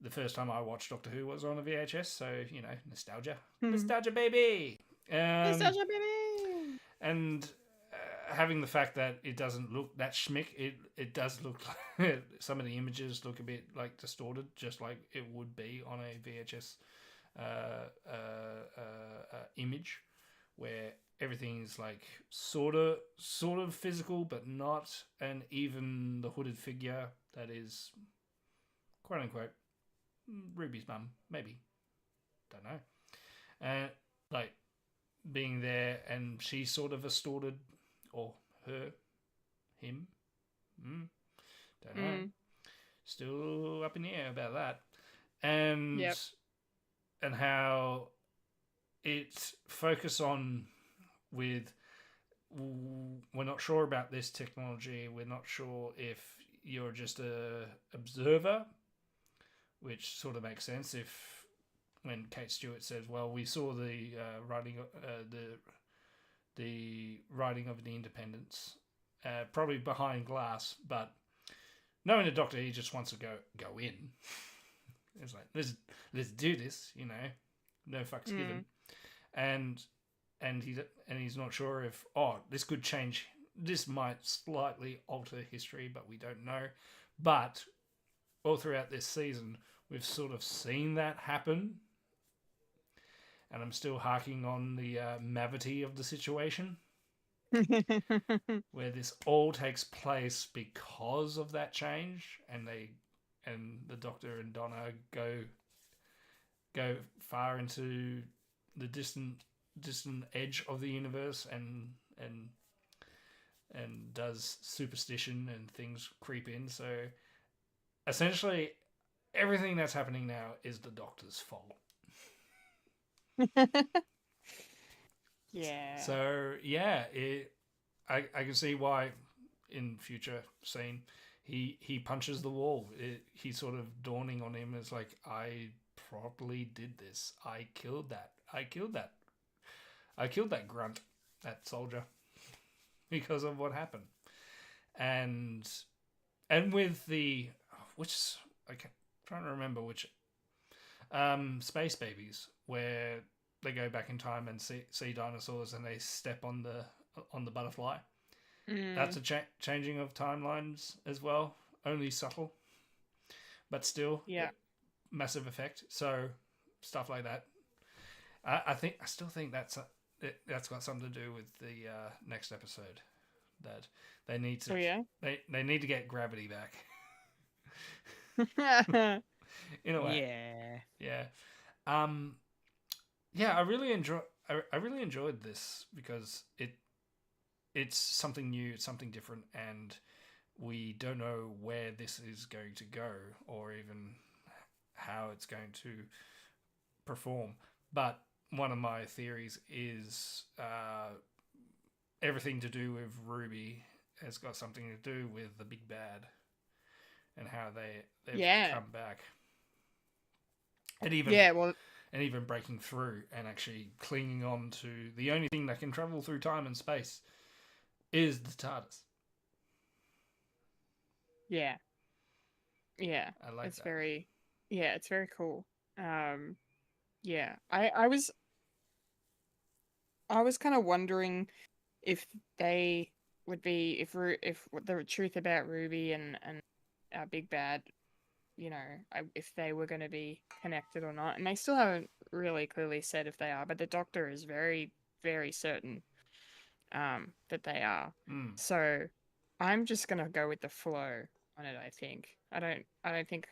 the first time I watched Doctor Who was on a VHS, so nostalgia, nostalgia baby. Nostalgia baby. And having the fact that it doesn't look that schmick, it does look like some of the images look a bit like distorted, just like it would be on a VHS image, where everything is like sort of physical but not, and even the hooded figure that is quote unquote Ruby's mum, maybe, don't know, and like being there, and she's sort of distorted, or him, don't know, still up in the air about that, and and how it focus on with, we're not sure about this technology, we're not sure if you're just a observer, which sort of makes sense if when Kate Stewart says, well, we saw the writing of the Independence, probably behind glass, but knowing the Doctor, he just wants to go in. It's like, let's do this, no fucks given, and he's not sure if this could change. This might slightly alter history, but we don't know. But all throughout this season, we've sort of seen that happen. And I'm still harking on the mavity of the situation, where this all takes place because of that change, and the Doctor and Donna go far into the distant edge of the universe, and does superstition and things creep in. So essentially, everything that's happening now is the Doctor's fault. Yeah. So yeah, I can see why in future scene he punches the wall. He's sort of dawning on him as like, I probably did this. I killed that grunt, that soldier, because of what happened. And with the trying to remember which Space Babies, where they go back in time and see dinosaurs, and they step on the butterfly, That's a changing of timelines as well. Only subtle, but still massive effect. So stuff like that. I still think that's got something to do with the next episode. That they need to. Oh yeah. They need to get gravity back. In a way. Yeah. Yeah. Yeah. I really enjoyed this because it's something new, it's something different, and we don't know where this is going to go or even how it's going to perform. But one of my theories is everything to do with Ruby has got something to do with the big bad and how they've come back. And even breaking through and actually clinging on to the only thing that can travel through time and space is the TARDIS. Yeah. I like It's that. it's very cool. Yeah. I was kind of wondering if they would be if the truth about Ruby and our big bad, if they were going to be connected or not, and they still haven't really clearly said if they are, but the Doctor is very, very certain that they are. So I'm just gonna go with the flow on it. I think I don't think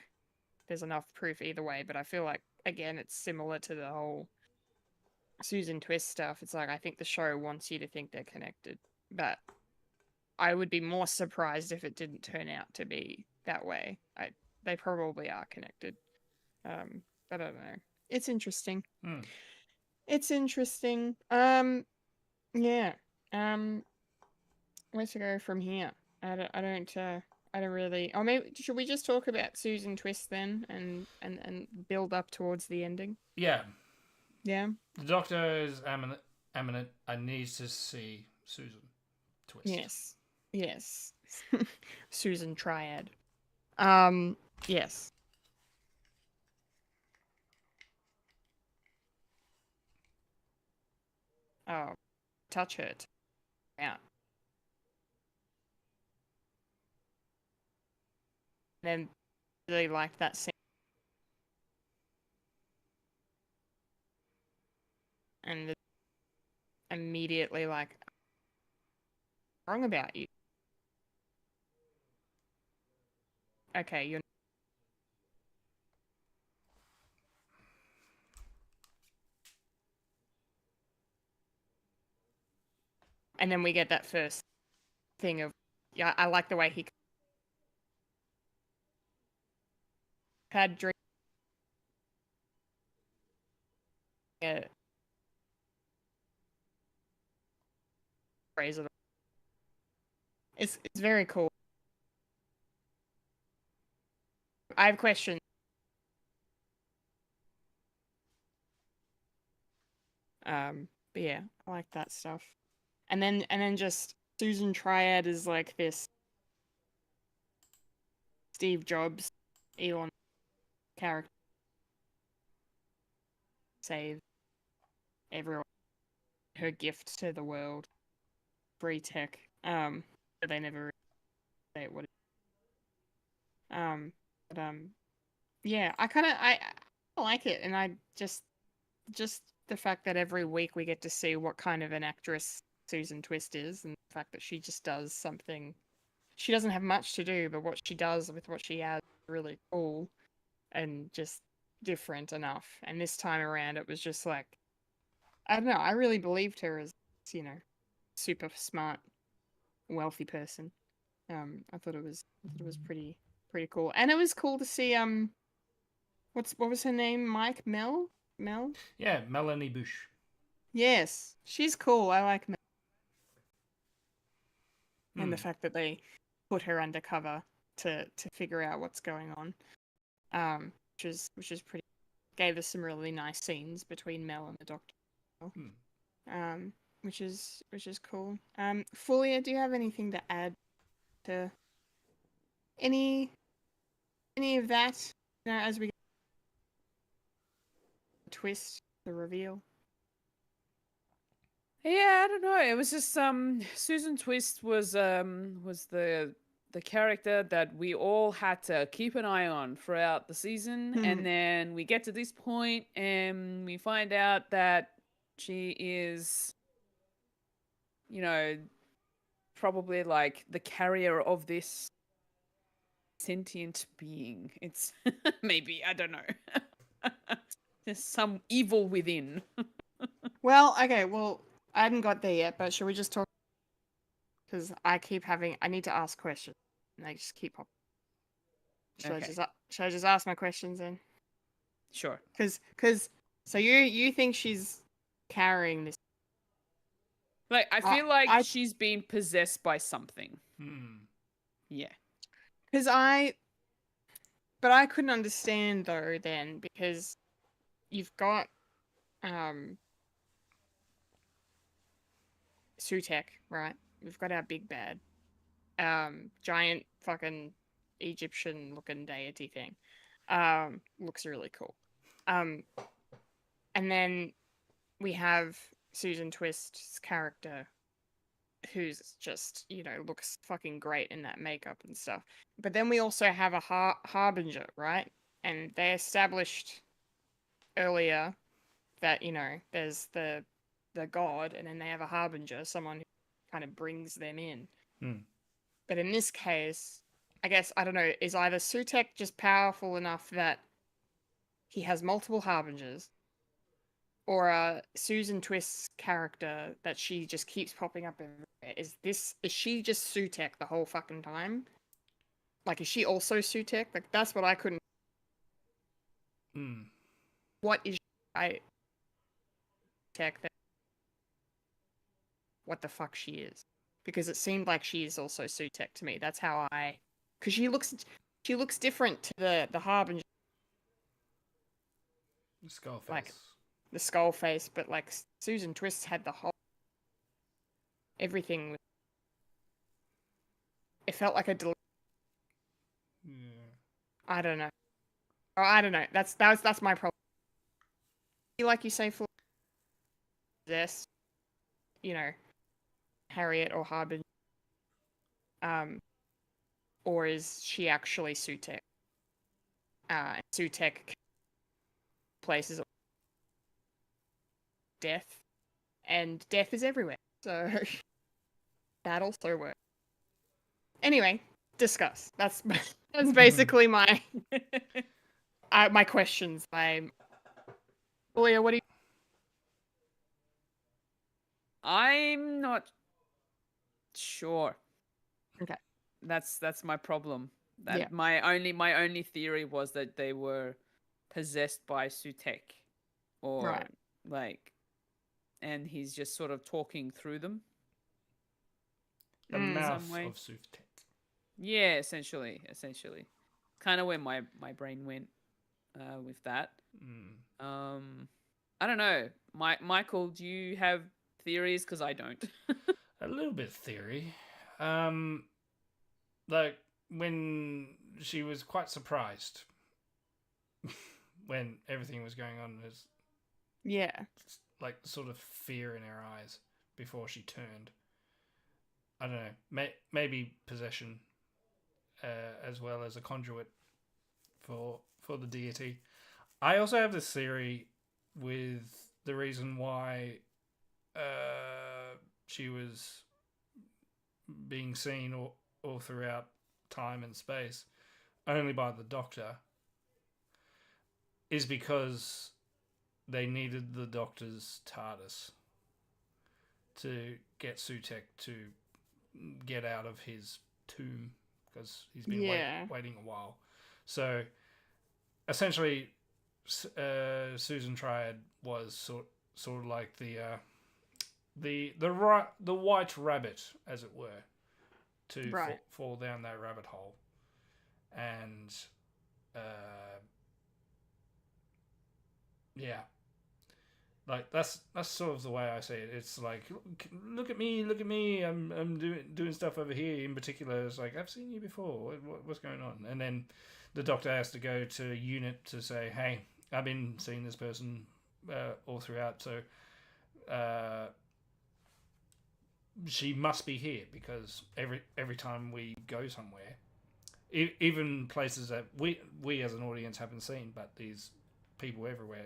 there's enough proof either way, but I feel like again it's similar to the whole Susan Twist stuff. It's like I think the show wants you to think they're connected, but I would be more surprised if it didn't turn out to be that way. They probably are connected. But I don't know. It's interesting. It's interesting. Yeah. Where to go from here? I don't really. Or maybe should we just talk about Susan Twist then, and build up towards the ending? Yeah. Yeah. The Doctor is eminent. I need to see Susan Twist. Yes. Susan Triad. Yes. Oh, touch it. Yeah. Then really liked that scene. And immediately like, wrong about you. Okay, you're. And then we get that first thing of, I like the way he had drink. Phrase it. It's very cool. I have questions. But yeah, I like that stuff. And then just Susan Triad is like this Steve Jobs, Elon character. Save everyone. Her gift to the world. Free tech. But they never say what it is. Yeah, I like it, and I just the fact that every week we get to see what kind of an actress Susan Twist is, and the fact that she just does something. She doesn't have much to do, but what she does with what she has is really cool and just different enough. And this time around, it was just like, I don't know, I really believed her as, super smart, wealthy person. I thought it was pretty cool, and it was cool to see what was her name? Mel? Yeah, Melanie Bush. Yes, she's cool. I like Mel. And the fact that they put her undercover to figure out what's going on, which is pretty. Gave us some really nice scenes between Mel and the Doctor. Which is cool. Fulya, do you have anything to add to any of that? As we twist the reveal. Yeah, I don't know. It was just Susan Twist was the character that we all had to keep an eye on throughout the season, and then we get to this point and we find out that she is, you know, probably like the carrier of this sentient being. It's maybe, I don't know. There's some evil within. Well, okay, well, I hadn't got there yet, but should we just talk? Because I need to ask questions, and they just keep popping. Okay. Should I just ask my questions then? Sure. So you think she's carrying this? Like, I feel I- she's being possessed by something. Yeah. Because but I couldn't understand though then, because you've got Sutek, right? We've got our big bad, giant fucking Egyptian looking deity thing. Looks really cool. And then we have Susan Twist's character, who's just, looks fucking great in that makeup and stuff. But then we also have a harbinger, right? And they established earlier that, there's the god, and then they have a harbinger, someone who kind of brings them in. But in this case, I guess, I don't know, is either Sutek just powerful enough that he has multiple harbingers, or Susan Twist's character that she just keeps popping up everywhere? Is she just Sutek the whole fucking time? Like, is she also Sutek? Like, that's what I couldn't. What is Tech that? What the fuck she is? Because it seemed like she is also Sutek to me. That's how because she looks different to the harbinger. The skull face. Like, the skull face, but like Susan Twist had the whole everything. It felt like a I don't know. Oh, I don't know. That's my problem. Like you say, for this, Harriet or Harbinger, or is she actually Sutek? Sutek places death, and death is everywhere, so that also works. Anyway, discuss. That's basically my my questions. Fulya, what do you? I'm not sure. Okay. That's my problem. Yeah. My only theory was that they were possessed by Sutek, or Right. like, and he's just sort of talking through them. The mouth Some way. of Sutek. Yeah, essentially. Kind of where my brain went with that. I don't know. Michael, do you have theories? Because I don't. A little bit theory. Like, when she was quite surprised when everything was going on, there's like sort of fear in her eyes before she turned. I don't know. Maybe possession, as well as a conduit for the deity. I also have this theory with the reason why she was being seen all throughout time and space only by the Doctor is because they needed the Doctor's TARDIS to get Sutek to get out of his tomb, because he's been waiting a while. So essentially, Susan Triad was sort of like the white rabbit, as it were, to fall down that rabbit hole, and like that's sort of the way I see it. It's like, look at me, I'm doing stuff over here. In particular, it's like, I've seen you before. What's going on? And then the Doctor has to go to Unit to say, hey, I've been seeing this person all throughout. So she must be here, because every time we go somewhere, even places that we as an audience haven't seen, but these people everywhere,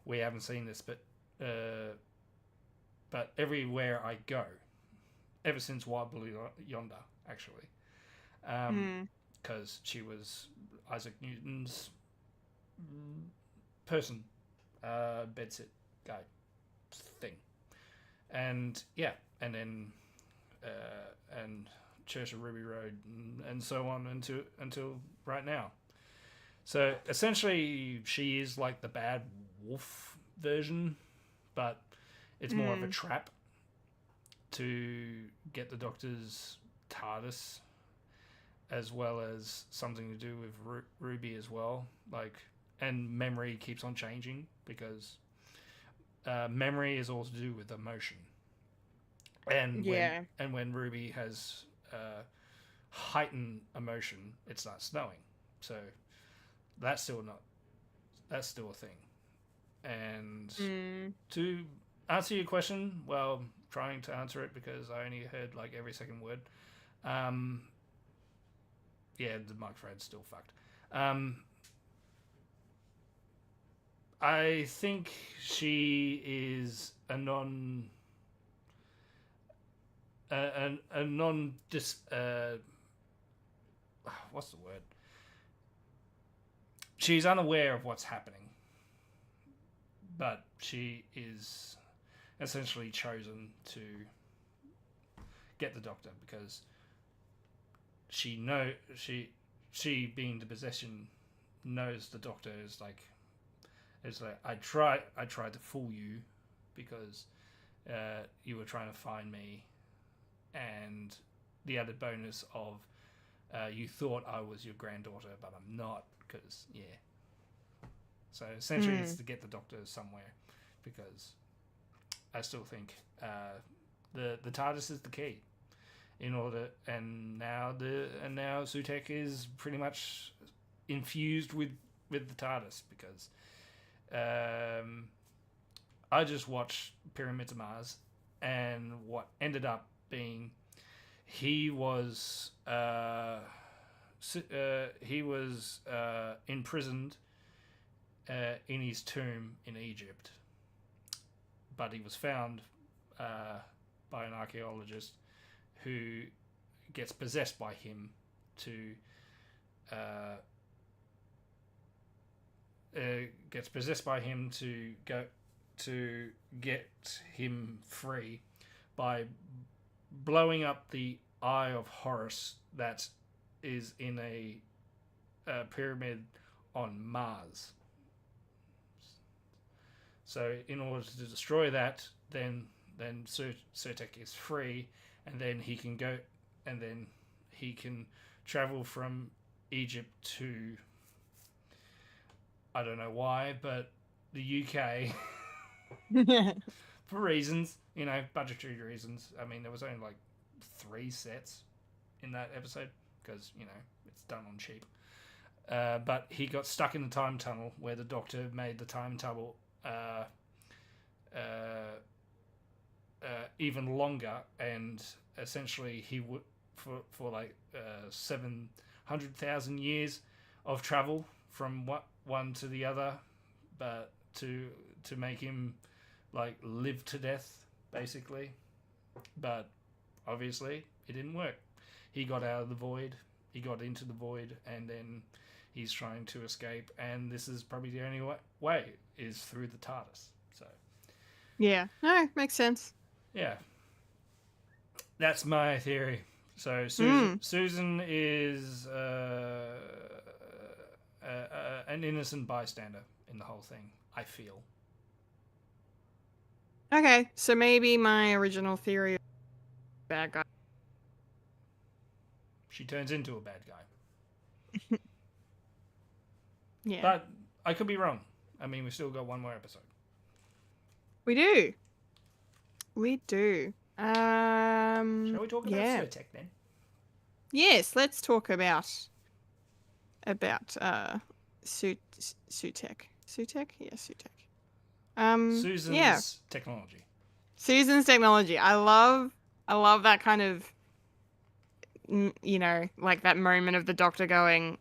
we haven't seen this, but everywhere I go, ever since Wild Blue Yonder, actually, because she was Isaac Newton's person, bedsit guy thing, and and then and Church of Ruby Road, and so on until right now. So essentially, she is like the bad wolf version, but it's more of a trap to get the Doctor's TARDIS, as well as something to do with Ruby as well. And memory keeps on changing, because memory is all to do with emotion. And when Ruby has heightened emotion, it starts snowing. So that's still a thing. And to answer your question, well, trying to answer it because I only heard like every second word. The microphone's still fucked. I think she is what's the word? She's unaware of what's happening, but she is essentially chosen to get the Doctor because she being the possession knows the Doctor is like, it's like, I tried to fool you because you were trying to find me, and the added bonus of you thought I was your granddaughter, but I'm not, because so essentially it's to get the Doctor somewhere, because I still think the TARDIS is the key in order, and now Sutekh is pretty much infused with the TARDIS, because I just watched Pyramids of Mars, and what ended up being he was imprisoned in his tomb in Egypt, but he was found by an archaeologist who gets possessed by him to go to get him free by blowing up the Eye of Horus that is in a pyramid on Mars. So in order to destroy that, then Sutekh is free, and then he can go, and then he can travel from Egypt to, I don't know why, but the UK for reasons, budgetary reasons. I mean, there was only like 3 sets in that episode because, it's done on cheap. But he got stuck in the time tunnel where the Doctor made the time tunnel even longer, and essentially he would for like 700,000 years of travel from one to the other, but to make him like live to death basically. But obviously it didn't work. He got out of the void, he got into the void, and then he's trying to escape, and this is probably the only way is through the TARDIS. So no, makes sense. That's my theory. So Susan is an innocent bystander in the whole thing, I feel. Okay, so maybe my original theory of bad guy. She turns into a bad guy. Yeah. But I could be wrong. I mean, we've still got one more episode. We do. Shall we talk about Sutekh then? Yes, let's talk about Sutekh. Sutekh? Yeah, Sutekh. Susan's technology. Susan's technology. I love I love that kind of, you know, like that moment of the Doctor going,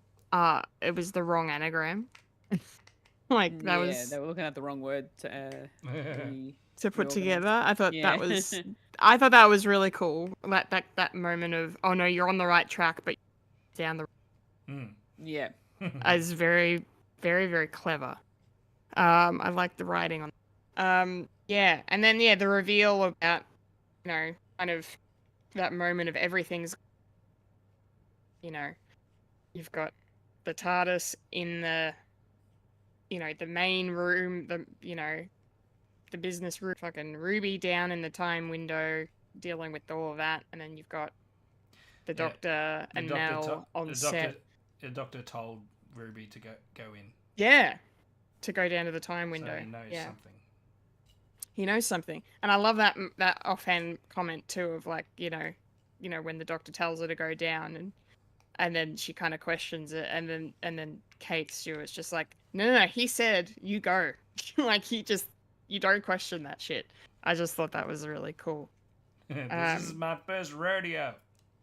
it was the wrong anagram. Like that Yeah, was they were looking at the wrong word to put reorganize. together. I thought Yeah. that was really cool. That moment of, oh no, you're on the right track, but down the Yeah. is very, very, very clever. I like the writing on. Yeah, and then the reveal about, you know, kind of that moment of everything's, you know, you've got the TARDIS in the, you know, the main room, the business room, fucking Ruby down in the time window dealing with all of that, and then you've got the Yeah, Doctor and Mel on set. The Doctor told Ruby to go in. Yeah, to go down to the time So window. he knows Yeah. something. He knows something, and I love that offhand comment too of like, you know, when the Doctor tells her to go down, and then she kind of questions it, and then Kate Stewart's just like, no, he said you go. Like you don't question that shit. I just thought that was really cool. This is my first rodeo.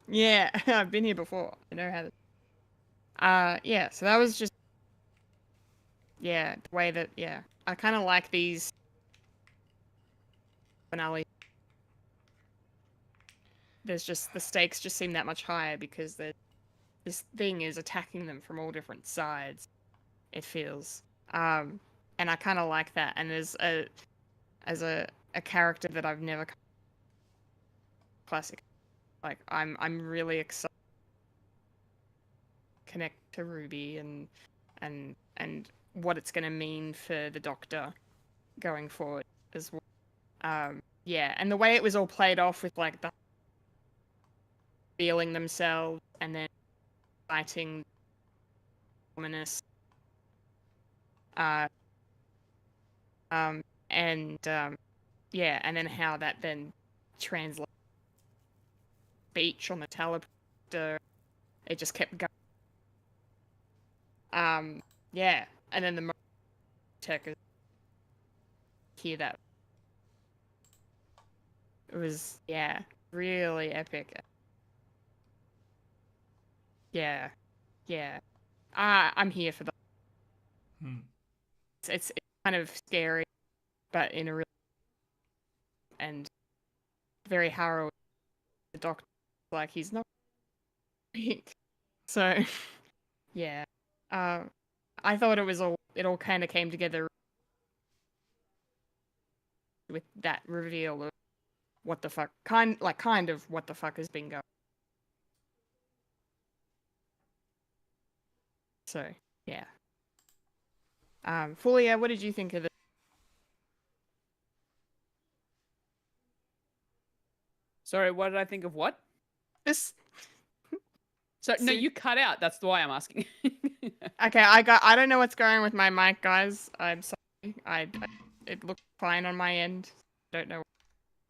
Yeah, I've been here before. I know how to. Yeah. So that was just, the way that, I kind of like these finale. There's just the stakes just seem that much higher because this thing is attacking them from all different sides. It feels, and I kind of like that. And as a character that I've never classic, like I'm really excited to connect to Ruby and what it's gonna mean for the Doctor going forward as well. Yeah, and the way it was all played off with like the feeling themselves and then fighting ominous. And yeah, and then how that then translates speech on the teleprompter. It just kept going. Yeah, and then the tech is hear that. It was really epic. Yeah, yeah. I'm here for that. It's kind of scary, but in a real and very harrowing. The Doctor, like, he's not weak. So yeah. I thought it all kind of came together with that reveal of what the fuck kind of what the fuck has been going. So yeah. Fulya, what did you think of it? Sorry, what did I think of what? This. So no, you cut out. That's why I'm asking. Okay, I don't know what's going on with my mic, guys. I'm sorry. It looked fine on my end. Don't know.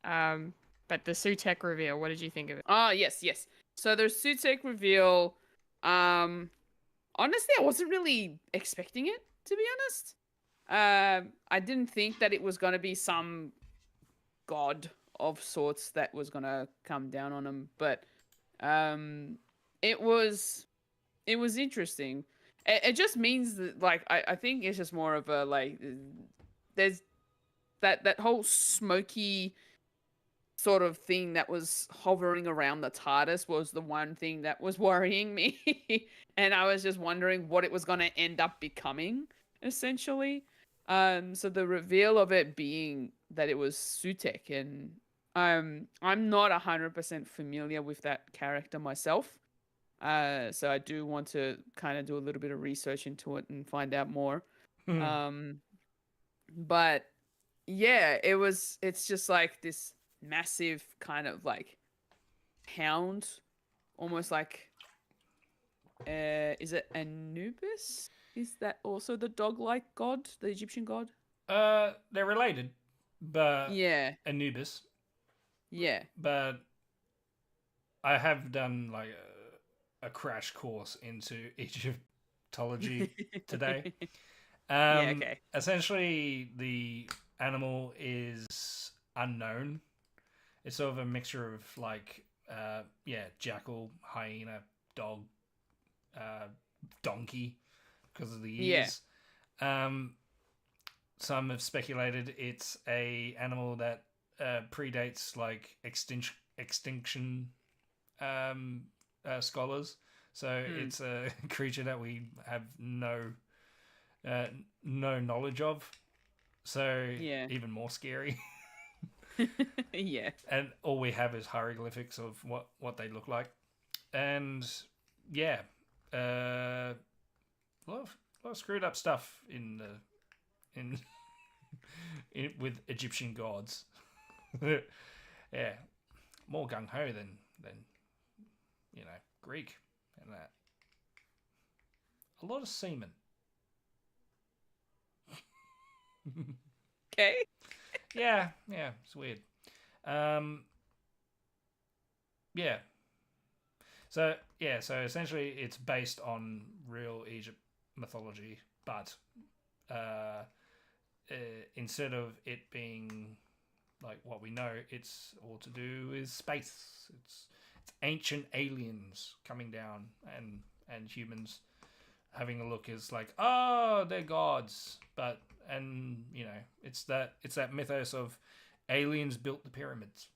But the Sutek reveal, what did you think of it? Oh, yes. So the Sutek reveal, honestly, I wasn't really expecting it, to be honest. I didn't think that it was going to be some god of sorts that was going to come down on him, but it was interesting. It just means that, like, I think it's just more of a, like, there's that whole smoky sort of thing that was hovering around the TARDIS was the one thing that was worrying me. And I was just wondering what it was going to end up becoming, essentially. So the reveal of it being that it was Sutek, and I'm not 100% familiar with that character myself. So I do want to kind of do a little bit of research into it and find out more. But yeah, it's just like this massive kind of like hound, almost like, is it Anubis? Is that also the dog-like god, the Egyptian god? They're related, but yeah, Anubis. Yeah, but I have done like a crash course into Egyptology today. Yeah, okay. Essentially, the animal is unknown, it's sort of a mixture of like jackal, hyena, dog, donkey, because of the ears. Some have speculated it's a animal that predates like extinction scholars. So it's a creature that we have no knowledge of. So even more scary. Yeah. And all we have is hieroglyphics of what they look like. And a lot of screwed up stuff in with Egyptian gods. Yeah, more gung ho than Greek and that. A lot of semen. Okay. Yeah, it's weird. So essentially it's based on real Egypt mythology, but instead of it being like what we know, it's all to do with space. It's ancient aliens coming down and humans having a look is like, oh, they're gods, but it's that mythos of aliens built the pyramids.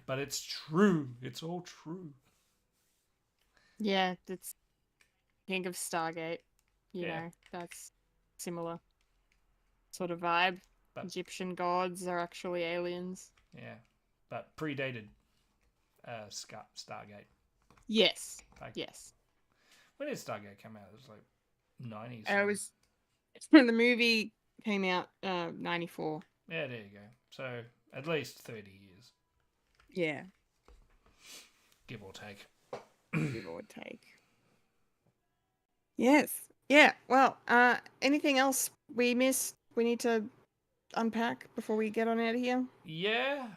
But it's true. It's all true. Yeah, it's think of Stargate. You know, that's similar sort of vibe. But Egyptian gods are actually aliens. yeah, but predated Stargate. Yes. Like, Yes. when did Stargate come out? It was like 90s. It was when the movie came out, 94. Yeah, there you go. So at least 30 years, Yeah. give or take. Give or take. Yes. Yeah. Well, anything else we missed? We need to unpack before we get on out of here. Yeah.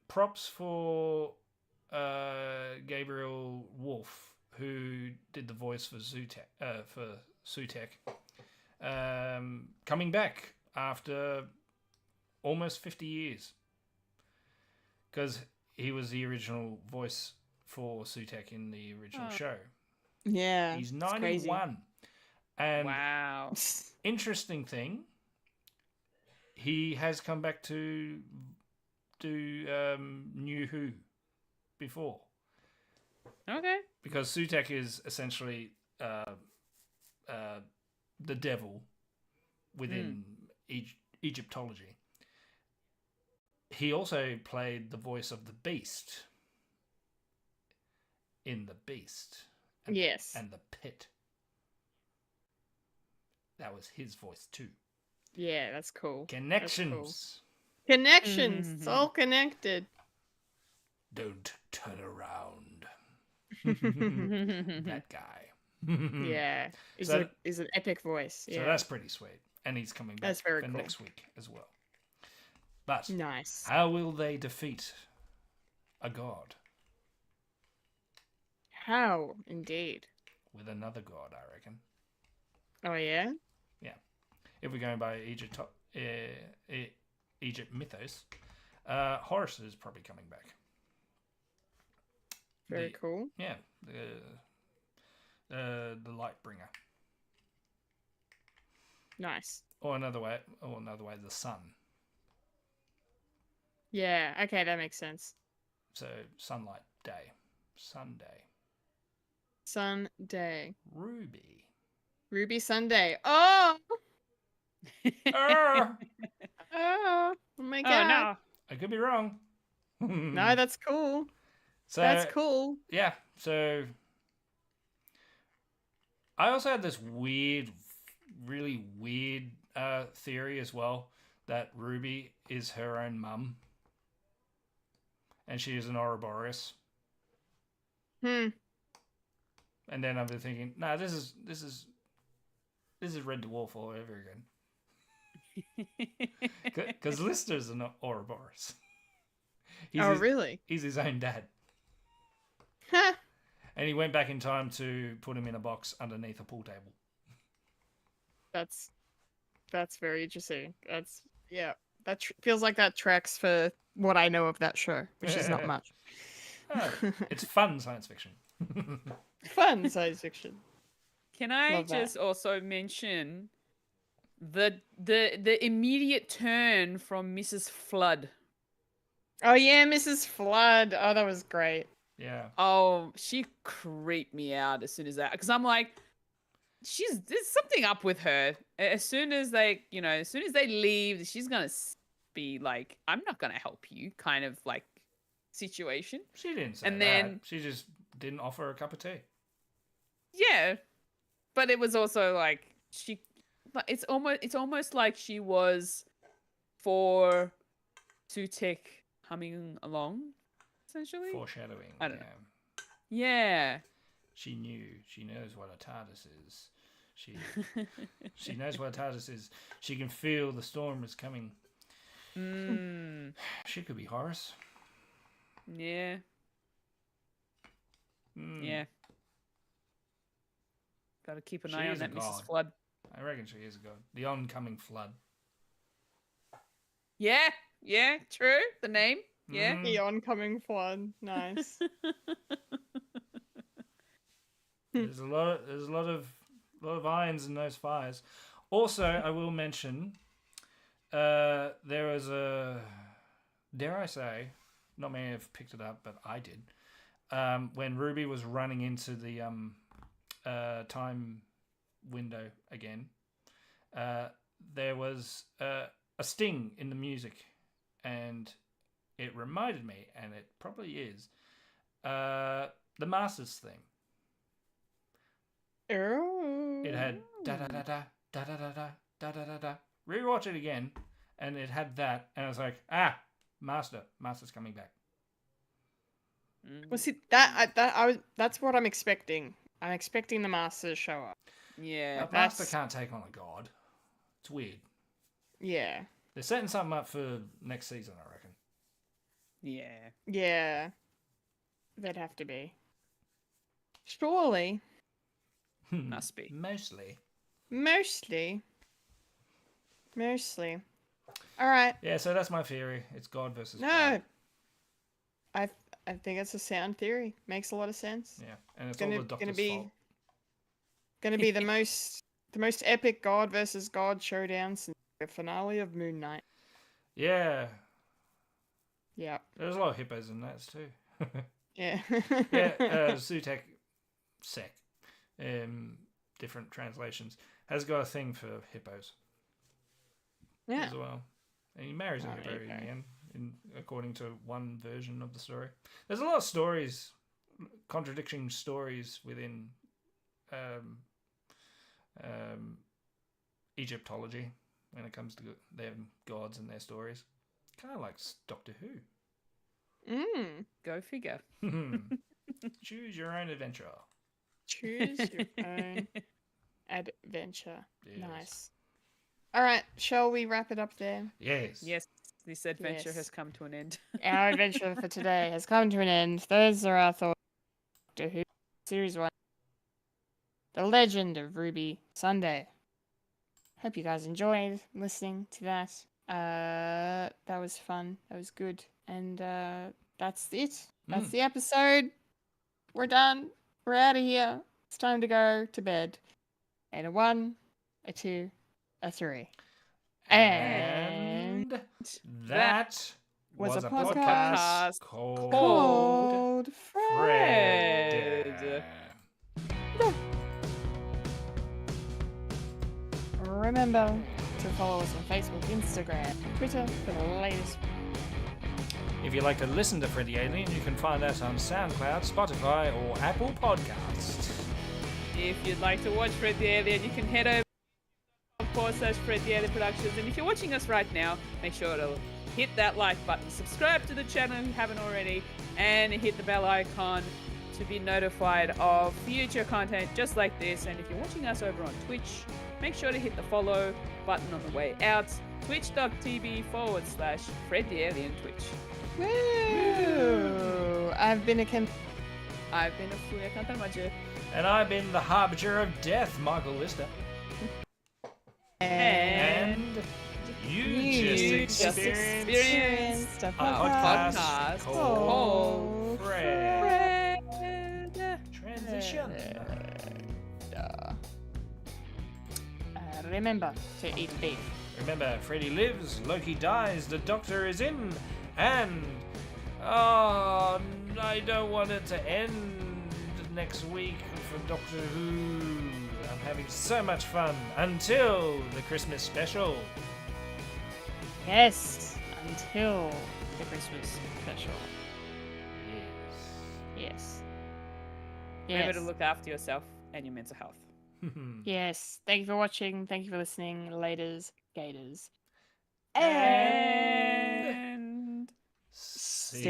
Props for Gabriel Wolf, who did the voice for Sutek. Coming back after almost 50 years. Because he was the original voice for Sutek in the original show. Yeah. He's it's 91. crazy. And Wow. interesting thing, he has come back to do New Who before. Okay. Because Sutek is essentially the devil within Egyptology. He also played the voice of the Beast in The Beast. Yes. And The Pit. That was his voice too. Yeah, that's cool. Connections. Connections. It's all connected. Don't turn around. That guy. Yeah. Is an epic voice. Yeah. So that's pretty sweet. And he's coming back That's very for cool. next week as well. But nice. how will they defeat a god? How indeed. With another god, I reckon. Oh yeah? Yeah. If we're going by Egypt mythos, Horus is probably coming back. Very cool. Yeah. The light bringer. Nice. Or another way, the sun. Yeah, okay, that makes sense. So sunlight day. Sunday. Sunday. Ruby. Ruby Sunday. Oh! Oh, Oh my god. Oh no. I could be wrong. No, that's cool. So, That's cool. Yeah, so I also had this really weird theory as well, that Ruby is her own mum. And she is an Ouroboros. Hmm. And then I've been thinking, nah, this is Red Dwarf all over again. Because Lister's an Ouroboros. Really? He's his own dad. Huh. And he went back in time to put him in a box underneath a pool table. That's very interesting. feels like that tracks for what I know of that show, which is not much. Oh, it's fun science fiction. Fun science fiction. Can I Love that. just also mention the immediate turn from Mrs. Flood? Oh yeah, Mrs. Flood. Oh, that was great. Yeah. Oh, she creeped me out as soon as that, because I'm like, there's something up with her. As soon as they leave, she's gonna be like, I'm not gonna help you, kind of like situation. She didn't say And that. then- She just didn't offer a cup of tea. Yeah, but it was also like it's almost like she was for Sutek humming along, essentially. Foreshadowing. I don't know. Yeah. Yeah. She knew. She knows what a TARDIS is. She knows what a TARDIS is. She can feel the storm is coming. She could be Horus. Yeah. Yeah. Got to keep an She eye on is a that Mrs. god. Flood. I reckon she is a god. The oncoming flood. Yeah. Yeah. True. The name. Yeah. The oncoming flood. Nice. There's a lot of irons in those fires. Also, I will mention, there was a, dare I say, not many have picked it up, but I did. When Ruby was running into the time window again, there was a sting in the music, and it reminded me, and it probably is, the Masters theme. Oh. It had da da da da da da da da da da da da. Rewatch it again, and it had that, and I was like, Master's coming back. Well, see that's what I'm expecting. I'm expecting the Master to show up. Yeah. But Master can't take on a god. It's weird. Yeah. They're setting something up for next season, I reckon. Yeah. Yeah. They'd have to be. Surely. Must be. Mostly. All right. Yeah, so that's my theory. It's God versus No. God. I think it's a sound theory. Makes a lot of sense. Yeah, and it's all the Doctor's fault. Gonna be the most epic God versus God showdown since the finale of Moon Knight. Yeah, Yeah. there's a lot of hippos in that too. Yeah. Yeah, Sutek Sek, different translations, has got a thing for hippos Yeah. as well. And he marries a Oh, hippo there you in go. the end, according to one version of the story. There's a lot of stories, contradicting stories within Egyptology when it comes to their gods and their stories. Kind of like Doctor Who. Go figure. Choose your own adventure. Choose your own adventure. Yes. Nice. All right, shall we wrap it up there? Yes. Yes, this adventure Yes. has come to an end. Our adventure for today has come to an end. Those are our thoughts on Doctor Who Series 1. The Legend of Ruby Sunday. Hope you guys enjoyed listening to that. That was fun. That was good. And that's it. That's the episode. We're done. We're out of here. It's time to go to bed. And a 1, a 2, a 3. And that was was a a podcast podcast called called Fred. Fred. Remember to follow us on Facebook, Instagram, Twitter for the latest. If you'd like to listen to Fred the Alien, you can find us on SoundCloud, Spotify, or Apple Podcasts. If you'd like to watch Fred the Alien, you can head over to /Fred the Alien Productions. And if you're watching us right now, make sure to hit that like button, subscribe to the channel if you haven't already, and hit the bell icon to be notified of future content just like this. And if you're watching us over on Twitch, make sure to hit the follow button on the way out. Twitch.tv/Fred the Alien Twitch. Woo! I've been a I've been a Fulya and And I've been the Harbinger of Death, Michael Lister. and And you just Just experienced a a podcast podcast called Fred. Transition. Remember to eat beef. Remember, Freddy lives, Loki dies, the Doctor is in, and oh, I don't want it to end next week for Doctor Who. I'm having so much fun until the Christmas special. Yes, until the Christmas special. Yes. Remember to look after yourself and your mental health. Yes. Thank you for watching. Thank you for listening. Laters, Gators. And See